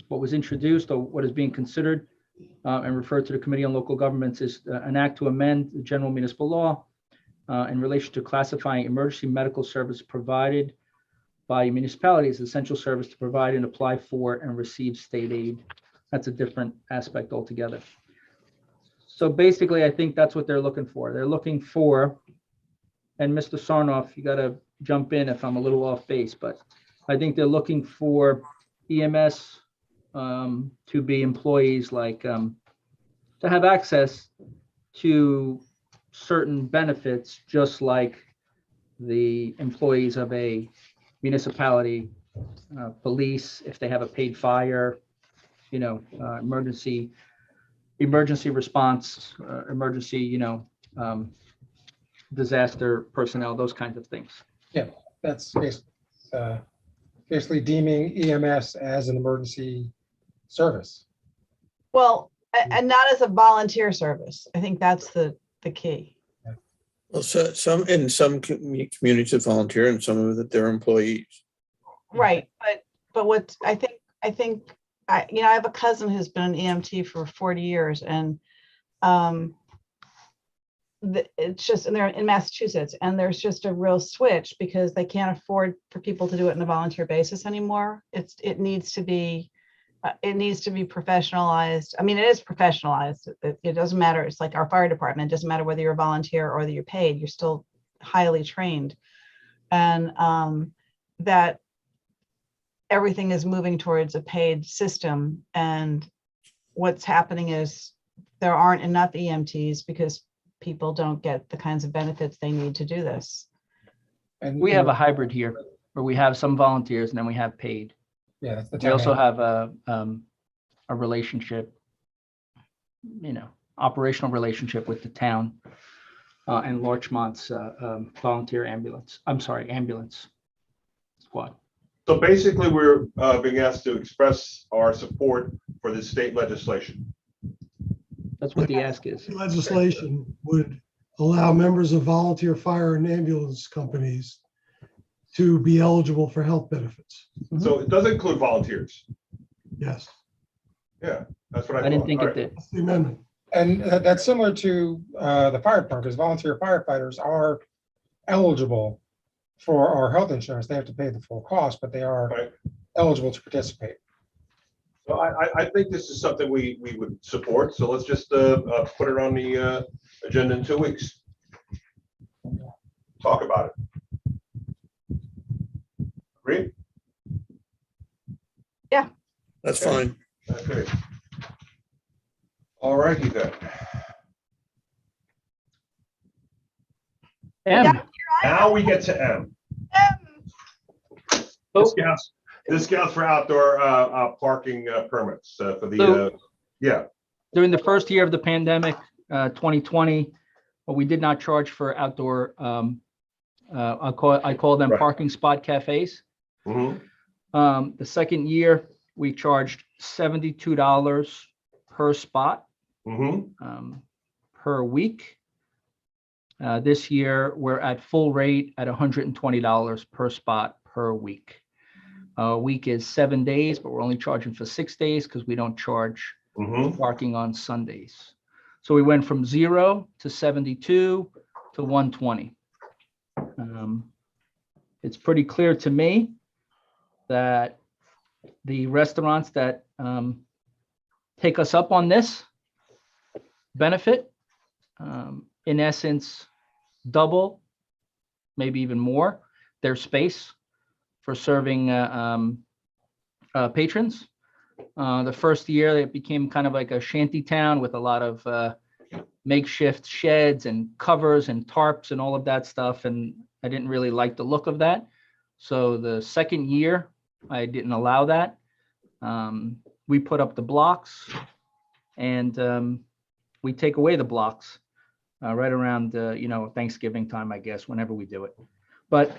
what was introduced or what is being considered and referred to the Committee on Local Governments is an act to amend the general municipal law in relation to classifying emergency medical service provided by municipalities as essential service to provide and apply for and receive state aid. That's a different aspect altogether. So basically, I think that's what they're looking for. They're looking for, and Mr. Sarnoff, you got to jump in if I'm a little off base, but I think they're looking for EMS to be employees, like to have access to certain benefits, just like the employees of a municipality, police, if they have a paid fire, emergency response, emergency, disaster personnel, those kinds of things. That's basically deeming EMS as an emergency service. Well, and not as a volunteer service. I think that's the key. Well, so in some communities that volunteer and some of that they're employees. Right, but what I think I have a cousin who's been an EMT for 40 years, and it's just, and they're in Massachusetts, and there's just a real switch because they can't afford for people to do it on a volunteer basis anymore. It needs to be professionalized. I mean, it is professionalized. It doesn't matter. It's like our fire department. It doesn't matter whether you're a volunteer or whether you're paid. You're still highly trained, and that everything is moving towards a paid system. And what's happening is there aren't enough EMTs because people don't get the kinds of benefits they need to do this. And We have a hybrid here where we have some volunteers and then we have paid. yeah, that's the We also town. have a relationship, operational relationship with the town and Larchmont's volunteer ambulance squad. So basically, we're being asked to express our support for this state legislation. That's what the ask is. Legislation would allow members of volunteer fire and ambulance companies to be eligible for health benefits. So it does include volunteers. Yes, Yeah, that's what I I didn't thought. think All it right. did. that's the amendment. And that's similar to the fire department, because volunteer firefighters are eligible for our health insurance. They have to pay the full cost, but they are Right. eligible to participate. So I think this is something we would support. So let's just put it on the agenda in 2 weeks. Talk about it. Agree? That's Okay. fine. Okay. All righty then. M. Now we get to M. Oh, Discounts for outdoor parking permits for the, So- yeah. during the first year of the pandemic, 2020, we did not charge for outdoor, I call them Right. parking spot cafes. Mhm. The second year, we charged $72 per spot per week. This year, we're at full rate at $120 per spot per week. A week is 7 days, but we're only charging for 6 days because we don't charge parking on Sundays. So we went from 0 to 72 to 120. It's pretty clear to me that the restaurants that take us up on this benefit, in essence, double, maybe even more, their space for serving patrons. The first year, it became kind of like a shanty town with a lot of makeshift sheds and covers and tarps and all of that stuff. And I didn't really like the look of that. So the second year, I didn't allow that. We put up the blocks and we take away the blocks right around, Thanksgiving time, I guess, whenever we do it. But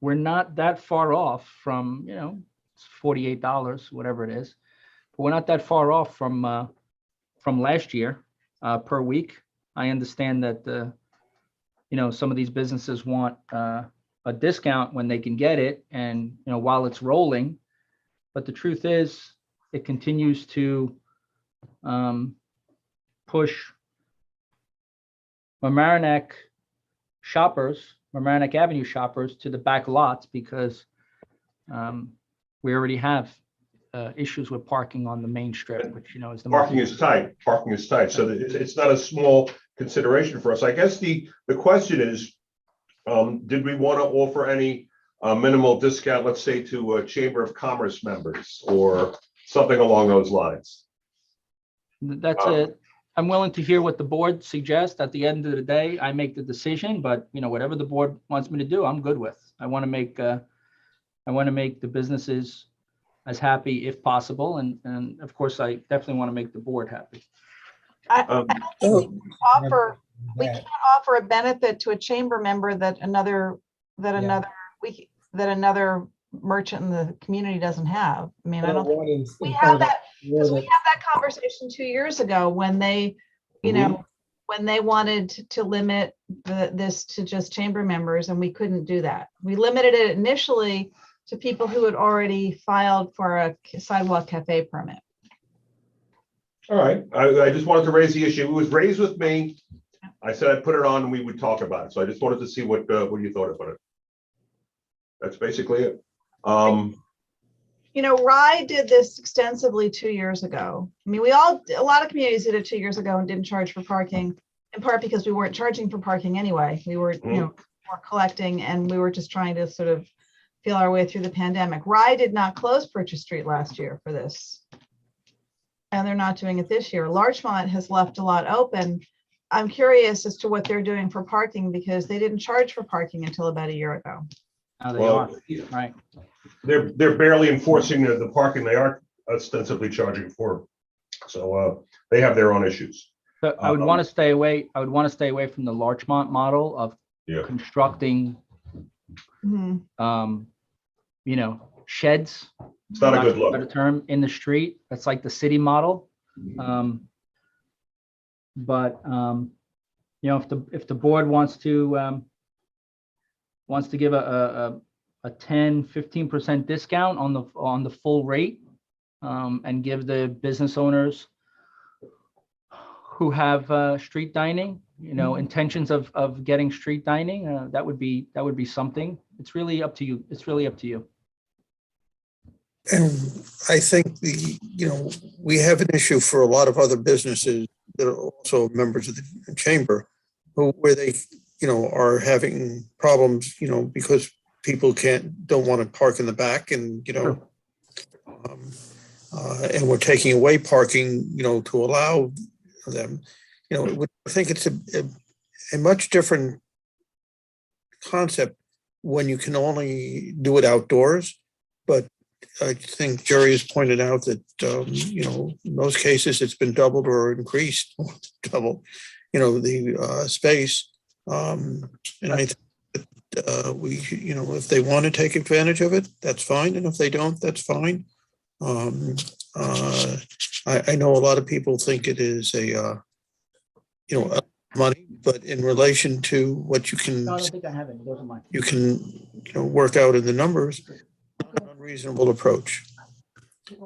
we're not that far off from, it's $48, whatever it is. But we're not that far off from last year per week. I understand that, some of these businesses want a discount when they can get it and, while it's rolling. But the truth is, it continues to push Mamaroneck Avenue shoppers to the back lots because we already have issues with parking on the main strip, which, is the Parking is tight. Parking is tight. So it's not a small consideration for us. I guess the question is, did we want to offer any minimal discount, let's say to Chamber of Commerce members or something along those lines? That's it. I'm willing to hear what the board suggests. At the end of the day, I make the decision, but whatever the board wants me to do, I'm good with. I want to make the businesses as happy if possible. And of course, I definitely want to make the board happy. I don't think we offer we that. can't offer a benefit to a chamber member that another merchant in the community doesn't have. I mean, I don't, we had that, because we had that conversation 2 years ago when they, you know, when they wanted to limit this to just chamber members, and we couldn't do that. We limited it initially to people who had already filed for a sidewalk cafe permit. All right, I just wanted to raise the issue. It was raised with me. I said I'd put it on and we would talk about it. So I just wanted to see what you thought about it. That's basically it. You know, Rye did this extensively 2 years ago. I mean, a lot of communities did it 2 years ago and didn't charge for parking, in part because we weren't charging for parking anyway. We were, you know, more collecting, and we were just trying to sort of feel our way through the pandemic. Rye did not close Purchase Street last year for this, and they're not doing it this year. Larchmont has left a lot open. I'm curious as to what they're doing for parking, because they didn't charge for parking until about a year ago. Oh, they Well, are, right. They're barely enforcing the parking they are ostensibly charging for. So they have their own issues. So I would want to stay away. I would want to stay away from the Larchmont model of constructing, you know, sheds. It's not a good look. Better term, in the street. That's like the city model. But you know, if the board wants to give a 10-15% discount on the full rate, and give the business owners who have street dining, you know, intentions of getting street dining, that would be something. It's really up to you. It's really up to you. And I think you know, we have an issue for a lot of other businesses that are also members of the chamber, where they, you know, are having problems, you know, because people don't want to park in the back, and, you know, and we're taking away parking, you know, to allow them, you know, I think it's a much different concept when you can only do it outdoors. But I think Jerry has pointed out that, you know, in most cases it's been doubled or increased, double, you know, the space. And I think that we, you know, if they want to take advantage of it, that's fine. And if they don't, that's fine. I know a lot of people think it is you know, money, but in relation to what you can, No, I don't think I have any. Those are mine. you can, you know, work out in the numbers, not an unreasonable approach.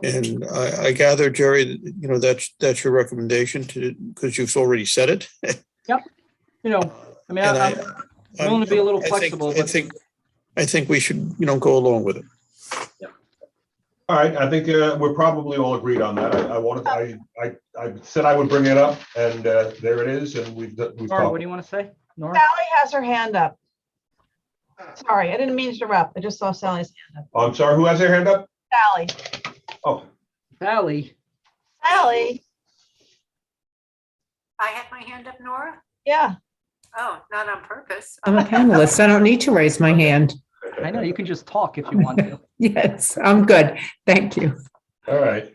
And I gather, Jerry, that, you know, that's your recommendation, because you've already said it. Yep. You know, I mean, I'm willing to be a little flexible. I think we should, you know, go along with it. All right, I think we're probably all agreed on that. I said I would bring it up, and there it is, and we've Nora, talked. what do you want to say? Nora? Sally has her hand up. Sorry, I didn't mean to interrupt. I just saw Sally's hand up. Oh, I'm sorry, who has their hand up? Sally. Oh, Sally. Sally. I had my hand up, Nora? Yeah. Oh, not on purpose. I'm a panelist. I don't need to raise my hand. I know, you can just talk if you want to. Yes, I'm good. Thank you. all right.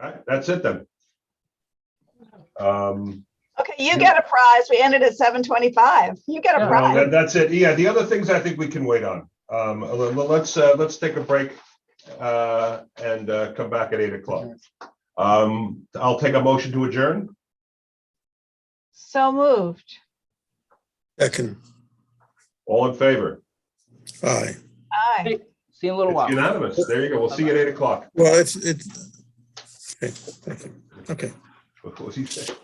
All right, that's it then. Okay, you get a prize. We ended at 7:25. You get a prize. That's it. Yeah, the other things I think we can wait on. Let's take a break and come back at 8 o'clock. I'll take a motion to adjourn. So moved. Second. All in favor? Aye. Aye. Hey, see you in a little It's while. unanimous. There you go. We'll see you at 8 o'clock. Well, it's okay. Thank you. Okay. What was he saying?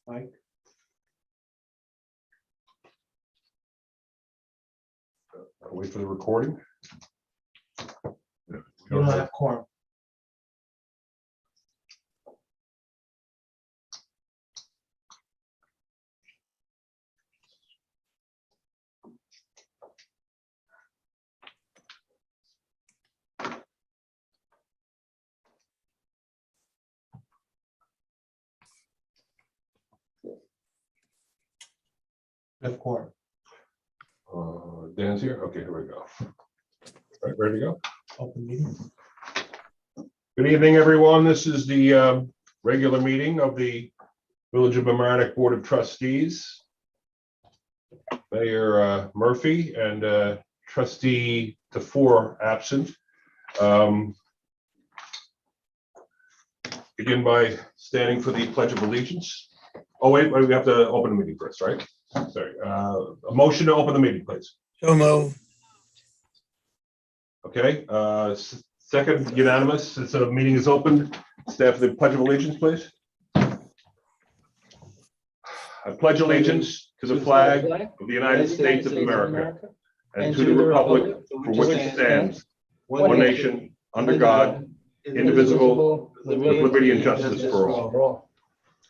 Mike? I'll wait for the recording. You don't have quorum. Have quorum. Dan's here. Okay, here we go. All right, ready to go? Open meeting. Good evening, everyone. This is the regular meeting of the Village of Mamaroneck Board of Trustees. Mayor Murphy and Trustee DeFore absent. Begin by standing for the Pledge of Allegiance. Oh, wait, we have to open the meeting first, right? Sorry. A motion to open the meeting, please. So move. Okay, second unanimous, since the meeting is open, stand for the Pledge of Allegiance, please. I pledge allegiance to the flag of the United States of America and to the republic for which it stands, one nation, under God, indivisible, with liberty and justice for all.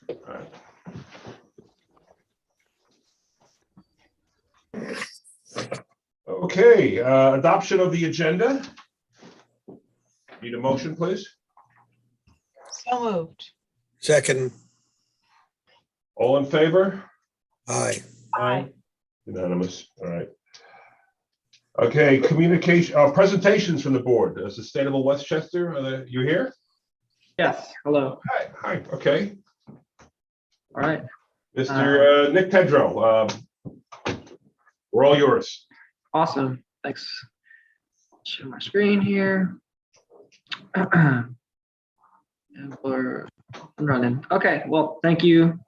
All right. Okay, adoption of the agenda. Need a motion, please? So moved. Second. All in favor? Aye. Aye. Unanimous, all right. Okay, communication, presentations from the board. Sustainable Westchester, you here? Yes, hello. Hi, okay. All right. Mr. Nick Tedrow, we're all yours. Awesome. Thanks. Share my screen here. And we're running. Okay, well, thank you,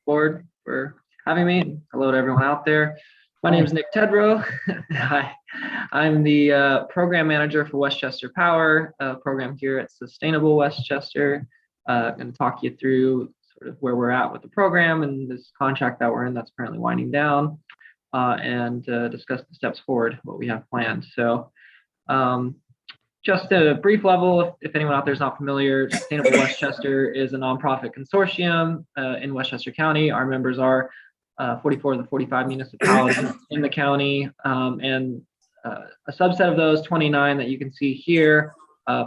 board, for having me. Hello to everyone out there. My name is Nick Tedrow. Hi. I'm the program manager for Westchester Power, program here at Sustainable Westchester. I'm going to talk you through sort of where we're at with the program and this contract that we're in that's currently winding down, and discuss the steps forward, what we have planned. So just at a brief level, if anyone out there is not familiar, Sustainable Westchester is a nonprofit consortium in Westchester County. Our members are 44 of the 45 municipalities in the county, and a subset of those 29 that you can see here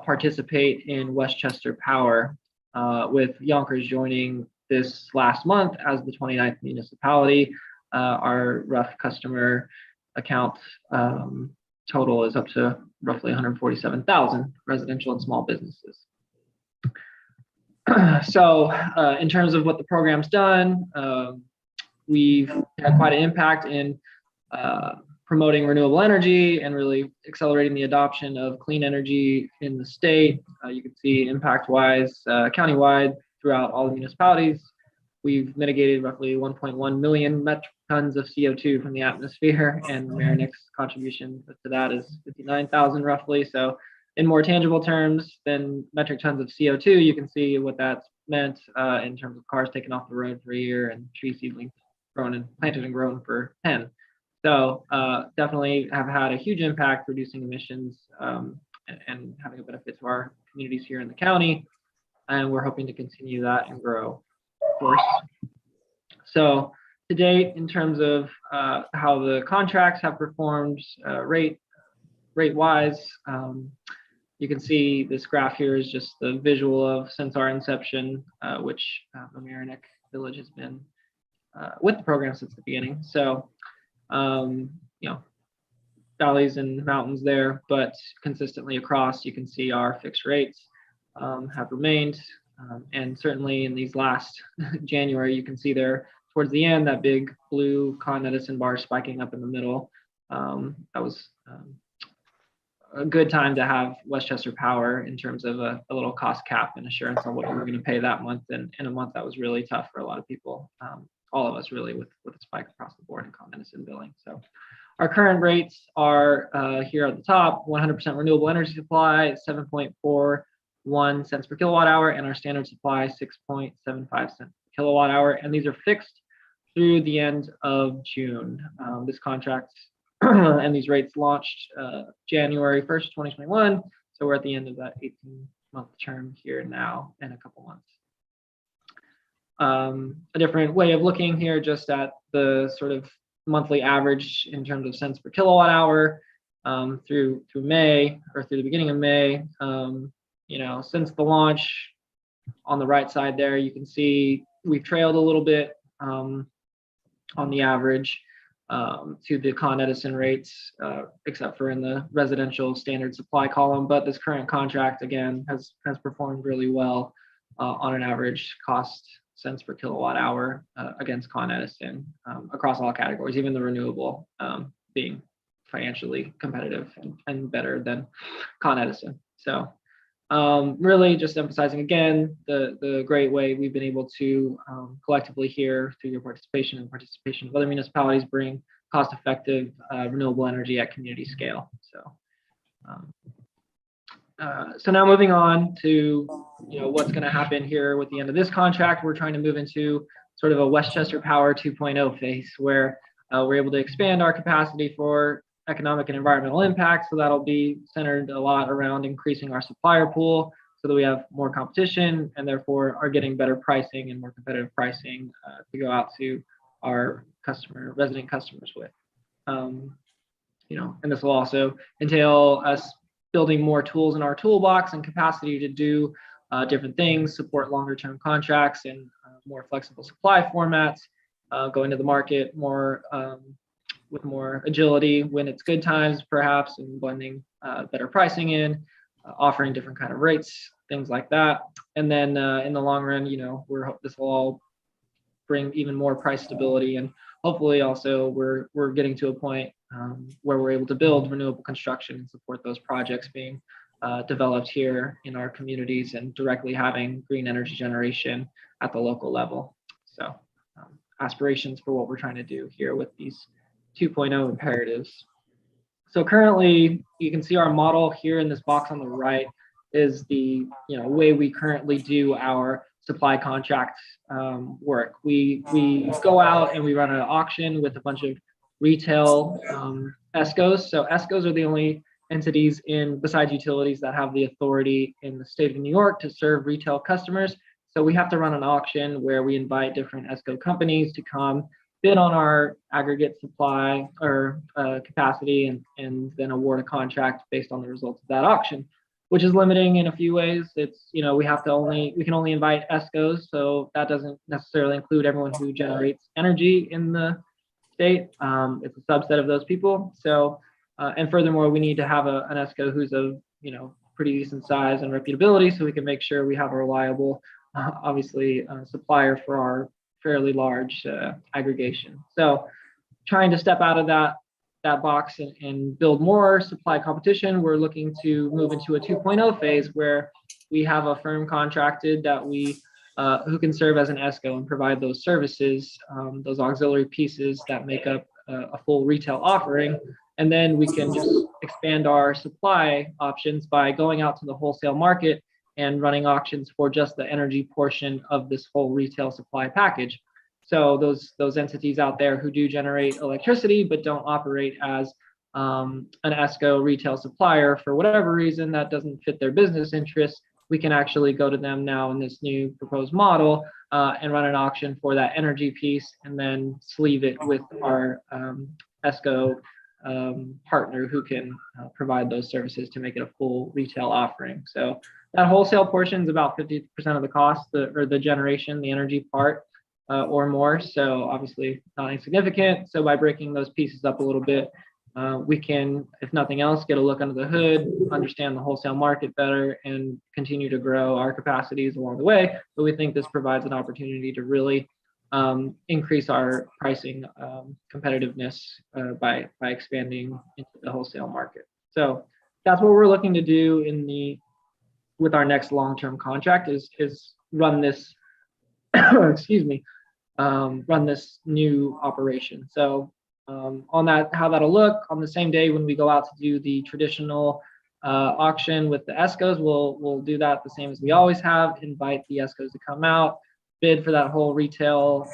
participate in Westchester Power, with Yonkers joining this last month as the 29th municipality. Our rough customer account total is up to roughly 147,000 residential and small businesses. So in terms of what the program's done, we've had quite an impact in promoting renewable energy and really accelerating the adoption of clean energy in the state. You can see impact-wise, countywide throughout all the municipalities. We've mitigated roughly 1.1 million metric tons of CO2 from the atmosphere, and Mamaroneck's contribution to that is 59,000 roughly. So in more tangible terms than metric tons of CO2, you can see what that's meant in terms of cars taken off the road for a year and tree seedlings grown and planted and grown for 10. So definitely have had a huge impact reducing emissions and having a benefit to our communities here in the county. And we're hoping to continue that and grow, of course. So to date, in terms of how the contracts have performed rate-wise, you can see this graph here is just the visual of since our inception, which Mamaroneck Village has been with the program since the beginning. So, you know, valleys and mountains there, but consistently across, you can see our fixed rates have remained. And certainly in these last January, you can see there towards the end, that big blue Con Edison bar spiking up in the middle. That was a good time to have Westchester Power in terms of a little cost cap and assurance on what we were going to pay that month. And in a month that was really tough for a lot of people, all of us really, with a spike across the board in Con Edison billing. So our current rates are here at the top: 100% renewable energy supply, 7.41 cents per kilowatt hour, and our standard supply, 6.75 cents per kilowatt hour, and these are fixed through the end of June. This contract and these rates launched January 1st, 2021. So we're at the end of that 18-month term here now in a couple months. A different way of looking here, just at the sort of monthly average in terms of cents per kilowatt hour through May, or through the beginning of May. Since the launch, on the right side there, you can see we've trailed a little bit on the average to the Con Edison rates, except for in the residential standard supply column. But this current contract, again, has performed really well on an average cost cents per kilowatt hour against Con Edison across all categories, even the renewable being financially competitive and better than Con Edison. So really just emphasizing again the great way we've been able to collectively here through your participation and participation of other municipalities bring cost-effective renewable energy at community scale. So now moving on to what's going to happen here with the end of this contract, we're trying to move into sort of a Westchester Power 2.0 phase where we're able to expand our capacity for economic and environmental impact. So that'll be centered a lot around increasing our supplier pool so that we have more competition and therefore are getting better pricing and more competitive pricing to go out to our resident customers with. And this will also entail us building more tools in our toolbox and capacity to do different things, support longer term contracts and more flexible supply formats, going to the market more with more agility when it's good times, perhaps, and blending better pricing in, offering different kind of rates, things like that. And then in the long run, this will all bring even more price stability, and hopefully also we're getting to a point where we're able to build renewable construction and support those projects being developed here in our communities and directly having green energy generation at the local level. So aspirations for what we're trying to do here with these 2.0 imperatives. So currently, you can see our model here in this box on the right is the way we currently do our supply contract work. We go out and we run an auction with a bunch of retail ESCOs. So ESCOs are the only entities besides utilities that have the authority in the state of New York to serve retail customers. So we have to run an auction where we invite different ESCO companies to come bid on our aggregate supply or capacity and then award a contract based on the results of that auction, which is limiting in a few ways. It's, we can only invite ESCOs, so that doesn't necessarily include everyone who generates energy in the state. It's a subset of those people. So, and furthermore, we need to have an ESCO who's of, pretty decent size and reputability so we can make sure we have a reliable, obviously, supplier for our fairly large aggregation. So trying to step out of that box and build more supply competition, we're looking to move into a 2.0 phase where we have a firm contracted that who can serve as an ESCO and provide those services, those auxiliary pieces that make up a full retail offering. And then we can just expand our supply options by going out to the wholesale market and running auctions for just the energy portion of this whole retail supply package. So those entities out there who do generate electricity but don't operate as an ESCO retail supplier for whatever reason that doesn't fit their business interests, we can actually go to them now in this new proposed model and run an auction for that energy piece and then sleeve it with our ESCO partner who can provide those services to make it a full retail offering. So that wholesale portion is about 50% of the cost, or the generation, the energy part, or more. So obviously not insignificant. So by breaking those pieces up a little bit, we can, if nothing else, get a look under the hood, understand the wholesale market better, and continue to grow our capacities along the way. But we think this provides an opportunity to really increase our pricing competitiveness by expanding into the wholesale market. So that's what we're looking to do with our next long-term contract is run this, excuse me, run this new operation. So on that, how that'll look on the same day when we go out to do the traditional auction with the ESCOs, we'll do that the same as we always have, invite the ESCOs to come out, bid for that whole retail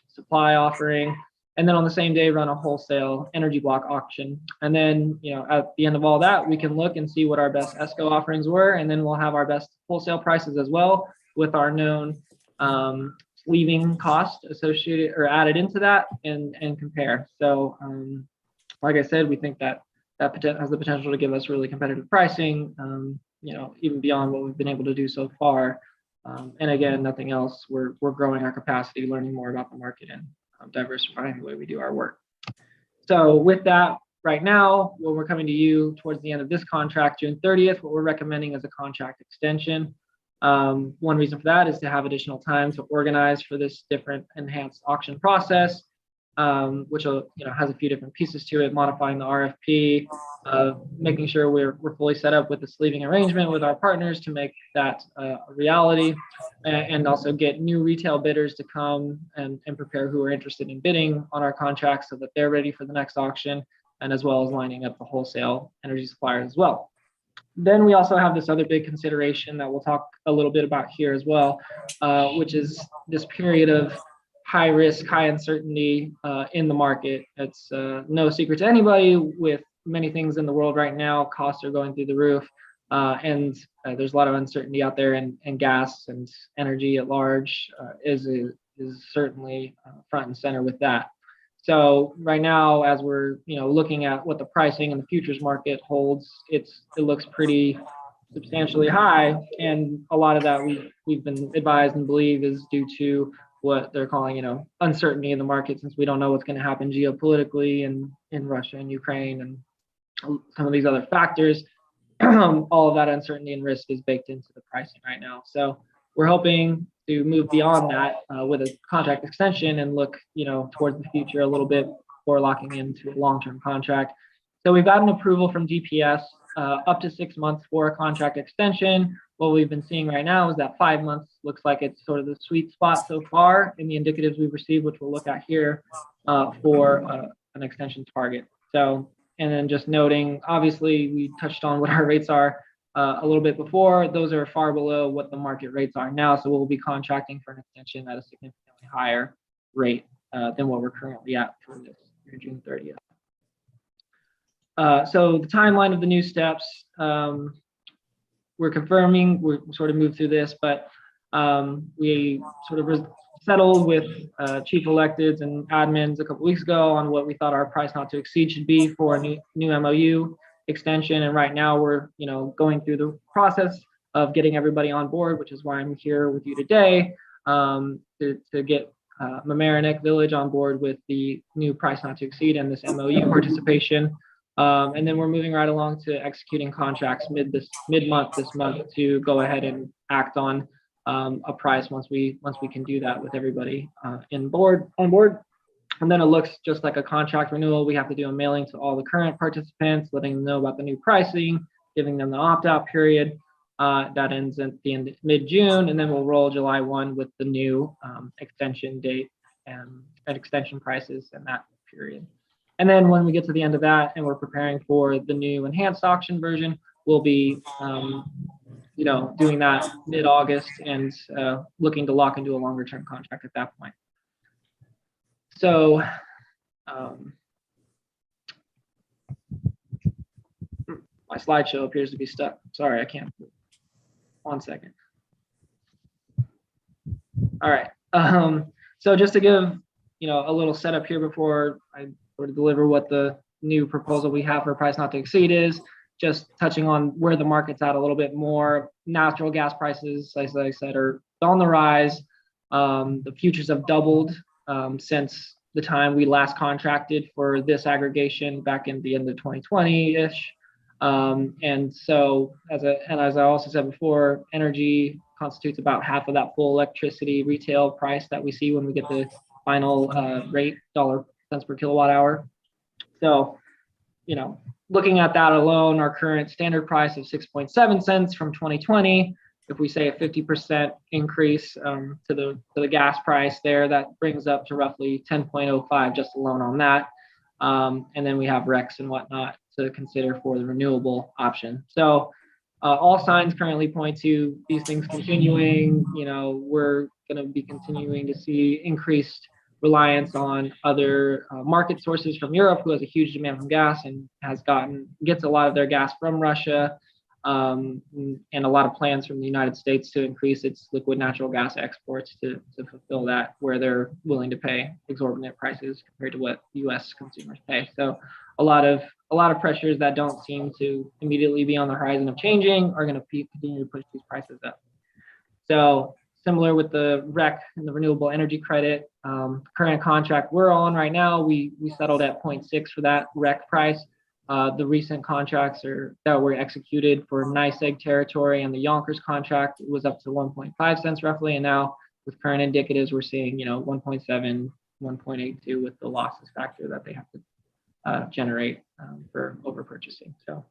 supply offering. And then on the same day, run a wholesale energy block auction. And then, at the end of all that, we can look and see what our best ESCO offerings were. And then we'll have our best wholesale prices as well with our known sleeving cost associated or added into that and compare. So like I said, we think that has the potential to give us really competitive pricing, even beyond what we've been able to do so far. And again, nothing else, we're growing our capacity, learning more about the market and diversifying the way we do our work. So with that, right now, when we're coming to you towards the end of this contract, June 30th, what we're recommending is a contract extension. One reason for that is to have additional time to organize for this different enhanced auction process, which has a few different pieces to it, modifying the RFP, making sure we're fully set up with the sleeving arrangement with our partners to make that a reality, and also get new retail bidders to come and prepare who are interested in bidding on our contracts so that they're ready for the next auction, and as well as lining up the wholesale energy suppliers as well. Then we also have this other big consideration that we'll talk a little bit about here as well, which is this period of high risk, high uncertainty in the market. It's no secret to anybody with many things in the world right now. Costs are going through the roof, and there's a lot of uncertainty out there, and gas and energy at large is certainly front and center with that. So right now, as we're looking at what the pricing and the futures market holds, it looks pretty substantially high, and a lot of that we've been advised and believe is due to what they're calling uncertainty in the market, since we don't know what's going to happen geopolitically and in Russia and Ukraine and some of these other factors. All of that uncertainty and risk is baked into the pricing right now. So we're hoping to move beyond that with a contract extension and look, towards the future a little bit before locking into a long-term contract. So we've got an approval from DPS up to 6 months for a contract extension. What we've been seeing right now is that 5 months looks like it's sort of the sweet spot so far in the indicatives we've received, which we'll look at here for an extension target. So, and then just noting, obviously we touched on what our rates are a little bit before. Those are far below what the market rates are now. So we'll be contracting for an extension at a significantly higher rate than what we're currently at for this year, June 30th. So the timeline of the new steps, we're confirming, we're sort of moved through this, but we sort of settled with chief electeds and admins a couple weeks ago on what we thought our price not to exceed should be for a new MOU extension. And right now we're going through the process of getting everybody on board, which is why I'm here with you today, to get Mamaroneck Village on board with the new price not to exceed and this MOU participation. And then we're moving right along to executing contracts mid-month this month to go ahead and act on a price once we can do that with everybody on board. And then it looks just like a contract renewal. We have to do a mailing to all the current participants, letting them know about the new pricing, giving them the opt-out period. That ends at the end mid-June, and then we'll roll July 1 with the new extension date and extension prices in that period. And then when we get to the end of that and we're preparing for the new enhanced auction version, we'll be doing that mid-August and looking to lock into a longer term contract at that point. So my slideshow appears to be stuck. Sorry, I can't. 1 second. All right. So just to give a little setup here before I sort of deliver what the new proposal we have for price not to exceed is, just touching on where the market's at a little bit more. Natural gas prices, as I said, are on the rise. The futures have doubled since the time we last contracted for this aggregation back in the end of 2020-ish. And so, as I also said before, energy constitutes about half of that full electricity retail price that we see when we get the final rate, $0.00 per kilowatt hour. So, looking at that alone, our current standard price of 6.7 cents from 2020, if we say a 50% increase to the gas price there, that brings up to roughly 10.05 just alone on that. And then we have RECs and whatnot to consider for the renewable option. So All signs currently point to these things continuing. We're going to be continuing to see increased reliance on other market sources from Europe, who has a huge demand from gas and gets a lot of their gas from Russia, and a lot of plans from the United States to increase its liquid natural gas exports to fulfill that, where they're willing to pay exorbitant prices compared to what U.S. consumers pay. So a lot of pressures that don't seem to immediately be on the horizon of changing are going to continue to push these prices up. So similar with the REC and the renewable energy credit, current contract we're on right now, we settled at 0.6 for that REC price. The recent contracts that were executed for NYSEG territory and the Yonkers contract was up to 1.5 cents roughly. And now with current indicatives, we're seeing 1.7, 1.82 with the losses factor that they have to generate for over purchasing. So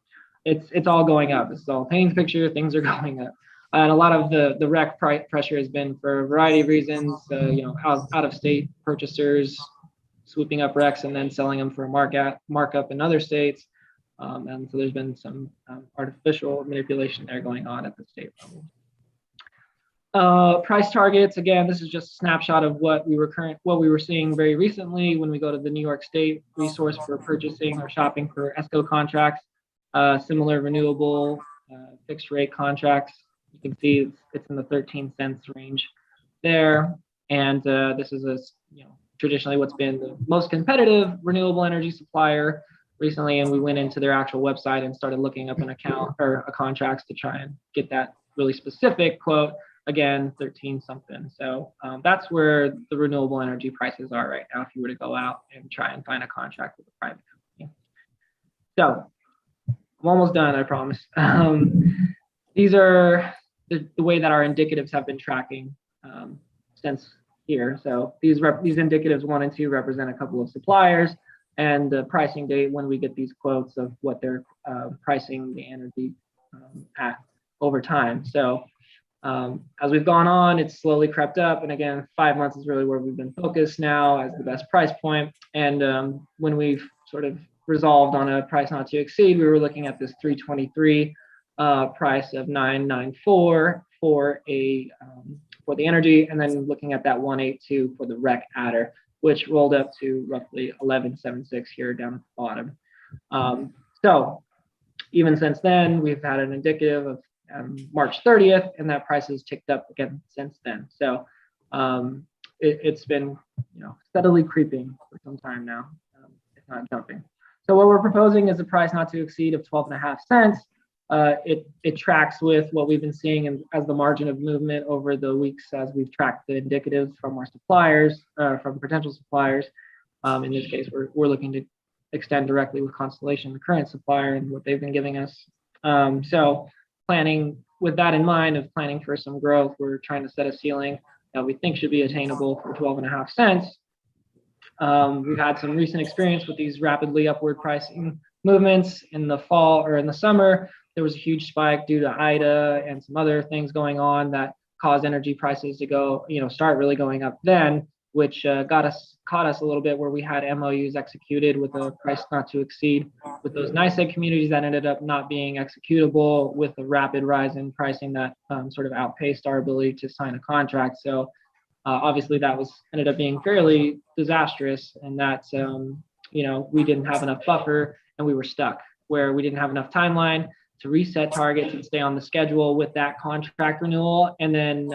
it's all going up. This is all painting the picture. Things are going up. And a lot of the REC pressure has been for a variety of reasons, out of state purchasers swooping up RECs and then selling them for a markup in other states. And so there's been some artificial manipulation there going on at the state level. Price targets, again, this is just a snapshot of what we were seeing very recently when we go to the New York State resource for purchasing or shopping for ESCO contracts, similar renewable fixed rate contracts. You can see it's in the 13 cents range there. And this is traditionally what's been the most competitive renewable energy supplier recently. And we went into their actual website and started looking up an account or a contracts to try and get that really specific quote. Again, 13 something. So that's where the renewable energy prices are right now if you were to go out and try and find a contract with a private company. So I'm almost done, I promise. These are the way that our indicatives have been tracking since here. So these indicatives 1 and 2 represent a couple of suppliers and the pricing date when we get these quotes of what they're pricing the energy at over time. So as we've gone on, it's slowly crept up. And again, 5 months is really where we've been focused now as the best price point. And when we've sort of resolved on a price not to exceed, we were looking at this 323 price of 994 for the energy, and then looking at that 182 for the REC adder, which rolled up to roughly 1176 here down at the bottom. So even since then, we've had an indicative of March 30th, and that price has ticked up again since then. So it's been steadily creeping for some time now, if not jumping. So what we're proposing is a price not to exceed of 12.5 cents. It tracks with what we've been seeing as the margin of movement over the weeks as we've tracked the indicatives from our suppliers, from potential suppliers. In this case, we're looking to extend directly with Constellation, the current supplier, and what they've been giving us. So planning with that in mind of planning for some growth, we're trying to set a ceiling that we think should be attainable for 12.5 cents. We've had some recent experience with these rapidly upward pricing movements in the fall or in the summer. There was a huge spike due to Ida and some other things going on that caused energy prices to start really going up then, which caught us a little bit where we had MOUs executed with a price not to exceed with those NYSEG communities that ended up not being executable with a rapid rise in pricing that sort of outpaced our ability to sign a contract. So obviously that ended up being fairly disastrous, and that we didn't have enough buffer and we were stuck where we didn't have enough timeline to reset targets and stay on the schedule with that contract renewal. And then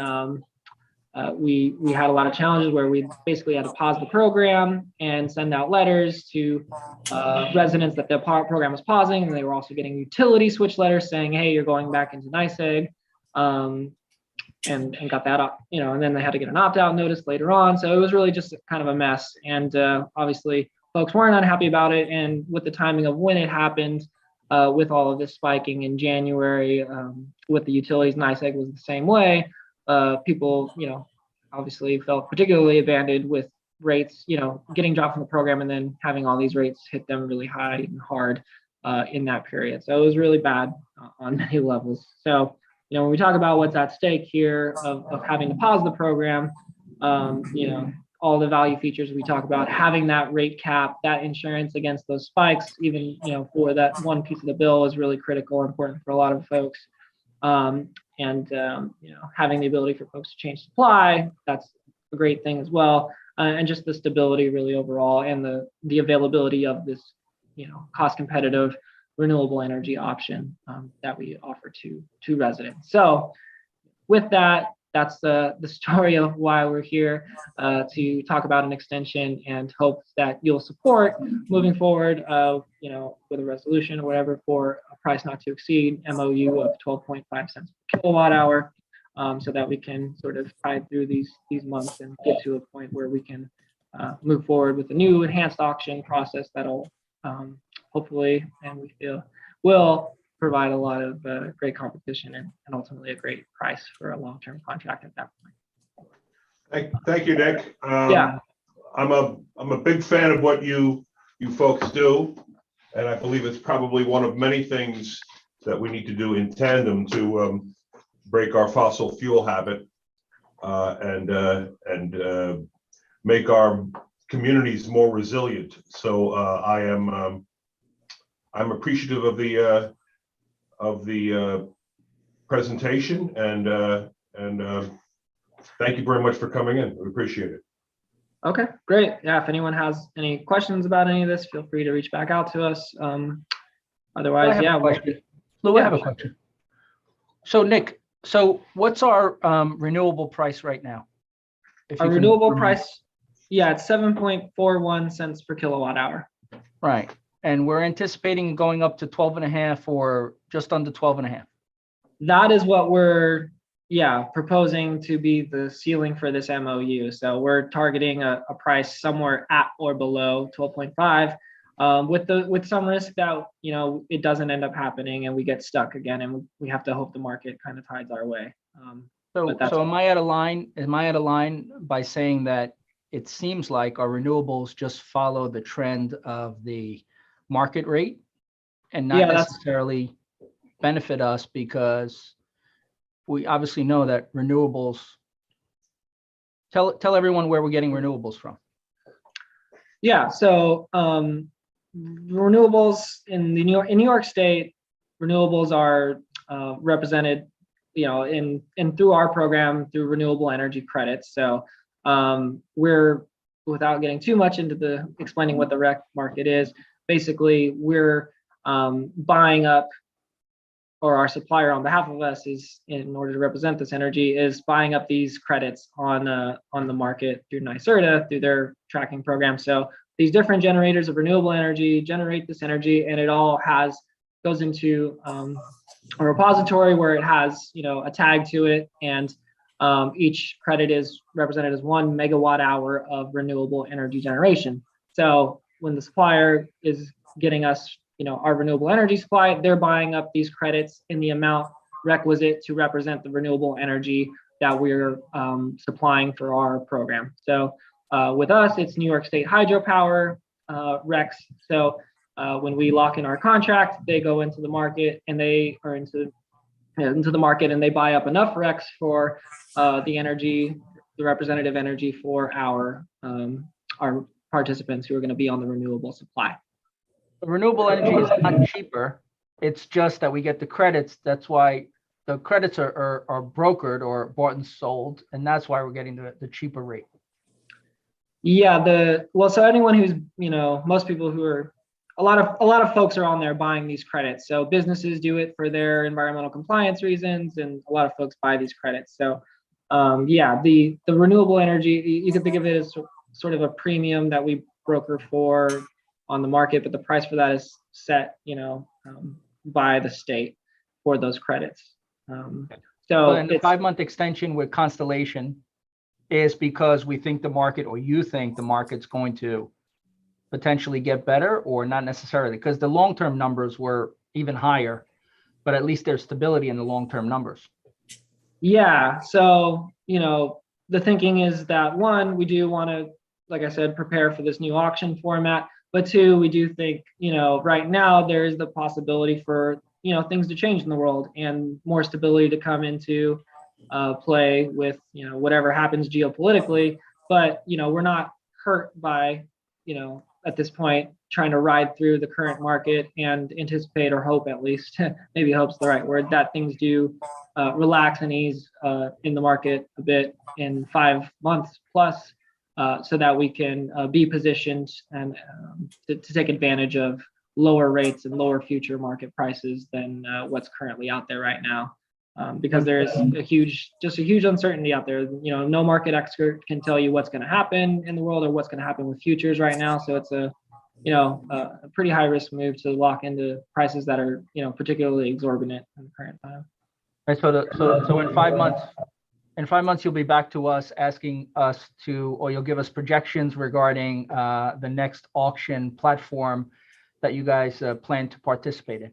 we had a lot of challenges where we basically had to pause the program and send out letters to residents that the program was pausing, and they were also getting utility switch letters saying, hey, you're going back into NYSEG, and got that up, and then they had to get an opt-out notice later on. So it was really just kind of a mess. And obviously folks weren't unhappy about it. And with the timing of when it happened, with all of this spiking in January, with the utilities, NYSEG was the same way. People, obviously felt particularly abandoned with rates, getting dropped from the program and then having all these rates hit them really high and hard in that period. So it was really bad on many levels. So, when we talk about what's at stake here of having to pause the program, all the value features we talk about, having that rate cap, that insurance against those spikes, even, for that one piece of the bill is really critical and important for a lot of folks. Having the ability for folks to change supply, that's a great thing as well. And just the stability really overall, and the availability of this, cost competitive renewable energy option that we offer to residents. So with that, that's the story of why we're here, to talk about an extension, and hope that you'll support moving forward, with a resolution or whatever for a price not to exceed MOU of 12.5 cents per kilowatt hour, so that we can sort of tide through these months and get to a point where we can move forward with a new enhanced auction process that'll hopefully, and we feel, will provide a lot of great competition and ultimately a great price for a long-term contract at that point. Thank you, Nick. Yeah. I'm a big fan of what you folks do, and I believe it's probably one of many things that we need to do in tandem to break our fossil fuel habit and make our communities more resilient. So I'm appreciative of the presentation, and thank you very much for coming in. We appreciate it. Okay, great. Yeah, if anyone has any questions about any of this, feel free to reach back out to us. Otherwise, yeah. Lou, I have a question. So Nick, what's our renewable price right now? Our renewable price, yeah, it's 7.41 cents per kilowatt hour. Right. And we're anticipating going up to 12.5 or just under 12.5. That is what we're, proposing to be the ceiling for this MOU. So we're targeting a price somewhere at or below 12.5, with some risk that, it doesn't end up happening and we get stuck again, and we have to hope the market kind of tides our way. So am I out of line? Am I out of line by saying that it seems like our renewables just follow the trend of the market rate and not necessarily benefit us, because we obviously know that renewables, tell everyone where we're getting renewables from. Yeah, so renewables in New York State, renewables are represented, in through our program through renewable energy credits. So we're, without getting too much into explaining what the REC market is, basically we're buying up, or our supplier on behalf of us is, in order to represent this energy, is buying up these credits on the market through NYSERDA, through their tracking program. So these different generators of renewable energy generate this energy, and it all goes into a repository where it has, a tag to it, and each credit is represented as 1 megawatt hour of renewable energy generation. So when the supplier is getting us, our renewable energy supply, they're buying up these credits in the amount requisite to represent the renewable energy that we're supplying for our program. So with us, it's New York State hydropower RECs. So when we lock in our contract, they go into the market, and they are into the market, and they buy up enough RECs for the energy, the representative energy for our participants who are going to be on the renewable supply. The renewable energy is not cheaper. It's just that we get the credits. That's why the credits are brokered or bought and sold, and that's why we're getting the cheaper rate. Yeah, so anyone who's, most people who are, a lot of folks are on there buying these credits. So businesses do it for their environmental compliance reasons, and a lot of folks buy these credits. So the renewable energy, you can think of it as sort of a premium that we broker for on the market, but the price for that is set, by the state for those credits. And the 5-month extension with Constellation is because we think the market, or you think the market's going to potentially get better, or not necessarily, because the long-term numbers were even higher, but at least there's stability in the long-term numbers. Yeah, so, the thinking is that, one, we do want to, like I said, prepare for this new auction format. But two, we do think, right now there is the possibility for, things to change in the world and more stability to come into play with, whatever happens geopolitically. But, we're not hurt by, at this point, trying to ride through the current market and anticipate or hope, at least, maybe hope's the right word, that things do relax and ease in the market a bit in 5 months plus, so that we can be positioned and to take advantage of lower rates and lower future market prices than what's currently out there right now. Because there is a huge uncertainty out there. You know, no market expert can tell you what's going to happen in the world or what's going to happen with futures right now. So it's a pretty high risk move to lock into prices that are, particularly exorbitant in the current time. Right, so in 5 months, you'll be back to us asking us or you'll give us projections regarding the next auction platform that you guys plan to participate in.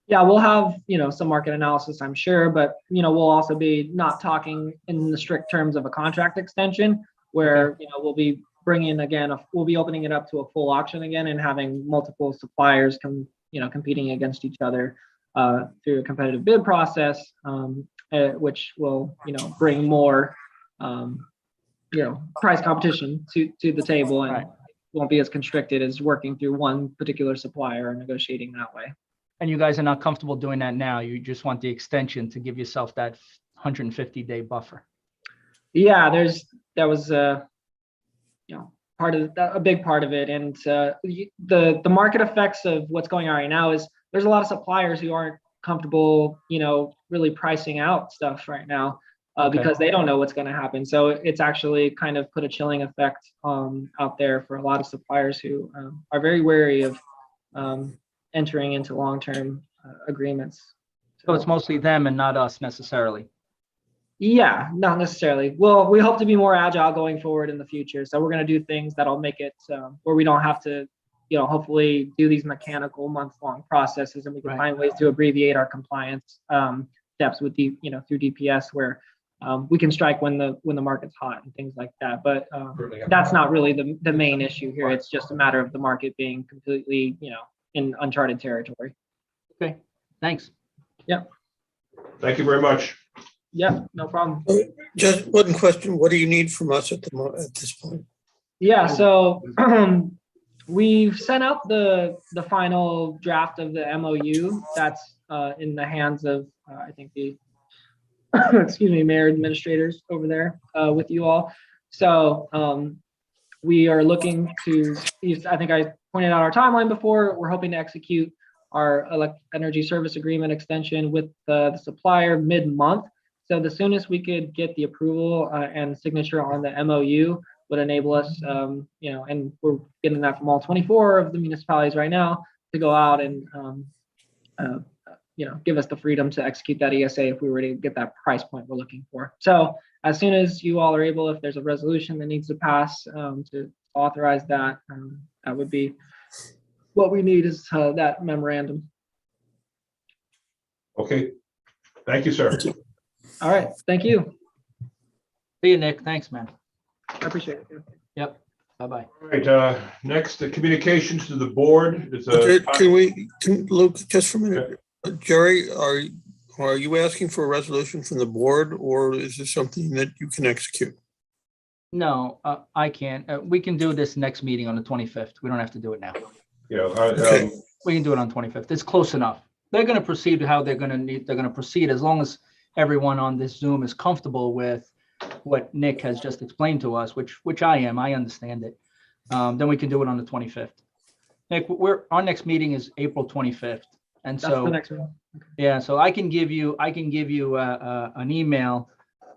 Yeah, we'll have, some market analysis, I'm sure, but, we'll also be not talking in the strict terms of a contract extension where, we'll be bringing we'll be opening it up to a full auction again and having multiple suppliers competing against each other through a competitive bid process, which will, bring more, price competition to the table and Right. won't be as constricted as working through one particular supplier and negotiating that way. And you guys are not comfortable doing that now. You just want the extension to give yourself that 150-day buffer. Yeah, that was a big part of it, and the market effects of what's going on right now is there's a lot of suppliers who aren't comfortable, really pricing out stuff right now because they don't know what's going to happen. So it's actually kind of put a chilling effect out there for a lot of suppliers who are very wary of entering into long-term agreements. So it's mostly them and not us necessarily. Yeah, not necessarily. Well, we hope to be more agile going forward in the future. So we're going to do things that'll make it where we don't have to, hopefully do these mechanical month-long processes, and we can find ways to abbreviate our compliance steps with through DPS where we can strike when the market's hot and things like that. But that's not really the main issue here. It's just a matter of the market being completely, in uncharted territory. Okay, thanks. Yep. Thank you very much. Yeah, no problem. Just one question. What do you need from us at this point? Yeah, so we've sent out the final draft of the MOU that's in the hands of, I think the, mayor administrators over there with you all. So we are looking to, I think I pointed out our timeline before, we're hoping to execute our energy service agreement extension with the supplier mid-month. So the soonest we could get the approval and signature on the MOU would enable us, and we're getting that from all 24 of the municipalities right now to go out and, give us the freedom to execute that ESA if we were to get that price point we're looking for. So as soon as you all are able, if there's a resolution that needs to pass to authorize that, that would be what we need is that memorandum. Okay. Thank you, sir. All right. Thank you. See you, Nick. Thanks, man. I appreciate it. Yep. Bye-bye. All right, next, the communications to the board. It's Can Luke, just for a minute, Jerry, are you asking for a resolution from the board, or is this something that you can execute? No, I can't. We can do this next meeting on the 25th. We don't have to do it now. Yeah. Okay. We can do it on 25th. It's close enough. They're going to proceed how they're going to proceed as long as everyone on this Zoom is comfortable with what Nick has just explained to us, which I am. I understand it. Then we can do it on the 25th. Nick, our next meeting is April 25th, and That's the next one. Okay. Yeah, so I can give you an email,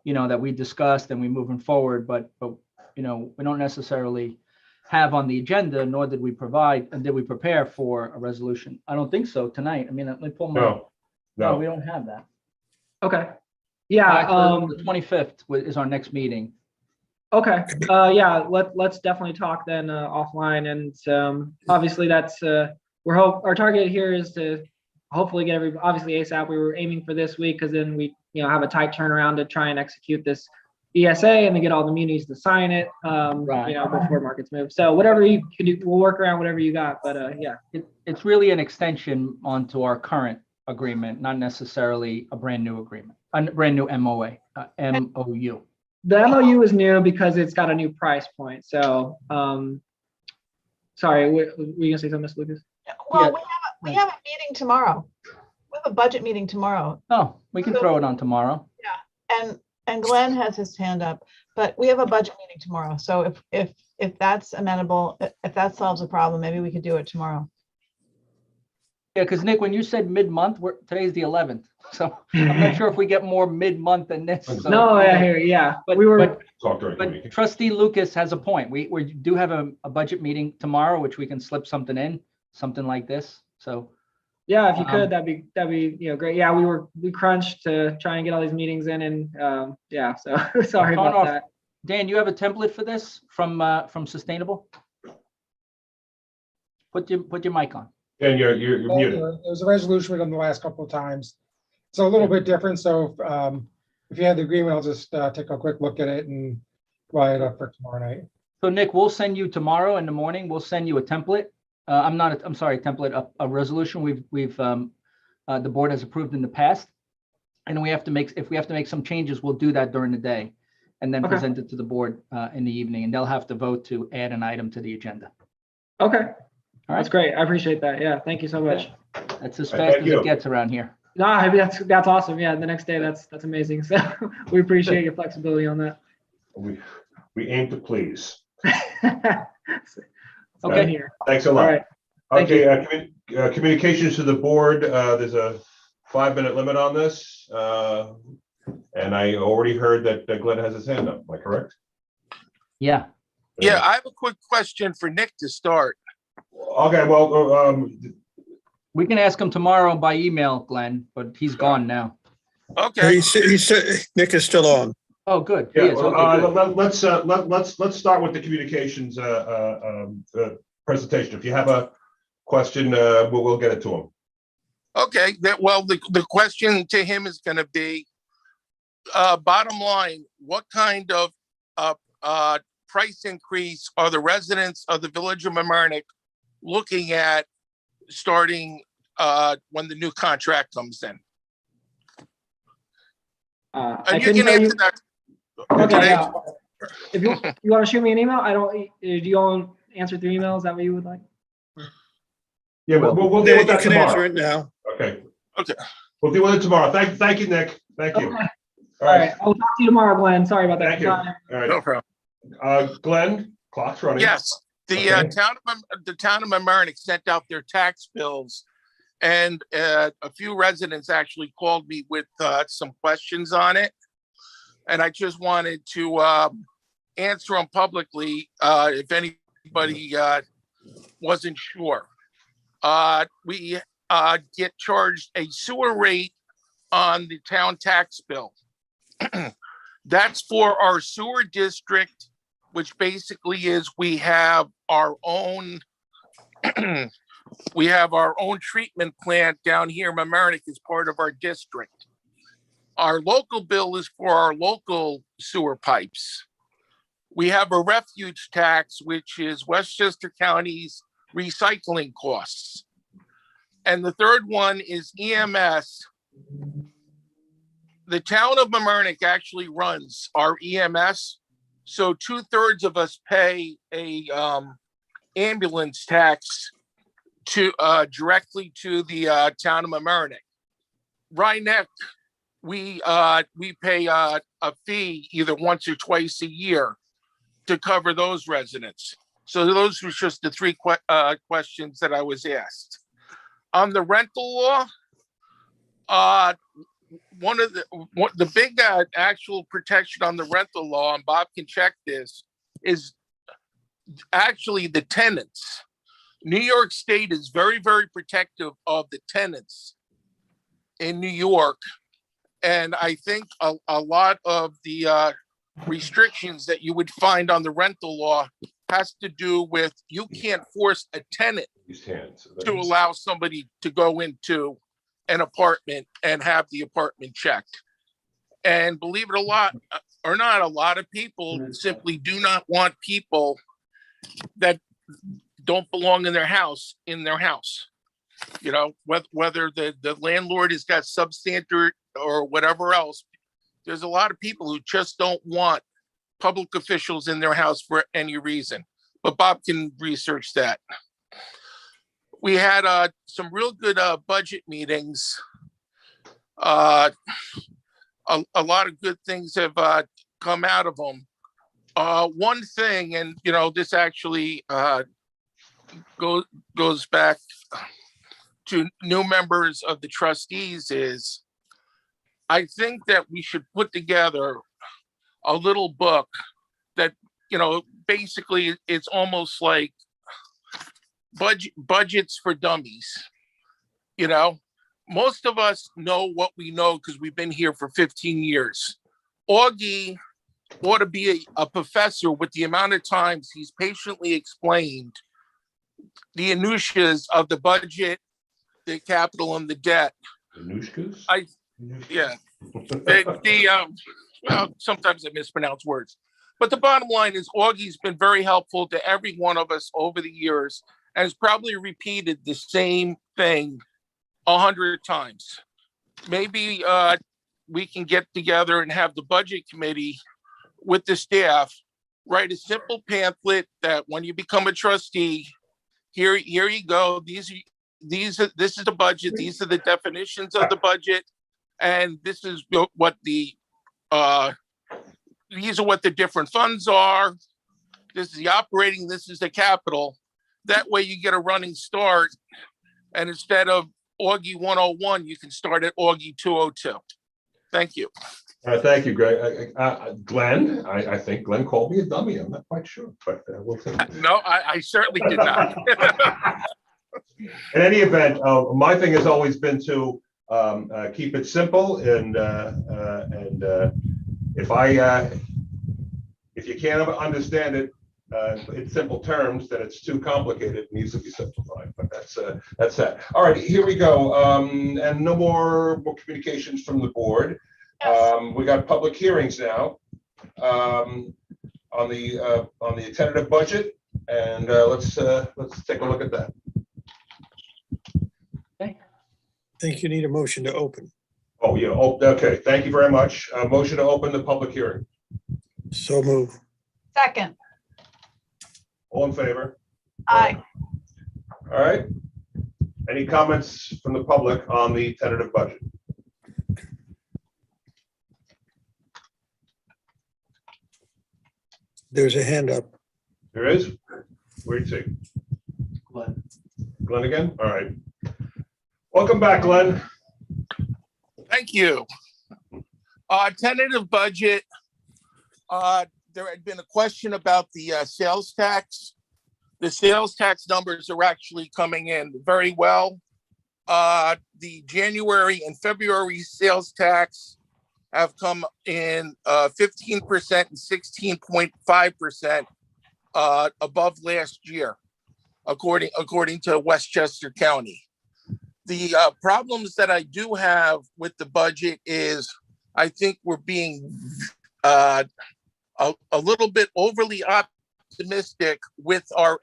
that we discussed and we moving forward, but we don't necessarily have on the agenda, nor did we prepare for a resolution. I don't think so tonight. I mean, let me pull my. No, we don't have that. Okay. Yeah. The 25th is our next meeting. Okay. Yeah. Let's definitely talk then offline, and obviously that's our target here is to hopefully get obviously ASAP. We were aiming for this week because then we have a tight turnaround to try and execute this ESA and then get all the munis to sign it. Before markets move. So whatever you can do, we'll work around whatever you got. But yeah, it's really an extension onto our current agreement, not necessarily a brand new agreement, a brand new MOU. The MOU is new because it's got a new price point. So sorry, were you gonna say something, Ms. Lucas? Well, Yeah. we have a meeting tomorrow. We have a budget meeting tomorrow. Oh, we can throw it on tomorrow. And Glenn has his hand up, but we have a budget meeting tomorrow. So if that's amenable, if that solves a problem, maybe we could do it tomorrow. Yeah, because Nick, when you said mid-month, today's the 11th. So I'm not sure if we get more mid-month than this. So, No, I hear you. Yeah, But, we were. but, Talk during but communication. Trustee Lucas has a point. We do have a budget meeting tomorrow, which we can slip something in, something like this. So Yeah, if you could, that'd be great. Yeah, we crunched to try and get all these meetings in, and yeah, so sorry turn about off- that. Dan, you have a template for this from Sustainable? Put your mic on. And you're muted. There's a resolution we've done the last couple of times. It's a little bit different, so if you have the agreement, I'll just take a quick look at it and write it up for tomorrow night. So Nick, we'll send you tomorrow in the morning. We'll send you a template. I'm sorry, template, a resolution we've the board has approved in the past. And if we have to make some changes, we'll do that during the day and then Okay. present it to the board in the evening, and they'll have to vote to add an item to the agenda. Okay, All that's right, great. I appreciate that. Yeah, thank you so much. that's as All right, fast thank as you. it gets around here. No, I mean, that's awesome. Yeah, the next day, that's amazing. So we appreciate your flexibility on that. We aim to please. Okay. Here. Thanks a All lot. right. Thank Okay, communications to the board. There's a 5-minute limit on this. And I already heard that Glenn has his hand up. Am I correct? Yeah. Yeah, I have a quick question for Nick to start. Okay, well, We can ask him tomorrow by email, Glenn, but he's gone now. Okay, He said, Nick is still on. Oh, good. He yeah, is. Okay, good. let's start with the communications presentation. If you have a question, we'll get it to him. okay. Well, the question to him is going to be, bottom line, what kind of price increase are the residents of the village of Mamaroneck looking at starting when the new contract comes in? I And you couldn't can tell you. answer that. Okay, Today. yeah. If you want to shoot me an email, do you all answer through email? Is that what you would like? Yeah, we'll deal with You that can answer tomorrow. it now. Okay. Okay. We'll deal with it tomorrow. Thank you, Nick. Thank you. Okay. All All right. right, I'll talk to you tomorrow, Glenn. Sorry about that. Thank you. All Bye. right. No problem. Glenn, clock's running. Yes, the Okay. town of Mamaroneck sent out their tax bills, and a few residents actually called me with some questions on it, and I just wanted to answer them publicly if anybody wasn't sure. We get charged a sewer rate on the town tax bill. That's for our sewer district, which basically is we have our own treatment plant down here. Mamaroneck is part of our district. Our local bill is for our local sewer pipes. We have a refuge tax, which is Westchester County's recycling costs. And the third one is EMS. The town of Mamaroneck actually runs our EMS. So 2/3 of us pay a ambulance tax to directly to the town of Mamaroneck. Rhinebeck, we pay a fee either once or twice a year to cover those residents. So those were just the three questions that I was asked. On the rental law, one of the big actual protection on the rental law, and Bob can check this, is actually the tenants. New York State is very, very protective of the tenants in New York. And I think a lot of the restrictions that you would find on the rental law has to do with you can't force a tenant to allow somebody to go into an apartment and have the apartment checked. And believe it or not, a lot of people simply do not want people that don't belong in their house. You know, whether the landlord has got substandard or whatever else, there's a lot of people who just don't want public officials in their house for any reason. but Bob can research that. We had some real good budget meetings. A lot of good things have come out of them. One thing, and this actually goes back to new members of the trustees, is I think that we should put together a little book that, basically it's almost like budgets for dummies. Most of us know what we know because we've been here for 15 years. Augie ought to be a professor with the amount of times he's patiently explained the minutiae of the budget, the capital, and the debt. Anushkas? Yeah. Well, sometimes I mispronounce words. But the bottom line is Augie's been very helpful to every one of us over the years and has probably repeated the same thing 100 times. Maybe we can get together and have the budget committee with the staff write a simple pamphlet that when you become a trustee, here you go. This is the budget. These are the definitions of the budget, and this is what these are what the different funds are. This is the operating. This is the capital. That way, you get a running start, and instead of Augie 101, you can start at Augie 202. Thank you. Thank you, Greg. Glenn, I think Glenn called me a dummy. I'm not quite sure, but we'll see. No, I certainly did not. In any event, my thing has always been to keep it simple, and if you can't understand it in simple terms, then it's too complicated. It needs to be simplified. But that's that. All right, here we go. And no more communications from the board. We got public hearings now on the tentative budget, and let's take a look at that. I think you need a motion to open. Oh, yeah. Oh, okay. Thank you very much. Motion to open the public hearing. So move. Second. All in favor? Aye. All right. Any comments from the public on the tentative budget? There's a hand up. There is? Where'd you see? Glenn. Glenn again? All right. Welcome back, Glenn. Thank you. Tentative budget. There had been a question about the sales tax. The sales tax numbers are actually coming in very well. The January and February sales tax have come in 15% and 16.5% above last year, according to Westchester County. The problems that I do have with the budget is I think we're being a little bit overly optimistic with our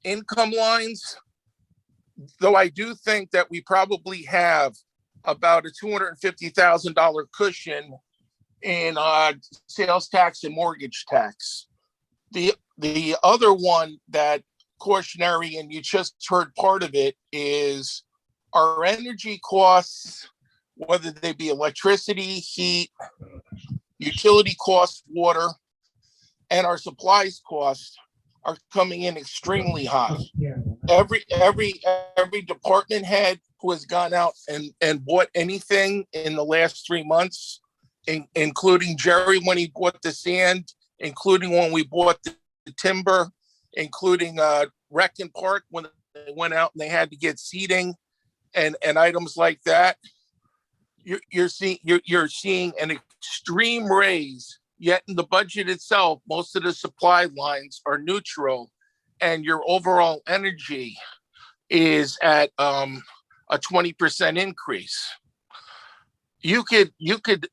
income lines, though I do think that we probably have about a $250,000 cushion in sales tax and mortgage tax. The other one that cautionary, and you just heard part of it, is our energy costs, whether they be electricity, heat, utility costs, water, and our supplies costs are coming in extremely high. Every department head who has gone out and bought anything in the last 3 months, including Jerry when he bought the sand, including when we bought the timber, including Rec and Park when they went out and they had to get seating and items like that. You're seeing an extreme raise, yet in the budget itself, most of the supply lines are neutral, and your overall energy is at a 20% increase. You could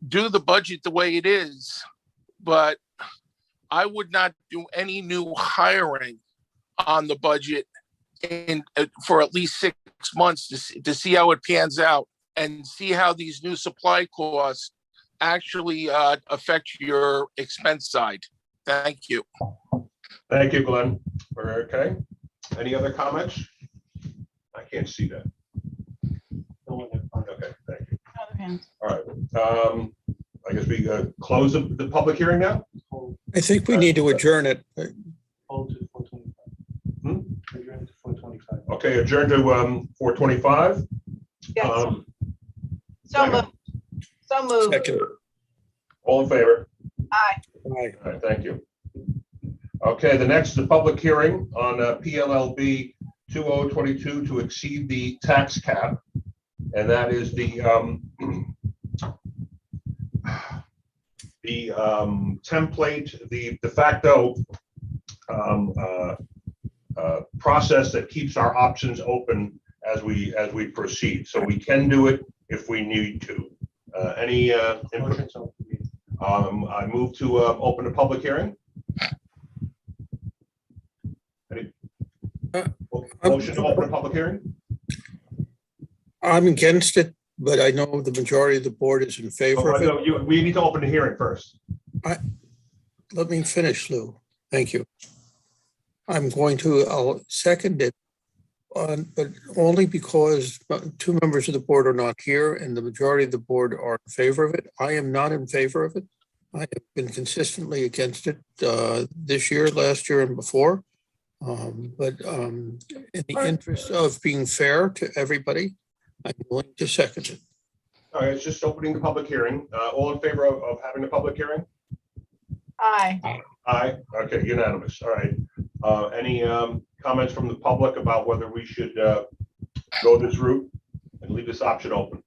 do the budget the way it is, but I would not do any new hiring on the budget for at least 6 months to see how it pans out and see how these new supply costs actually affect your expense side. Thank you. Thank you, Glenn. We're okay. Any other comments? I can't see that. Okay, thank you. Other hands. All right. I guess we close the public hearing now? I think we need to adjourn it. Okay, adjourn to 4:25. Yes, Um, so moved. So moved. Second. All in favor? Aye. Aye. All right, thank you. Okay, the next is a public hearing on PLLB 2022 to exceed the tax cap. And that is the template, the de facto process that keeps our options open as we proceed. So we can do it if we need to. Any input? I move to open a public hearing. Any motion to open a public hearing? I'm against it, but I know the majority of the board is in favor of it. No, we need to open the hearing first. Let me finish, Lou. Thank you. I'll second it, but only because two members of the board are not here and the majority of the board are in favor of it. I am not in favor of it. I have been consistently against it this year, last year, and before. But in the interest of being fair to everybody, I'm willing to second it. All right, it's just opening the public hearing. All in favor of having a public hearing? Aye. Aye. Okay, unanimous. All right. Any comments from the public about whether we should go this route and leave this option open?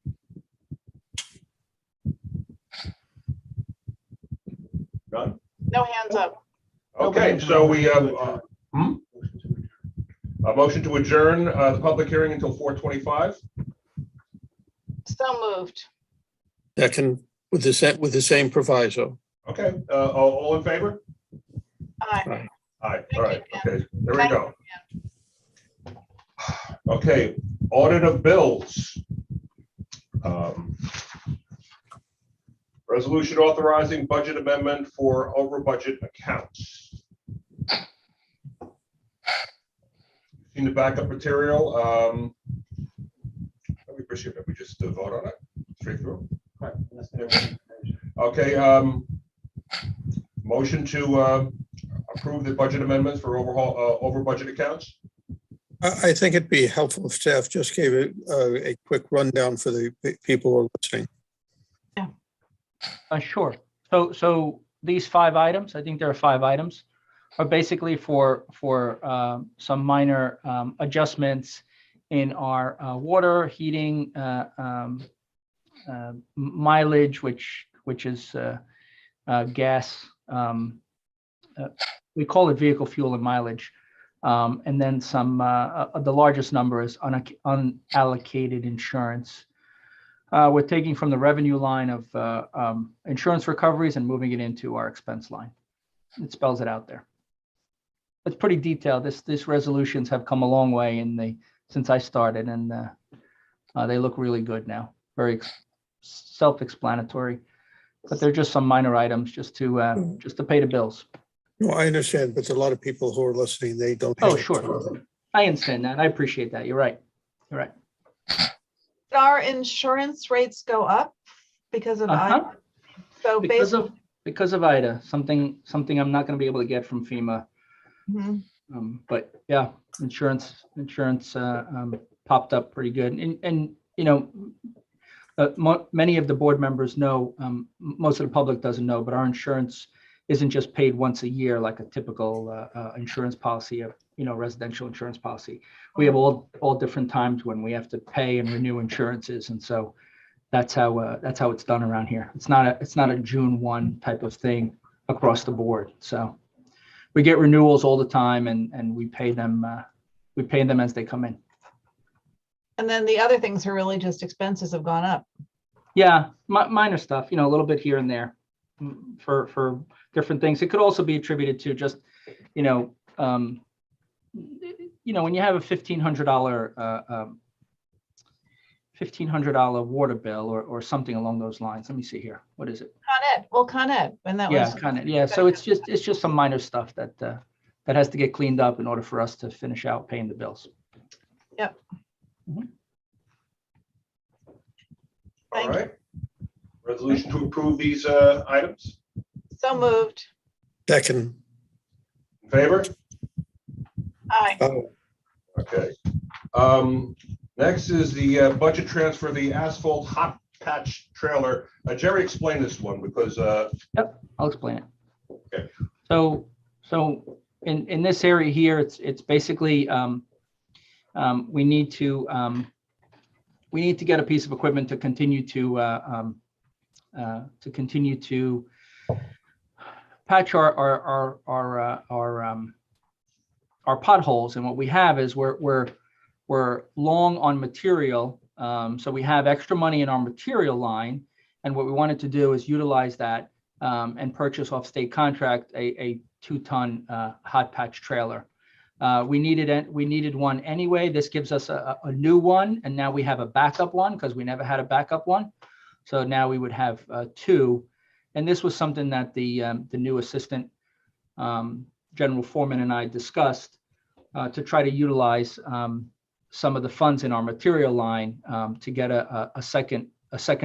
None? No hands up. Okay, so we have a motion to adjourn the public hearing until 4:25. So moved. Second, with the same proviso. Okay, all in favor? Aye. Aye, all right, okay, there we go. Okay, audit of bills. Resolution authorizing budget amendment for over budget accounts. In the backup material, we appreciate it. We just vote on it straight through. Okay, motion to approve the budget amendments for over budget accounts. I think it'd be helpful if staff just gave a quick rundown for the people who are listening. Sure. So these 5 items, I think there are 5 items, are basically for some minor adjustments in our water, heating, mileage, which is gas. We call it vehicle fuel and mileage. And then some, the largest number is unallocated insurance. We're taking from the revenue line of insurance recoveries and moving it into our expense line. It spells it out there. It's pretty detailed. These resolutions have come a long way since I started, and they look really good now. Very self-explanatory, but they're just some minor items just to pay the bills. No, I understand, but there's a lot of people who are listening. They don't. Oh, sure. I understand that. I appreciate that. You're right. You're right. Did our insurance rates go up because of IDA? So because of IDA, something I'm not going to be able to get from FEMA. Mm-hmm. But yeah, insurance popped up pretty good, and you know, many of the board members know. Most of the public doesn't know, but our insurance isn't just paid once a year like a typical insurance policy, residential insurance policy. We have all different times when we have to pay and renew insurances, and so that's how it's done around here. It's not a June 1 type of thing across the board. So we get renewals all the time, and we pay them as they come in. And then the other things are really just expenses have gone up. Yeah, minor stuff, a little bit here and there for different things. It could also be attributed to just, when you have a $1,500 water bill or something along those lines. Let me see here. What is it? Con Ed. Well, Con Ed, and that was Con Ed. Yeah. So it's just some minor stuff that that has to get cleaned up in order for us to finish out paying the bills. Yep. All right. Resolution to approve these items. So moved. Second. In favor? Aye. Okay. Next is the budget transfer of the asphalt hot patch trailer. Jerry, explain this one because. Yep, I'll explain it. Okay. So in this area here, it's basically we need to get a piece of equipment to continue to patch our potholes. And what we have is we're long on material, so we have extra money in our material line. And what we wanted to do is utilize that and purchase off state contract a 2-ton hot patch trailer. We needed one anyway. This gives us a new one, and now we have a backup one because we never had a backup one. So now we would have 2. And this was something that the new assistant general foreman and I discussed to try to utilize some of the funds in our material line to get a second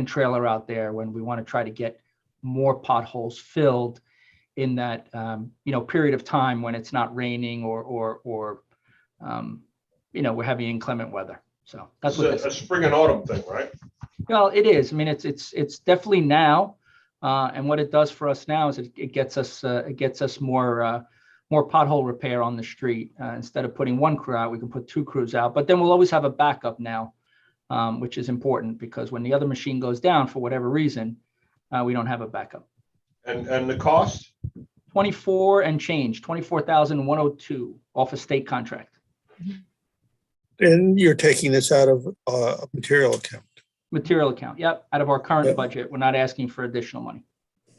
trailer out there when we want to try to get more potholes filled in that period of time when it's not raining or we're having inclement weather. So that's what a spring and autumn thing, right? Well, it is. I mean, it's definitely now, and what it does for us now is it gets us more pothole repair on the street. Instead of putting one crew out, we can put 2 crews out. But then we'll always have a backup now, which is important because when the other machine goes down for whatever reason, we don't have a backup. And the cost? 24 and change, 24,102 off a state contract. And you're taking this out of a material account. Material account, yep, out of our current budget. We're not asking for additional money.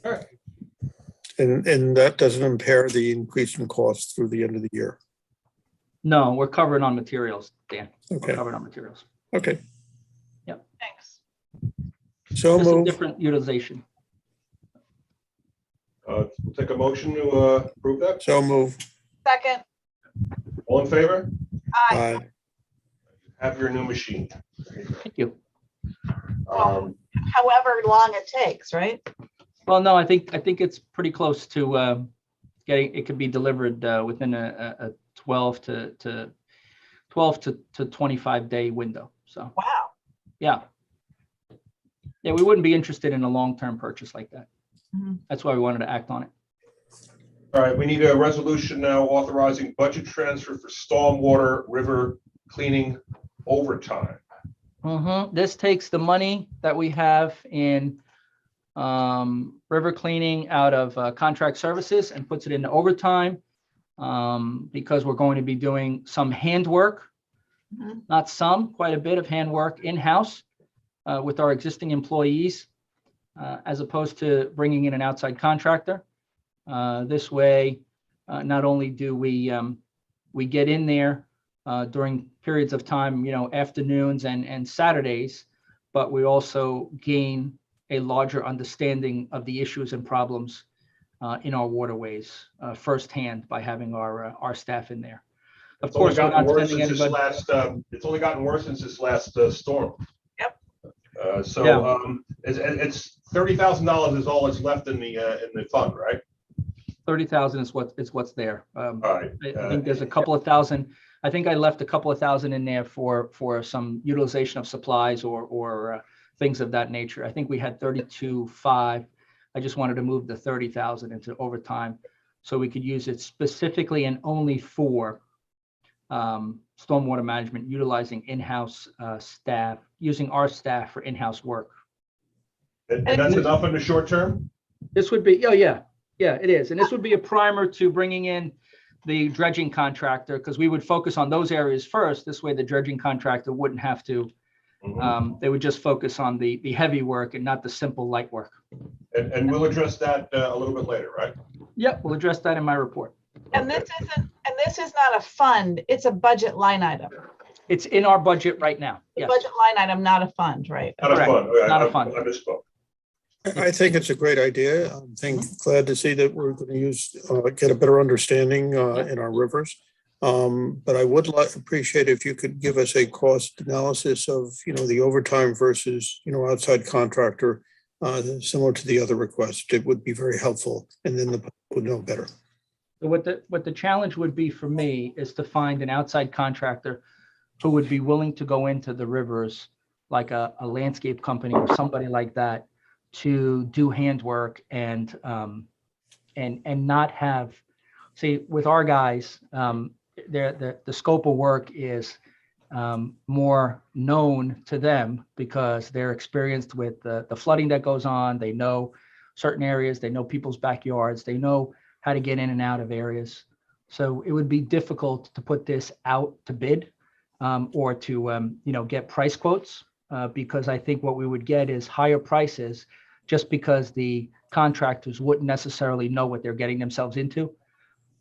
All right. And that doesn't impair the increase in costs through the end of the year. No, we're covered on materials, Dan. Okay. We're covered on materials. Okay. Yep. Thanks. So Just a move. different utilization. We'll take a motion to approve that. So move. Second. All in favor? Aye. Aye. Have your new machine. Thank you. However long it takes, right? Well, no, I think it's pretty close to getting. It could be delivered within a 12 to 25 day window. So Wow. yeah, we wouldn't be interested in a long-term purchase like that. Mhm. That's why we wanted to act on it. All right, we need a resolution now authorizing budget transfer for stormwater river cleaning overtime. This takes the money that we have in river cleaning out of contract services and puts it into overtime because we're going to be doing some handwork, not some, quite a bit of handwork in-house with our existing employees as opposed to bringing in an outside contractor. This way, not only do we get in there during periods of time, afternoons and Saturdays, but we also gain a larger understanding of the issues and problems in our waterways firsthand by having our staff in there. Of course, we're not sending anybody. It's only gotten worse since this last storm. Yep. It's $30,000 is all that's left in the fund, right? 30,000 is what's there. All right. I think there's a couple of thousand. I think I left a couple of thousand in there for some utilization of supplies or things of that nature. I think we had 32.5. I just wanted to move the 30,000 into overtime so we could use it specifically and only for stormwater management, utilizing in-house staff, using our staff for in-house work. And that's enough in the short term? This would be, yeah, it is. And this would be a primer to bringing in the dredging contractor because we would focus on those areas first. This way the dredging contractor wouldn't have to, they would just focus on the heavy work and not the simple light work. And we'll address that a little bit later, right? Yep, we'll address that in my report. And this is not a fund, it's a budget line item. It's in our budget right now. The Yes. budget line item, not a fund, right? Not a Correct. fund. Not a fund. I misspoke. I think it's a great idea. Glad to see that we're going to get a better understanding in our rivers. But I would appreciate if you could give us a cost analysis of, the overtime versus, outside contractor, similar to the other requests. It would be very helpful, and then the public would know better. So what the challenge would be for me is to find an outside contractor who would be willing to go into the rivers, like a landscape company or somebody like that, to do handwork and not have, see, with our guys, the scope of work is more known to them because they're experienced with the flooding that goes on. They know certain areas, they know people's backyards, they know how to get in and out of areas. So it would be difficult to put this out to bid or to get price quotes because I think what we would get is higher prices just because the contractors wouldn't necessarily know what they're getting themselves into.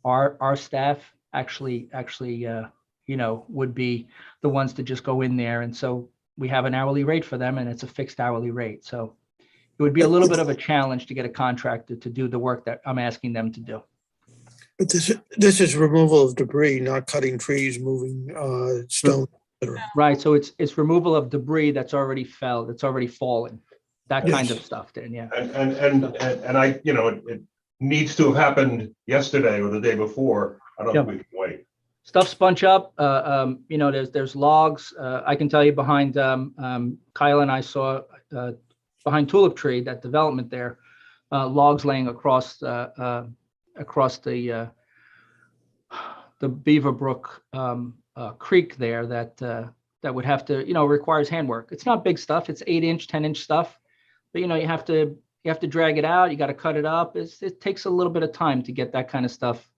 Our staff actually would be the ones to just go in there, and so we have an hourly rate for them, and it's a fixed hourly rate. So it would be a little bit of a challenge to get a contractor to do the work that I'm asking them to do. But this is removal of debris, not cutting trees, moving stone. Right. So it's removal of debris that's already fallen, that kind of stuff. Then, yeah. And I, it needs to have happened yesterday or the day before. I don't think we can wait. Stuff's bunch up. There's logs. I can tell you behind Kyle and I saw behind Tulip Tree, that development there, logs laying across the Beaver Brook creek there that would have to, requires handwork. It's not big stuff. It's 8-inch, 10-inch stuff, but you have to drag it out. You got to cut it up. It takes a little bit of time to get that kind of stuff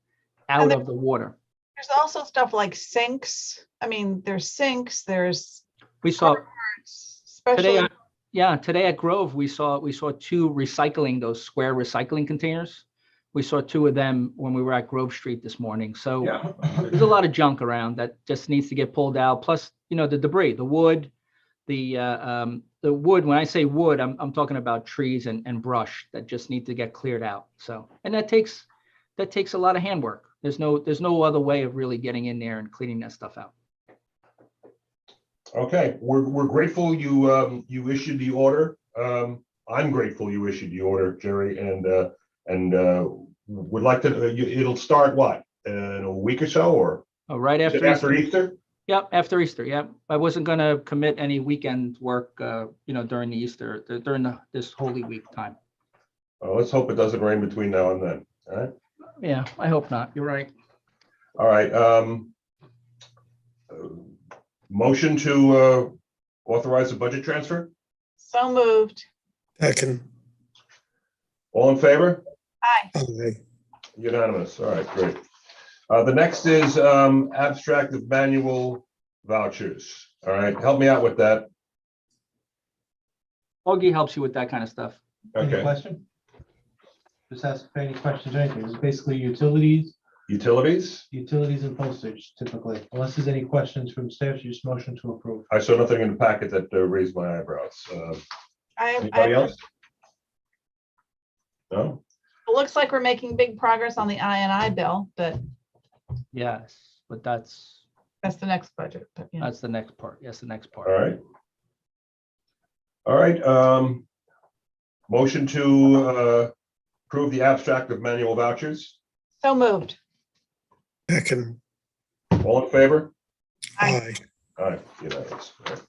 out of the water. There's also stuff like sinks. I mean, there's sinks. We saw especially today at Grove, we saw 2 recycling, those square recycling containers. We saw 2 of them when we were at Grove Street this morning. So there's a lot of junk around that just needs to get pulled out. Plus, the debris, the wood, the wood. When I say wood, I'm talking about trees and brush that just need to get cleared out. So, and that takes a lot of handwork. There's no other way of really getting in there and cleaning that stuff out. Okay, we're grateful you issued the order. I'm grateful you issued the order, Jerry, and would like to. It'll start what, in a week or so, or right after Easter. Yep, after Easter. Yep, I wasn't going to commit any weekend work, during the Easter, this Holy Week time. Oh, let's hope it doesn't rain between now and then. All right. Yeah, I hope not. You're right. All right. Motion to authorize the budget transfer. So moved. Second. All in favor? Aye. Aye. Unanimous. All right, great. The next is abstract of manual vouchers. All right, help me out with that. Augie helps you with that kind of stuff. Any Okay. question? Just ask if any questions or anything. It's basically utilities and postage typically. Unless there's any questions from staff, you just motion to approve. I saw nothing in the packet that raised my eyebrows. Anybody else? No? It looks like we're making big progress on the I&I bill, but Yes, but that's the next budget. But yeah. the next part. Yes, the next part. All right. All right. Motion to approve the abstract of manual vouchers. So moved. Second. All in favor? Aye. All right, unanimous. All right.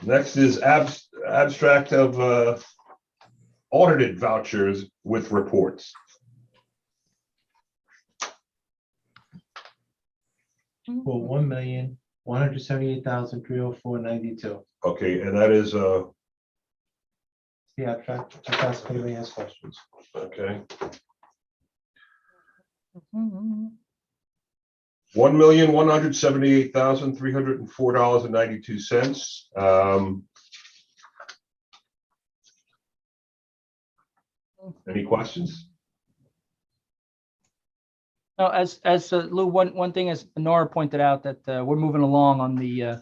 Next is abstract of audited vouchers with reports. For $1,178,304.92. Okay, and that is The abstract. Just ask if anybody has questions. okay. $1,178,304.92. Any questions? No, as Lou, one thing, as Nora pointed out, that we're moving along on the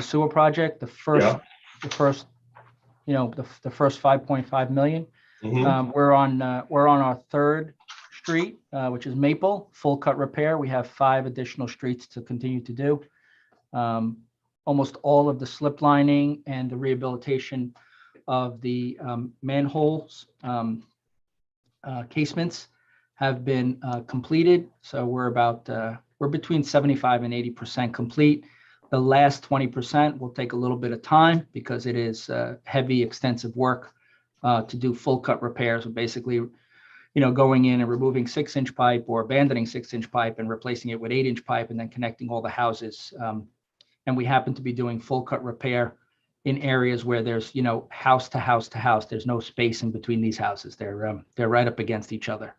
sewer project. The first the first 5.5 million. We're on our third street, which is Maple, full cut repair. We have 5 additional streets to continue to do. Almost all of the slip lining and the rehabilitation of the manholes, casements have been completed. So we're between 75 and 80% complete. The last 20% will take a little bit of time because it is heavy, extensive work to do full cut repairs. So basically, going in and removing 6-inch pipe or abandoning 6-inch pipe and replacing it with 8-inch pipe and then connecting all the houses. And we happen to be doing full cut repair in areas where there's, house to house to house. There's no space in between these houses. They're right up against each other.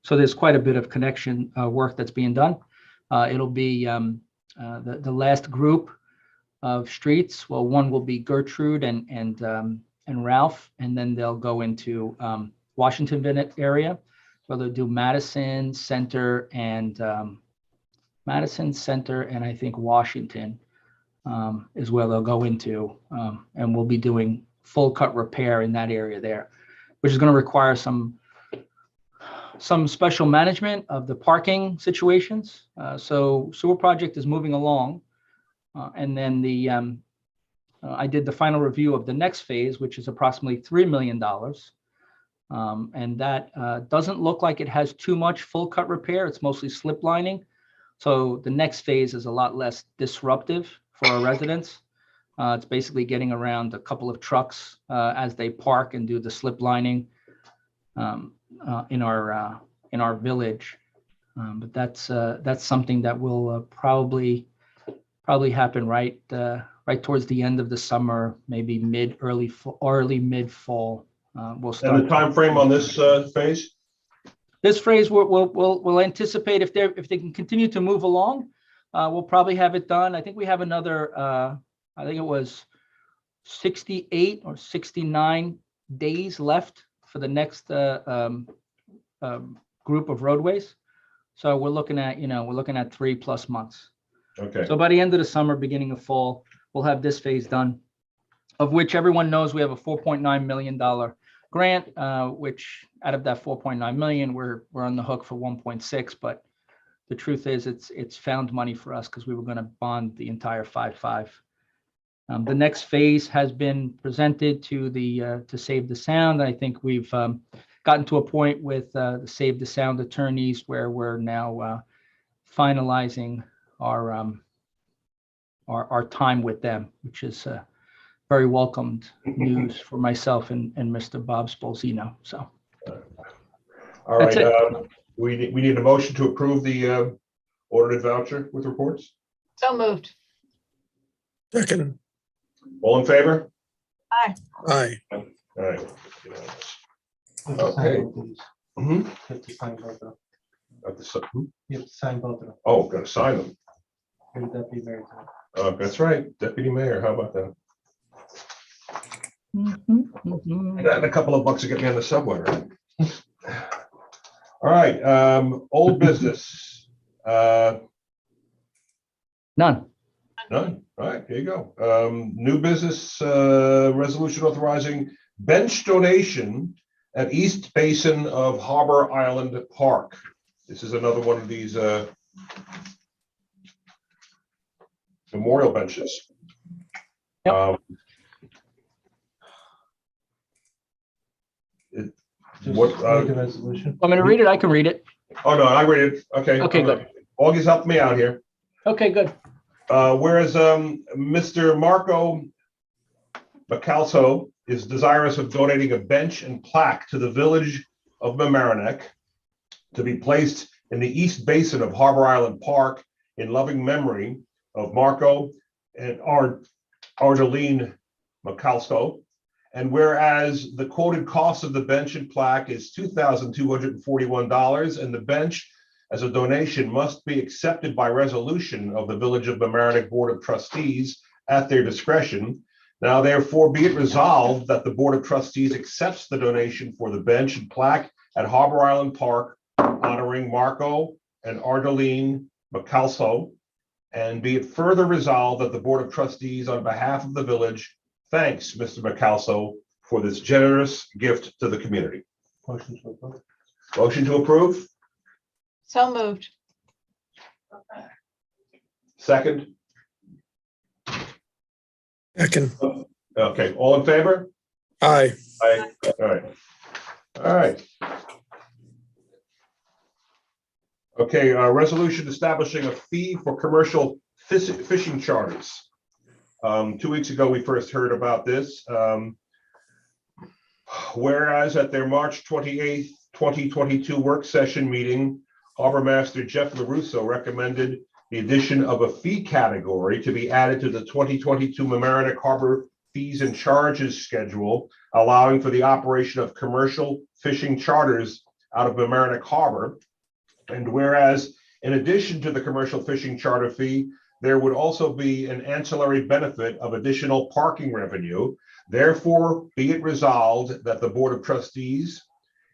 So there's quite a bit of connection work that's being done. It'll be the last group of streets. Well, one will be Gertrude and Ralph, and then they'll go into Washington area, where they'll do Madison Center and I think Washington is where they'll go into, and we'll be doing full cut repair in that area there, which is going to require some special management of the parking situations. So sewer project is moving along. And then I did the final review of the next phase, which is approximately $3 million. And that doesn't look like it has too much full cut repair. It's mostly slip lining. So the next phase is a lot less disruptive for our residents. It's basically getting around a couple of trucks as they park and do the slip lining in our village. But that's something that will probably happen right towards the end of the summer, maybe early mid fall. We'll start. And the time frame on this phase? This phase we'll anticipate if they can continue to move along, we'll probably have it done. I think we have another. I think it was 68 or 69 days left for the next group of roadways. So we're looking at 3+ months. Okay. So by the end of the summer, beginning of fall, we'll have this phase done, of which everyone knows we have a $4.9 million grant, which out of that 4.9 million, we're on the hook for 1.6. But the truth is, it's found money for us because we were going to bond the entire 5.5. The next phase has been presented to Save the Sound. I think we've gotten to a point with the Save the Sound attorneys where we're now finalizing our time with them, which is very welcomed news for myself and Mr. Bob Spolzino. So, all right, we need a motion to approve the audited voucher with reports. So moved. Second. All in favor? Aye. Aye. All right. You have to sign Okay. both of these. Mhm. You have to sign both of them. Have to si- You have to sign both of them. Oh, gotta sign them. Your deputy mayor time. That's right, deputy mayor. How about that? Mm-hmm. And a couple of bucks to get me on the subway, right? All right, old business. None. None. All right, here you go. New business, resolution authorizing bench donation at East Basin of Harbor Island Park. This is another one of these memorial benches. Yep. Just What, make a resolution. Want me to read it? I can read it. Oh, no, I read it. Okay. Okay, good. Augie's helped me out here. Okay, good. Whereas Mr. Marco Bacalso is desirous of donating a bench and plaque to the village of Mamaroneck to be placed in the East Basin of Harbor Island Park in loving memory of Marco and Argeline Bacalso. And whereas the quoted cost of the bench and plaque is $2,241, and the bench as a donation must be accepted by resolution of the Village of Mamaroneck Board of Trustees at their discretion. Now, therefore, be it resolved that the Board of Trustees accepts the donation for the bench and plaque at Harbor Island Park honoring Marco and Argeline Bacalso, and be it further resolved that the Board of Trustees, on behalf of the village, thanks Mr. Bacalso for this generous gift to the community. Motion to approve. Motion to approve, So moved. second. Second. Okay, all in favor? Aye. Aye. All right. All right. Okay, resolution establishing a fee for commercial fishing charters. 2 weeks ago, we first heard about this. Whereas at their March 28th, 2022 work session meeting, Harbor Master Jeff LaRusso recommended the addition of a fee category to be added to the 2022 Mamaroneck Harbor fees and charges schedule, allowing for the operation of commercial fishing charters out of Mamaroneck Harbor. And whereas in addition to the commercial fishing charter fee, there would also be an ancillary benefit of additional parking revenue. Therefore, be it resolved that the Board of Trustees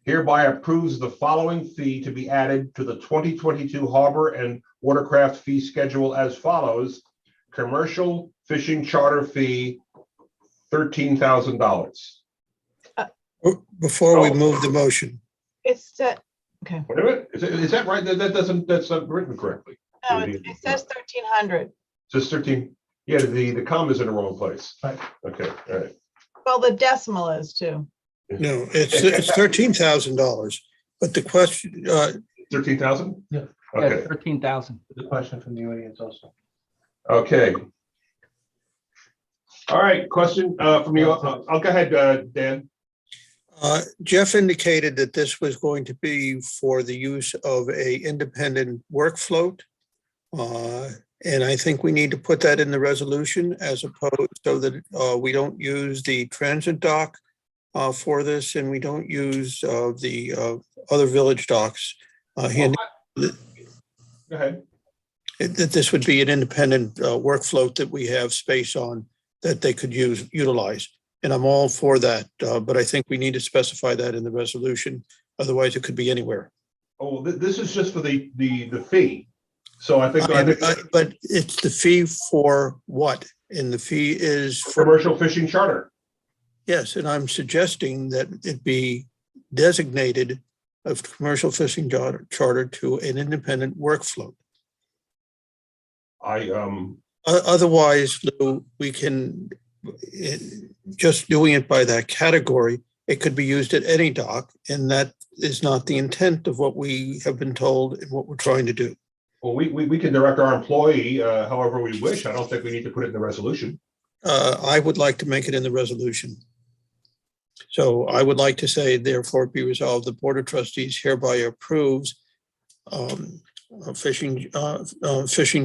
hereby approves the following fee to be added to the 2022 Harbor and Watercraft fee schedule as follows. Commercial fishing charter fee, $13,000. Before we move the motion, It's okay. Wait a minute, is that right? That's not written correctly. No, it says 1,300. Just 13. Yeah, the comma's in the wrong place. Right. Okay, all right. Well, the decimal is too. no, it's $13,000, but the question, 13,000? Yeah. Yeah, Okay, 13,000. The question from the audience also. okay. All right, question from you. I'll go ahead, Dan. Jeff indicated that this was going to be for the use of a independent work float. And I think we need to put that in the resolution as opposed so that we don't use the transit dock for this, and we don't use the other village docks. Go ahead. That this would be an independent work float that we have space on that they could utilize. And I'm all for that, but I think we need to specify that in the resolution. Otherwise, it could be anywhere. Oh, this is just for the fee. So I think. But it's the fee for what? And the fee is for commercial fishing charter. Yes, and I'm suggesting that it be designated of commercial fishing charter to an independent work float. Otherwise, Lou, we can just doing it by that category. It could be used at any dock, and that is not the intent of what we have been told and what we're trying to do. Well, we can direct our employee however we wish. I don't think we need to put it in the resolution. I would like to make it in the resolution. So I would like to say, therefore, be resolved, the Board of Trustees hereby approves a fishing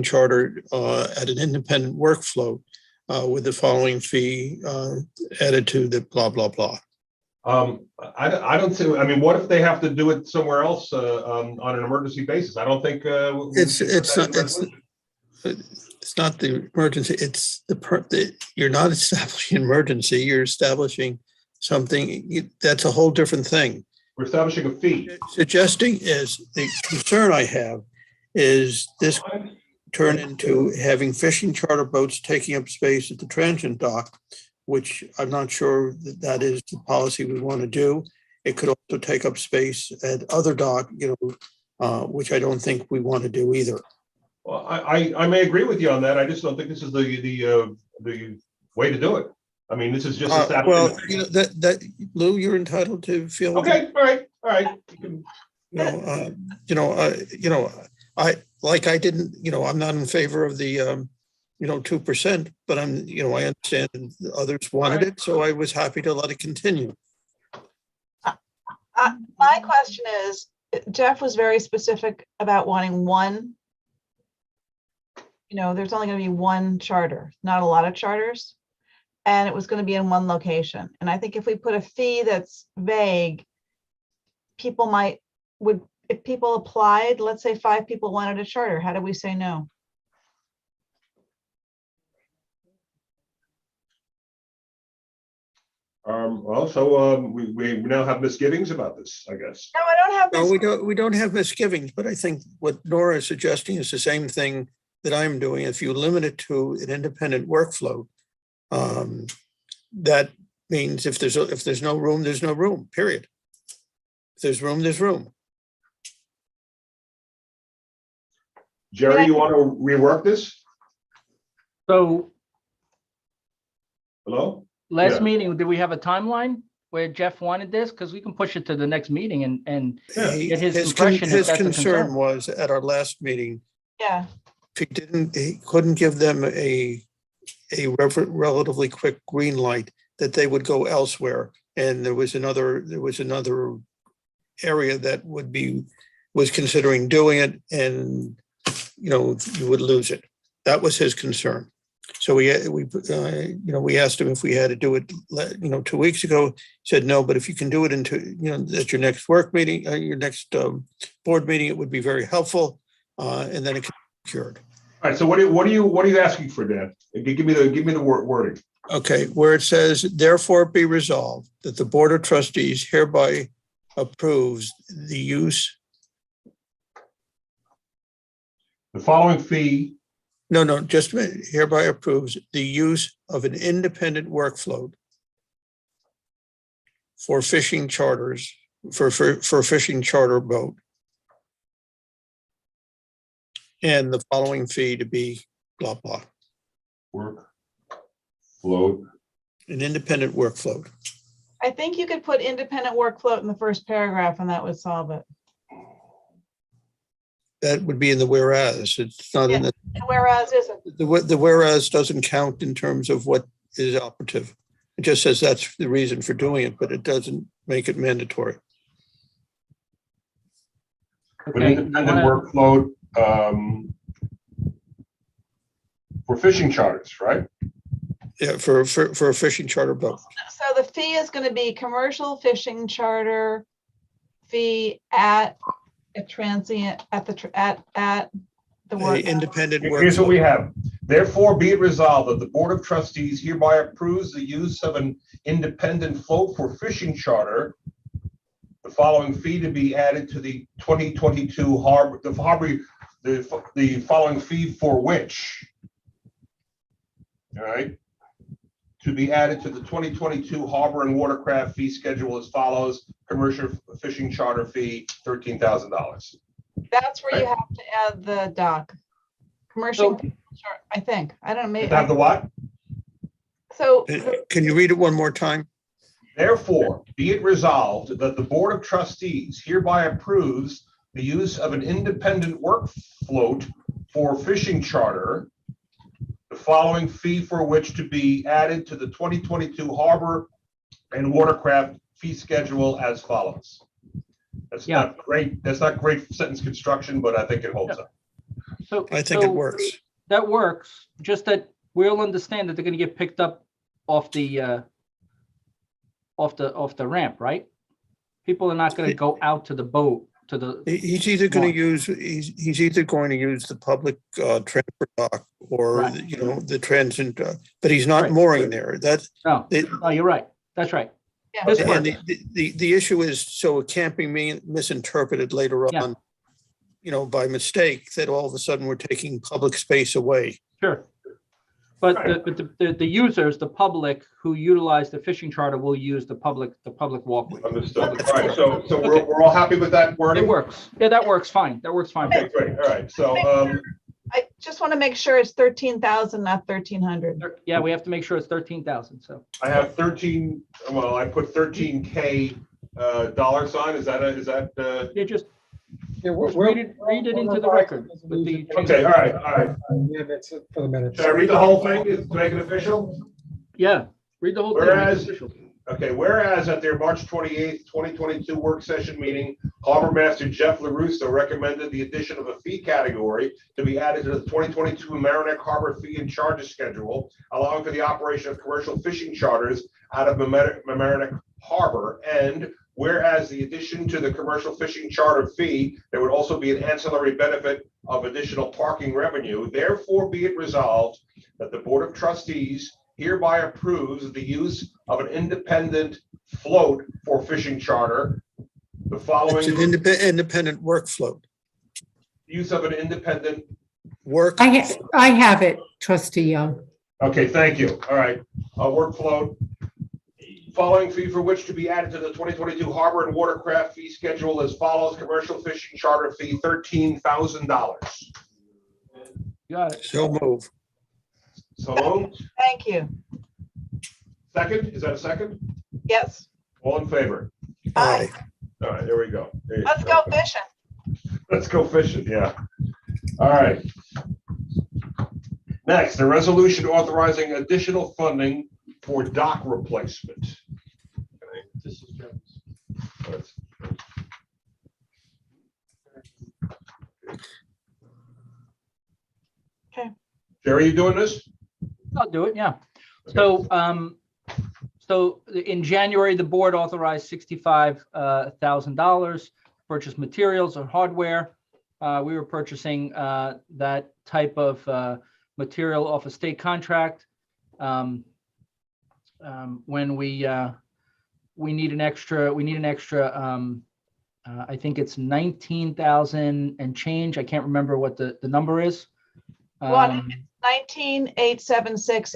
charter at an independent work float with the following fee added to the blah, blah, blah. I don't see, I mean, what if they have to do it somewhere else on an emergency basis? I don't think it's not the emergency, it's you're not establishing an emergency, you're establishing something that's a whole different thing. We're establishing a fee. Suggesting is, the concern I have is this turn into having fishing charter boats taking up space at the transient dock, which I'm not sure that is the policy we want to do. It could also take up space at other dock, which I don't think we want to do either. Well, I may agree with you on that. I just don't think this is the way to do it. I mean, this is just well, that Lou, you're entitled to feel. Okay, all right. I didn't, I'm not in favor of the 2%, but I understand others wanted it, so I was happy to let it continue. My question is, Jeff was very specific about wanting one. There's only going to be one charter, not a lot of charters. And it was going to be in one location. And I think if we put a fee that's vague, if people applied, let's say 5 people wanted a charter, how do we say no? We now have misgivings about this, I guess. No, I don't have. No, we don't have misgivings, but I think what Nora is suggesting is the same thing that I'm doing. If you limit it to an independent workflow, that means if there's no room, there's no room, period. If there's room, there's room. Jerry, you want to rework this? So Hello? last Yeah. meeting, did we have a timeline where Jeff wanted this? Because we can push it to the next meeting and get his impression if His that's a concern concern. was at our last meeting, Yeah, he couldn't give them a relatively quick green light that they would go elsewhere. And there was another area that was considering doing it, and, you would lose it. That was his concern. So we asked him if we had to do it, 2 weeks ago. He said no, but if you can do it at your next work meeting, your next board meeting, it would be very helpful. And then it can be cured. All right, so what are you asking for, Dan? Give me the wording. Okay, where it says, therefore be resolved that the Board of Trustees hereby approves the use. The following fee. No, just a minute. Hereby approves the use of an independent work float for fishing charters, for fishing charter boat. And the following fee to be blah, blah. Work float. An independent work float. I think you could put independent work float in the first paragraph and that would solve it. That would be in the whereas. It's not in the. Whereas isn't. The whereas doesn't count in terms of what is operative. It just says that's the reason for doing it, but it doesn't make it mandatory. An independent work float for fishing charters, right? Yeah, for a fishing charter boat. So the fee is going to be commercial fishing charter fee at a transient at the work. Independent work. Here's what we have. Therefore, be it resolved that the Board of Trustees hereby approves the use of an independent float for fishing charter. The following fee to be added to the 2022 harbor. The following fee for which. All right. To be added to the 2022 harbor and watercraft fee schedule as follows: commercial fishing charter fee, $13,000. That's where you have to add the dock. Commercial, I think. I don't know. Maybe Have the what? So can you read it one more time? Therefore, be it resolved that the Board of Trustees hereby approves the use of an independent work float for fishing charter. The following fee for which to be added to the 2022 harbor and watercraft fee schedule as follows. That's not great. That's not great sentence construction, but I think it holds up. So I think it works. That works. Just that we'll understand that they're going to get picked up off the ramp, right? People are not going to go out to the boat to the. He's either going to use the public transport dock or the transit, but he's not mooring there. No, you're right. That's right. Yeah. This And works. the issue is, so it can't be misinterpreted later on, by mistake, that all of a sudden we're taking public space away. Sure. But the users, the public who utilize the fishing charter will use the public walkway. Understood. All right. So we're all happy with that wording? It works. Yeah, that works fine. That works fine. Okay, great. All right. So I just want to make sure it's 13,000, not 1,300. Yeah, we have to make sure it's 13,000. So I have 13. Well, I put 13K dollar sign. Is that? yeah, just We'll read it into the record. With the Okay. All right. Yeah, that's it for the minutes. Should I read the whole thing to make it official? Yeah, read the whole Whereas, thing. okay, whereas at their March 28th, 2022 work session meeting, Harbor Master Jeff LaRusso recommended the addition of a fee category to be added to the 2022 Mamaroneck Harbor fee and charges schedule, allowing for the operation of commercial fishing charters out of Mamaroneck Harbor. And whereas the addition to the commercial fishing charter fee, there would also be an ancillary benefit of additional parking revenue. Therefore, be it resolved that the Board of Trustees hereby approves the use of an independent float for fishing charter. The following It's an independent work float. use of an independent Work. I have it, Trustee Young. Okay, thank you. All right, work float Following fee for which to be added to the 2022 harbor and watercraft fee schedule as follows: commercial fishing charter fee, $13,000. Got it. So move. So moved. Thank you. Second, is that a second? Yes. All in favor? Aye. All right, there we go. There you Let's go fishing. Let's go fishing, yeah. All right. Next, a resolution authorizing additional funding for dock replacement. This is Jones. Let's- Okay. Jerry, you doing this? I'll do it, yeah. So in January, the board authorized $65,000 purchase materials or hardware. We were purchasing that type of material off a state contract. When we need an extra, I think it's 19,000 and change. I can't remember what the number is. 19,876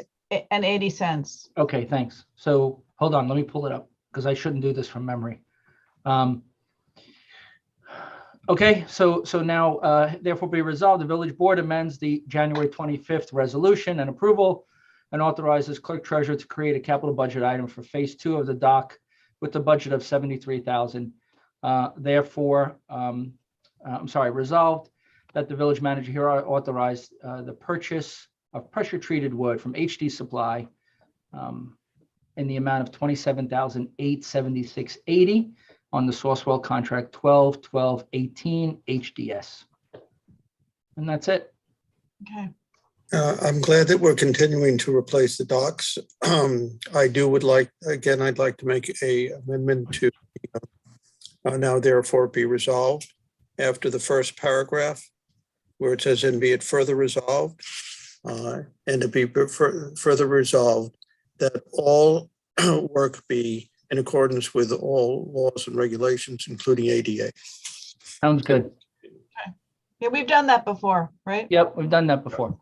and 80 cents. Okay, thanks. So hold on, let me pull it up because I shouldn't do this from memory. Okay, so now therefore be resolved, the village board amends the January 25th resolution and approval and authorizes clerk treasurer to create a capital budget item for phase 2 of the dock with a budget of $73,000. Therefore, resolved that the village manager here authorized the purchase of pressure treated wood from HD Supply in the amount of $27,876.80 on the Sourcewell contract 12/12/18 HDS. And that's it. Okay. I'm glad that we're continuing to replace the docks. I'd like to make a amendment to now therefore be resolved after the first paragraph where it says, and be it further resolved, and to be further resolved that all work be in accordance with all laws and regulations, including ADA. Sounds good. Okay. Yeah, we've done that before, right? Yep, we've done that before.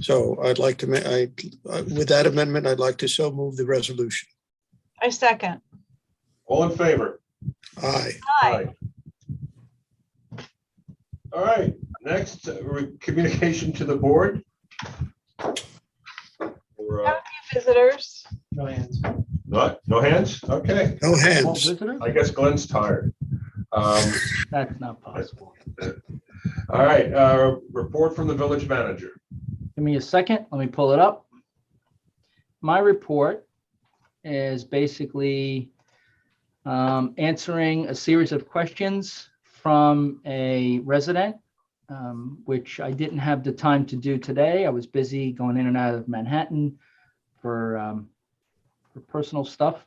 So I'd like to, with that amendment, I'd like to so move the resolution. I second. All in favor? Aye. Aye. All right, next, communication to the board. Or, Have a few visitors. No hands. no hands? Okay. No hands. Visitors? I guess Glenn's tired. That's not possible. All right, report from the village manager. Give me a second. Let me pull it up. My report is basically answering a series of questions from a resident, which I didn't have the time to do today. I was busy going in and out of Manhattan for personal stuff.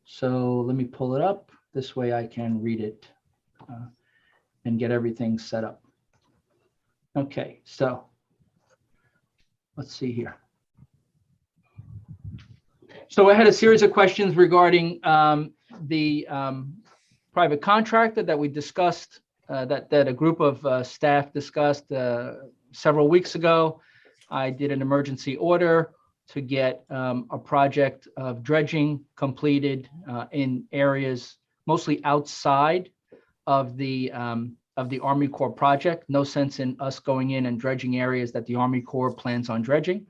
So let me pull it up. This way I can read it and get everything set up. Okay, so let's see here. So I had a series of questions regarding the private contractor that we discussed, that a group of staff discussed several weeks ago. I did an emergency order to get a project of dredging completed in areas mostly outside of the Army Corps project. No sense in us going in and dredging areas that the Army Corps plans on dredging.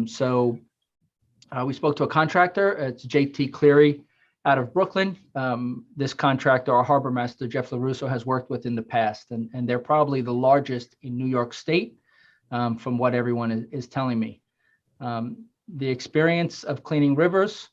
So we spoke to a contractor. It's JT Cleary out of Brooklyn. This contractor, our harbor master, Jeff LaRusso, has worked with in the past, and they're probably the largest in New York State, from what everyone is telling me. The experience of cleaning rivers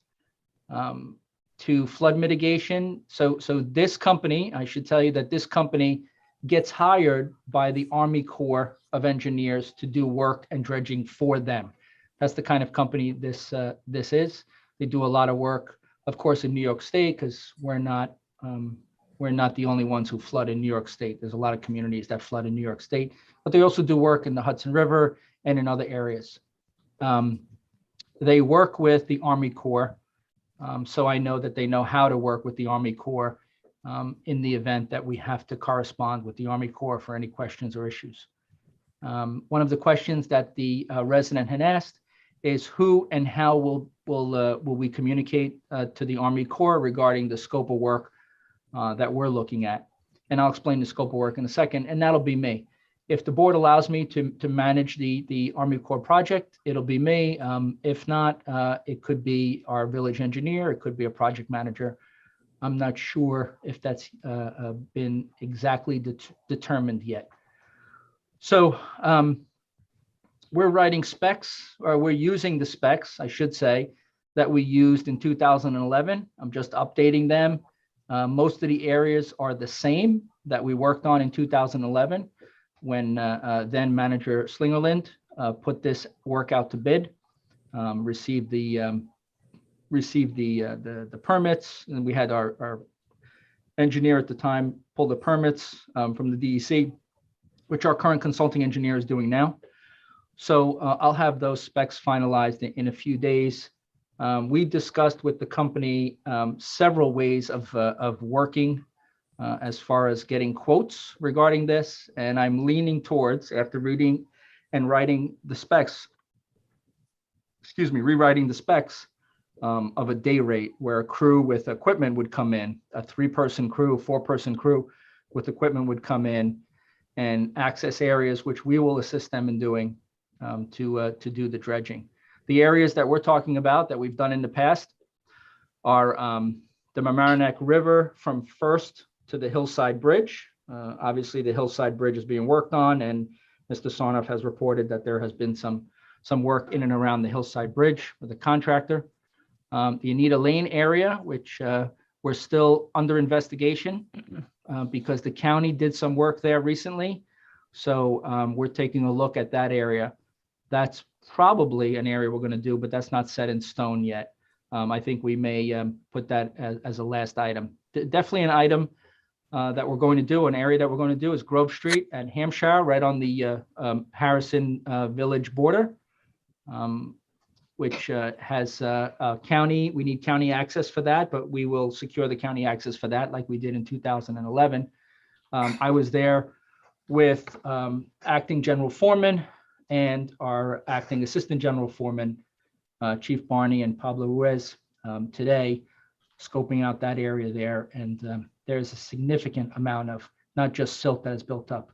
to flood mitigation. So this company, I should tell you that this company gets hired by the Army Corps of Engineers to do work and dredging for them. That's the kind of company this is. They do a lot of work, of course, in New York State, because we're not the only ones who flood in New York State. There's a lot of communities that flood in New York State, but they also do work in the Hudson River and in other areas. They work with the Army Corps, so I know that they know how to work with the Army Corps in the event that we have to correspond with the Army Corps for any questions or issues. One of the questions that the resident had asked is who and how will we communicate to the Army Corps regarding the scope of work that we're looking at. And I'll explain the scope of work in a second, and that'll be me. If the board allows me to manage the Army Corps project, it'll be me. If not, it could be our village engineer, it could be a project manager. I'm not sure if that's been exactly determined yet. So we're writing specs, or we're using the specs, I should say, that we used in 2011. I'm just updating them. Most of the areas are the same that we worked on in 2011 when then manager Slingerland put this work out to bid, received the permits, and we had our engineer at the time pull the permits from the DEC, which our current consulting engineer is doing now. So I'll have those specs finalized in a few days. We discussed with the company several ways of working as far as getting quotes regarding this, and I'm leaning towards, after reading and writing the specs, rewriting the specs of a day rate where a crew with equipment would come in, a 3-person crew, 4-person crew with equipment would come in and access areas which we will assist them in doing to do the dredging. The areas that we're talking about that we've done in the past are the Mamaroneck River from First to the Hillside Bridge. Obviously, the Hillside Bridge is being worked on, and Mr. Sarnoff has reported that there has been some work in and around the Hillside Bridge with a contractor. The Anita Lane area, which we're still under investigation because the county did some work there recently. So we're taking a look at that area. That's probably an area we're going to do, but that's not set in stone yet. I think we may put that as a last item. Definitely an item that we're going to do, an area that we're going to do is Grove Street at Hampshire, right on the Harrison Village border, which has county. We need county access for that, but we will secure the county access for that like we did in 2011. I was there with acting general foreman and our acting assistant general foreman, Chief Barney and Pablo Ruiz, today, scoping out that area there. And there's a significant amount of not just silt that is built up,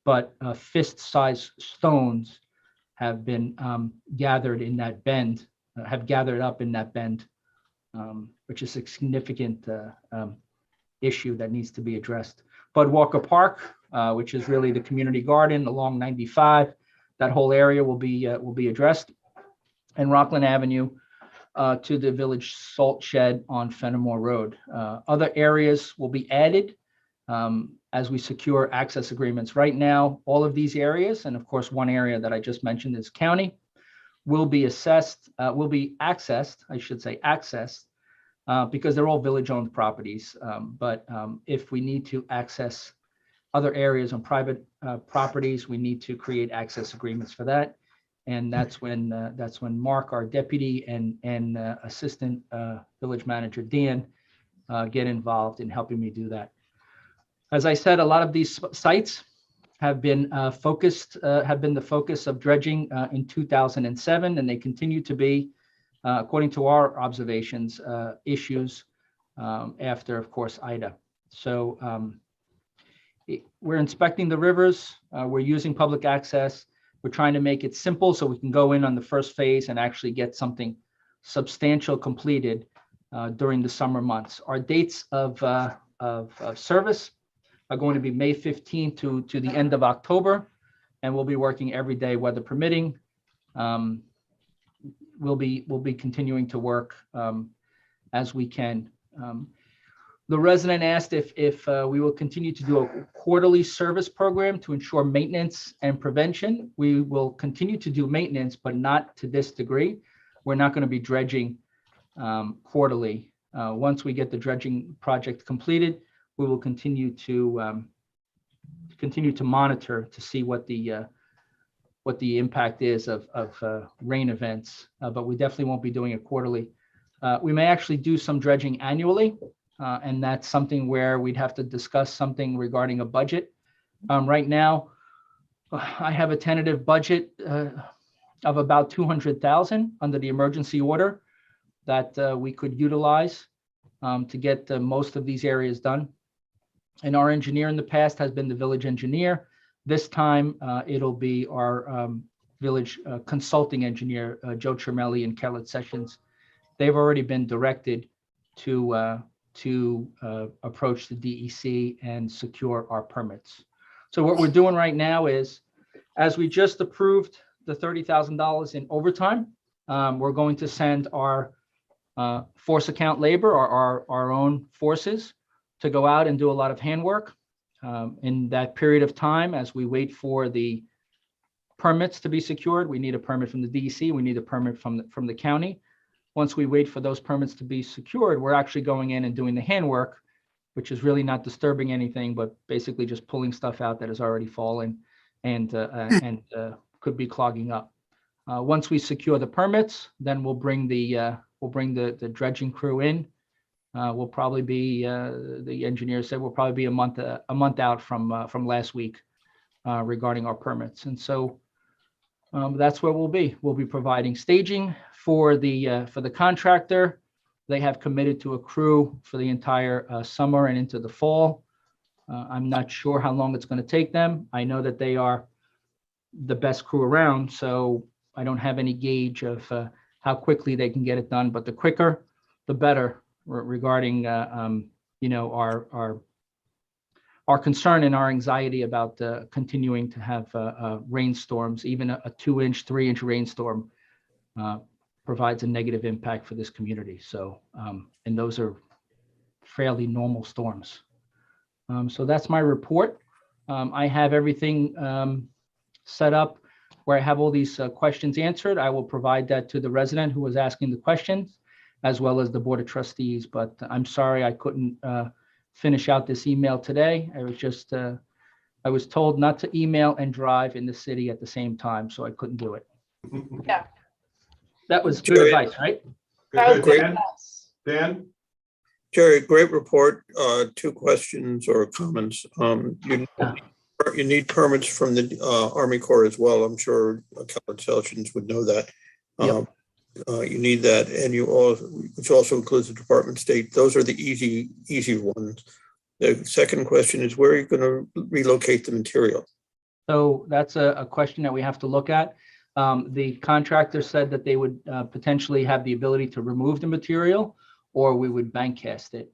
but fist-sized stones have been gathered in that bend, have gathered up in that bend, which is a significant issue that needs to be addressed. Bud Walker Park, which is really the community garden along 95, that whole area will be addressed. And Rockland Avenue to the village salt shed on Fenimore Road. Other areas will be added as we secure access agreements. Right now, all of these areas, and of course, one area that I just mentioned is county, will be accessed, I should say accessed, because they're all village-owned properties. But if we need to access other areas on private properties, we need to create access agreements for that. And that's when Mark, our deputy, and assistant village manager Dan get involved in helping me do that. As I said, a lot of these sites have been the focus of dredging in 2007, and they continue to be, according to our observations, issues after, of course, Ida. So we're inspecting the rivers. We're using public access. We're trying to make it simple so we can go in on the first phase and actually get something substantial completed during the summer months. Our dates of service are going to be May 15th to the end of October, and we'll be working every day, weather permitting. We'll be continuing to work as we can. The resident asked if we will continue to do a quarterly service program to ensure maintenance and prevention. We will continue to do maintenance, but not to this degree. We're not going to be dredging quarterly. Once we get the dredging project completed, we will continue to monitor to see what the impact is of rain events, but we definitely won't be doing it quarterly. We may actually do some dredging annually. And that's something where we'd have to discuss something regarding a budget. Right now, I have a tentative budget of about 200,000 under the emergency order that we could utilize to get most of these areas done. And our engineer in the past has been the village engineer. This time it'll be our village consulting engineer, Joe Tremelli and Kellett Sessions. They've already been directed to approach the DEC and secure our permits. So what we're doing right now is, as we just approved the $30,000 in overtime, we're going to send our force account labor, our own forces, to go out and do a lot of handwork. In that period of time, as we wait for the permits to be secured, we need a permit from the DEC, we need a permit from the county. Once we wait for those permits to be secured, we're actually going in and doing the handwork, which is really not disturbing anything, but basically just pulling stuff out that has already fallen and could be clogging up. Once we secure the permits, then we'll bring the dredging crew in. We'll probably be, the engineer said we'll probably be a month out from last week regarding our permits. And so that's where we'll be. We'll be providing staging for the contractor. They have committed to a crew for the entire summer and into the fall. I'm not sure how long it's going to take them. I know that they are the best crew around, so I don't have any gauge of how quickly they can get it done, but the quicker, the better regarding our concern and our anxiety about continuing to have rainstorms. Even a 2-inch, 3-inch rainstorm provides a negative impact for this community. So, and those are fairly normal storms. So that's my report. I have everything set up where I have all these questions answered. I will provide that to the resident who was asking the questions, as well as the Board of Trustees. But I'm sorry I couldn't finish out this email today. I was just, I was told not to email and drive in the city at the same time, so I couldn't do it. Yeah. That was good advice, right? Good, Great. Dan? Dan? Jerry, great report. 2 questions or comments. You need permits from the Army Corps as well. I'm sure Kellett Sessions would know that. Yep. You need that, and which also includes the Department of State. Those are the easy ones. The second question is, where are you going to relocate the material? So that's a question that we have to look at. The contractor said that they would potentially have the ability to remove the material, or we would bank cast it.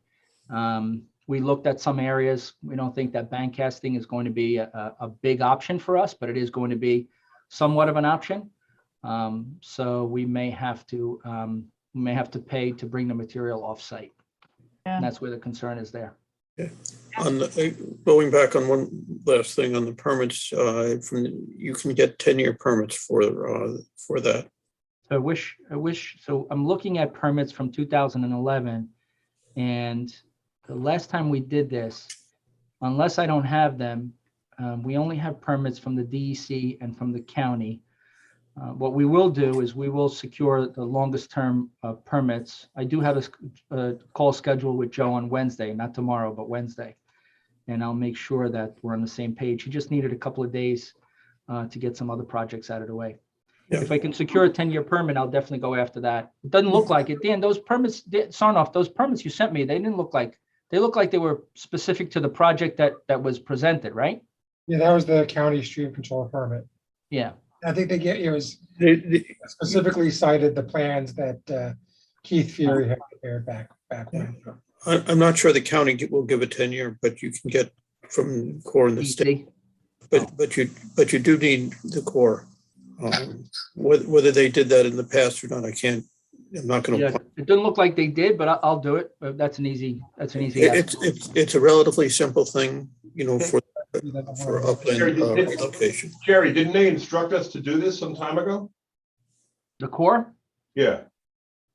We looked at some areas. We don't think that bank casting is going to be a big option for us, but it is going to be somewhat of an option. So we may have to pay to bring the material off site. Yeah. And that's where the concern is there. Okay. Going back on one last thing on the permits, you can get 10-year permits for that. I wish. So I'm looking at permits from 2011, and the last time we did this, unless I don't have them, we only have permits from the DEC and from the county. What we will do is we will secure the longest term permits. I do have a call scheduled with Joe on Wednesday, not tomorrow, but Wednesday. And I'll make sure that we're on the same page. He just needed a couple of days to get some other projects out of the way. Yeah. If I can secure a 10-year permit, I'll definitely go after that. It doesn't look like it. Dan, those permits, Sarnoff, those permits you sent me, they look like they were specific to the project that was presented, right? Yeah, that was the county stream control permit. Yeah. I think it was specifically cited the plans that Keith Fury had prepared back when. I'm not sure the county will give a 10-year, but you can get from Corps in the state. But you do need the Corps. Whether they did that in the past or not, I'm not going to. Yeah, it doesn't look like they did, but I'll do it. That's an easy. It's a relatively simple thing, for upland relocation. Jerry, didn't they instruct us to do this some time ago? The Corps? Yeah.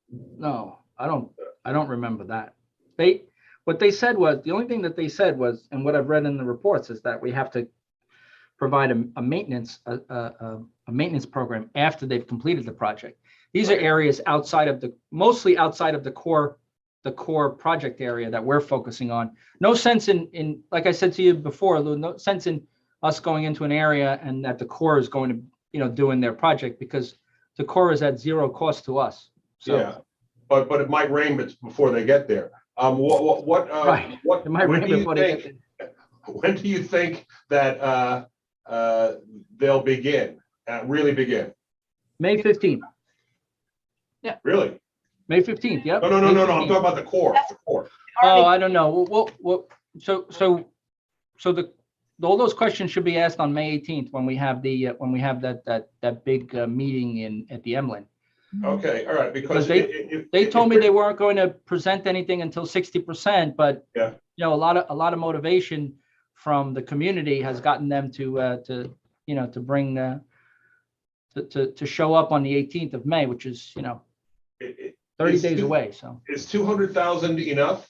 No, I don't remember that. What they said was, the only thing that they said was, and what I've read in the reports, is that we have to provide a maintenance program after they've completed the project. These are areas mostly outside of the core project area that we're focusing on. No sense in like I said to you before, Lou, no sense in us going into an area and that the Corps is going to doing their project, because the core is at zero cost to us. So, Yeah, but it might rain before they get there. Right. What, It might when rain do you before they think, get when do you think that they'll begin, really begin? May 15th, Really? May 15th, yep. No, I'm May talking 15th. about the core, the core. Oh, I don't know. Well, so all those questions should be asked on May 18th when we have that big meeting at the Emlyn. Okay, all right, because They told me they weren't going to present anything until 60%, but Yeah. a lot of motivation from the community has gotten them to bring to show up on the 18th of May, which is 30 days away. So is 200,000 enough?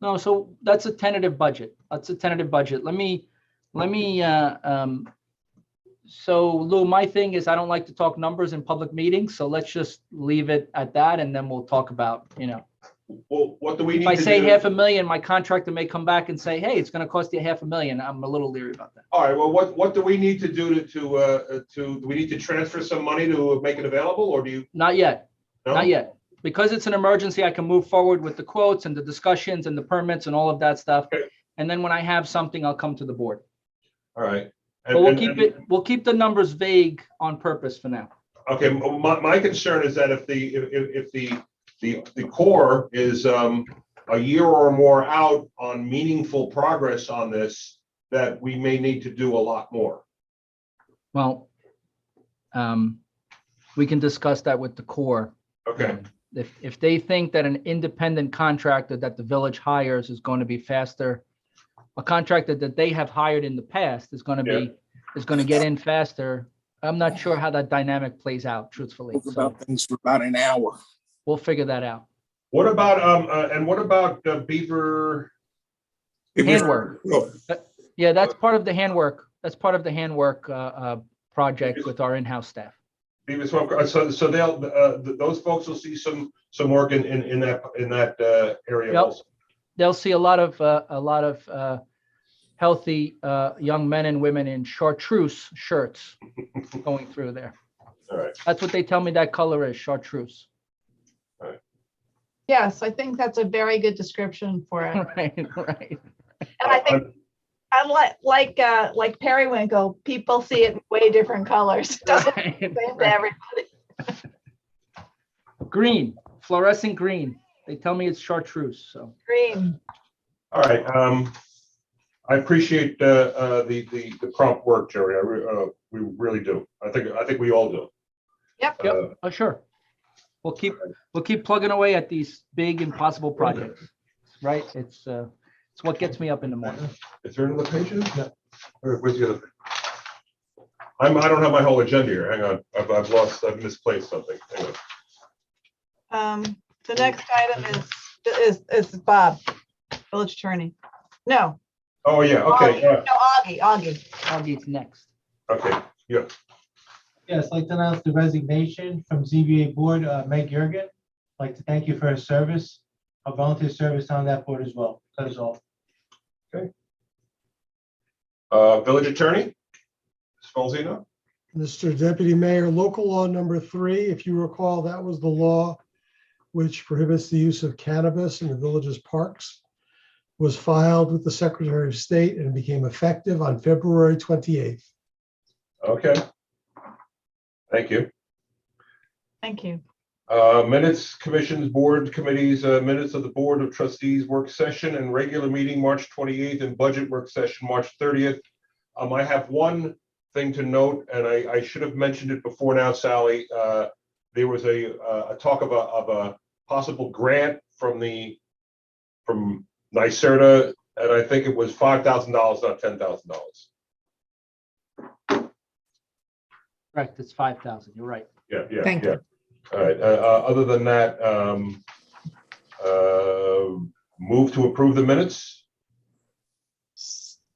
no, so that's a tentative budget. Let me so Lou, my thing is I don't like to talk numbers in public meetings, so let's just leave it at that, and then we'll talk about, Well, what do we need if I to say do? $500,000, my contractor may come back and say, hey, it's going to cost you $500,000. I'm a little leery about that. All right, well, what do we need to do do we need to transfer some money to make it available, or do you? Not yet. No? Not yet. Because it's an emergency, I can move forward with the quotes and the discussions and the permits and all of that stuff. Okay. And then when I have something, I'll come to the board. All right. But we'll keep the numbers vague on purpose for now. Okay, my concern is that if the core is a year or more out on meaningful progress on this, that we may need to do a lot more. Well, we can discuss that with the core. Okay. If they think that an independent contractor that the village hires is going to be faster, a contractor that they have hired in the past is going to get in faster. I'm not sure how that dynamic plays out, truthfully. Talk about things for about an hour. We'll figure that out. What about Beaver? Handwork. Yeah, that's part of the handwork. That's part of the handwork project with our in-house staff. Beaver Swamp, so they'll those folks will see some work in that area Yep. also. They'll see a lot of healthy young men and women in chartreuse shirts going through there. All right. That's what they tell me that color is, chartreuse. Yes, I think that's a very good description for it. Right. And I think, like periwinkle, people see it in way different colors. It doesn't Right, same to right. everybody. Green, fluorescent green. They tell me it's chartreuse, so. Green. All right. I appreciate the prompt work, Jerry. We really do. I think we all do. Yep. Oh, sure. We'll keep plugging away at these big impossible projects, right? It's what gets me up in the morning. Is there another page? Yeah. Where's the other page? I don't have my whole agenda here. Hang on. I've misplaced something. Hang on. The next item is Bob, village attorney. No. Oh, yeah. Okay. Augie. Augie's next. Okay. Yeah. Yes, I'd like to announce the resignation from ZBA Board, Meg Yergin. I'd like to thank you for her service, her volunteer service on that board as well. That is all. Okay. Village attorney, Spalzino. Mr. Deputy Mayor, local law number 3, if you recall, that was the law which prohibits the use of cannabis in the village's parks, was filed with the Secretary of State and became effective on February 28th. Okay. Thank you. Thank you. Minutes, commissions, board committees, minutes of the Board of Trustees work session and regular meeting March 28th and budget work session March 30th. I have one thing to note, and I should have mentioned it before now, Sally. There was a talk of a possible grant from NYSERDA, and I think it was $5,000, not $10,000. Correct, it's 5,000. You're right. Yeah. Thank you. All right. Other than that, move to approve the minutes.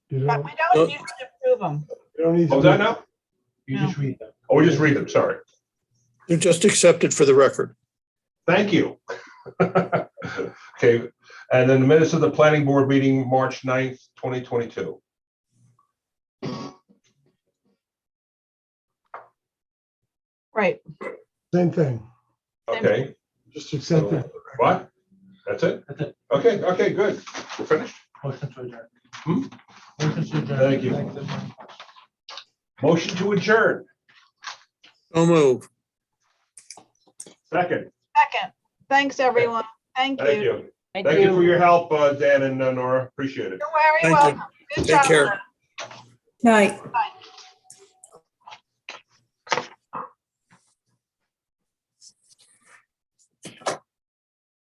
You But don't, we don't need to approve them. you don't need Oh, to is that now? You just read them. Oh, we just read them. Sorry. They're just accepted for the record. Thank you. Okay. And then the minutes of the planning board meeting, March 9th, 2022. Right. Same thing, Okay, just accept it. what? That's it? That's it. Okay, okay, good. We're finished? Motion to adjourn. Hmm? Motion to adjourn. Thank you. Motion to adjourn. So move. Second. Second. Thanks, everyone. Thank Thank you. you. Thank you for your help, Dan and Nora. Appreciate it. You're very Thank you. welcome. Good Take job. care. Night. Bye.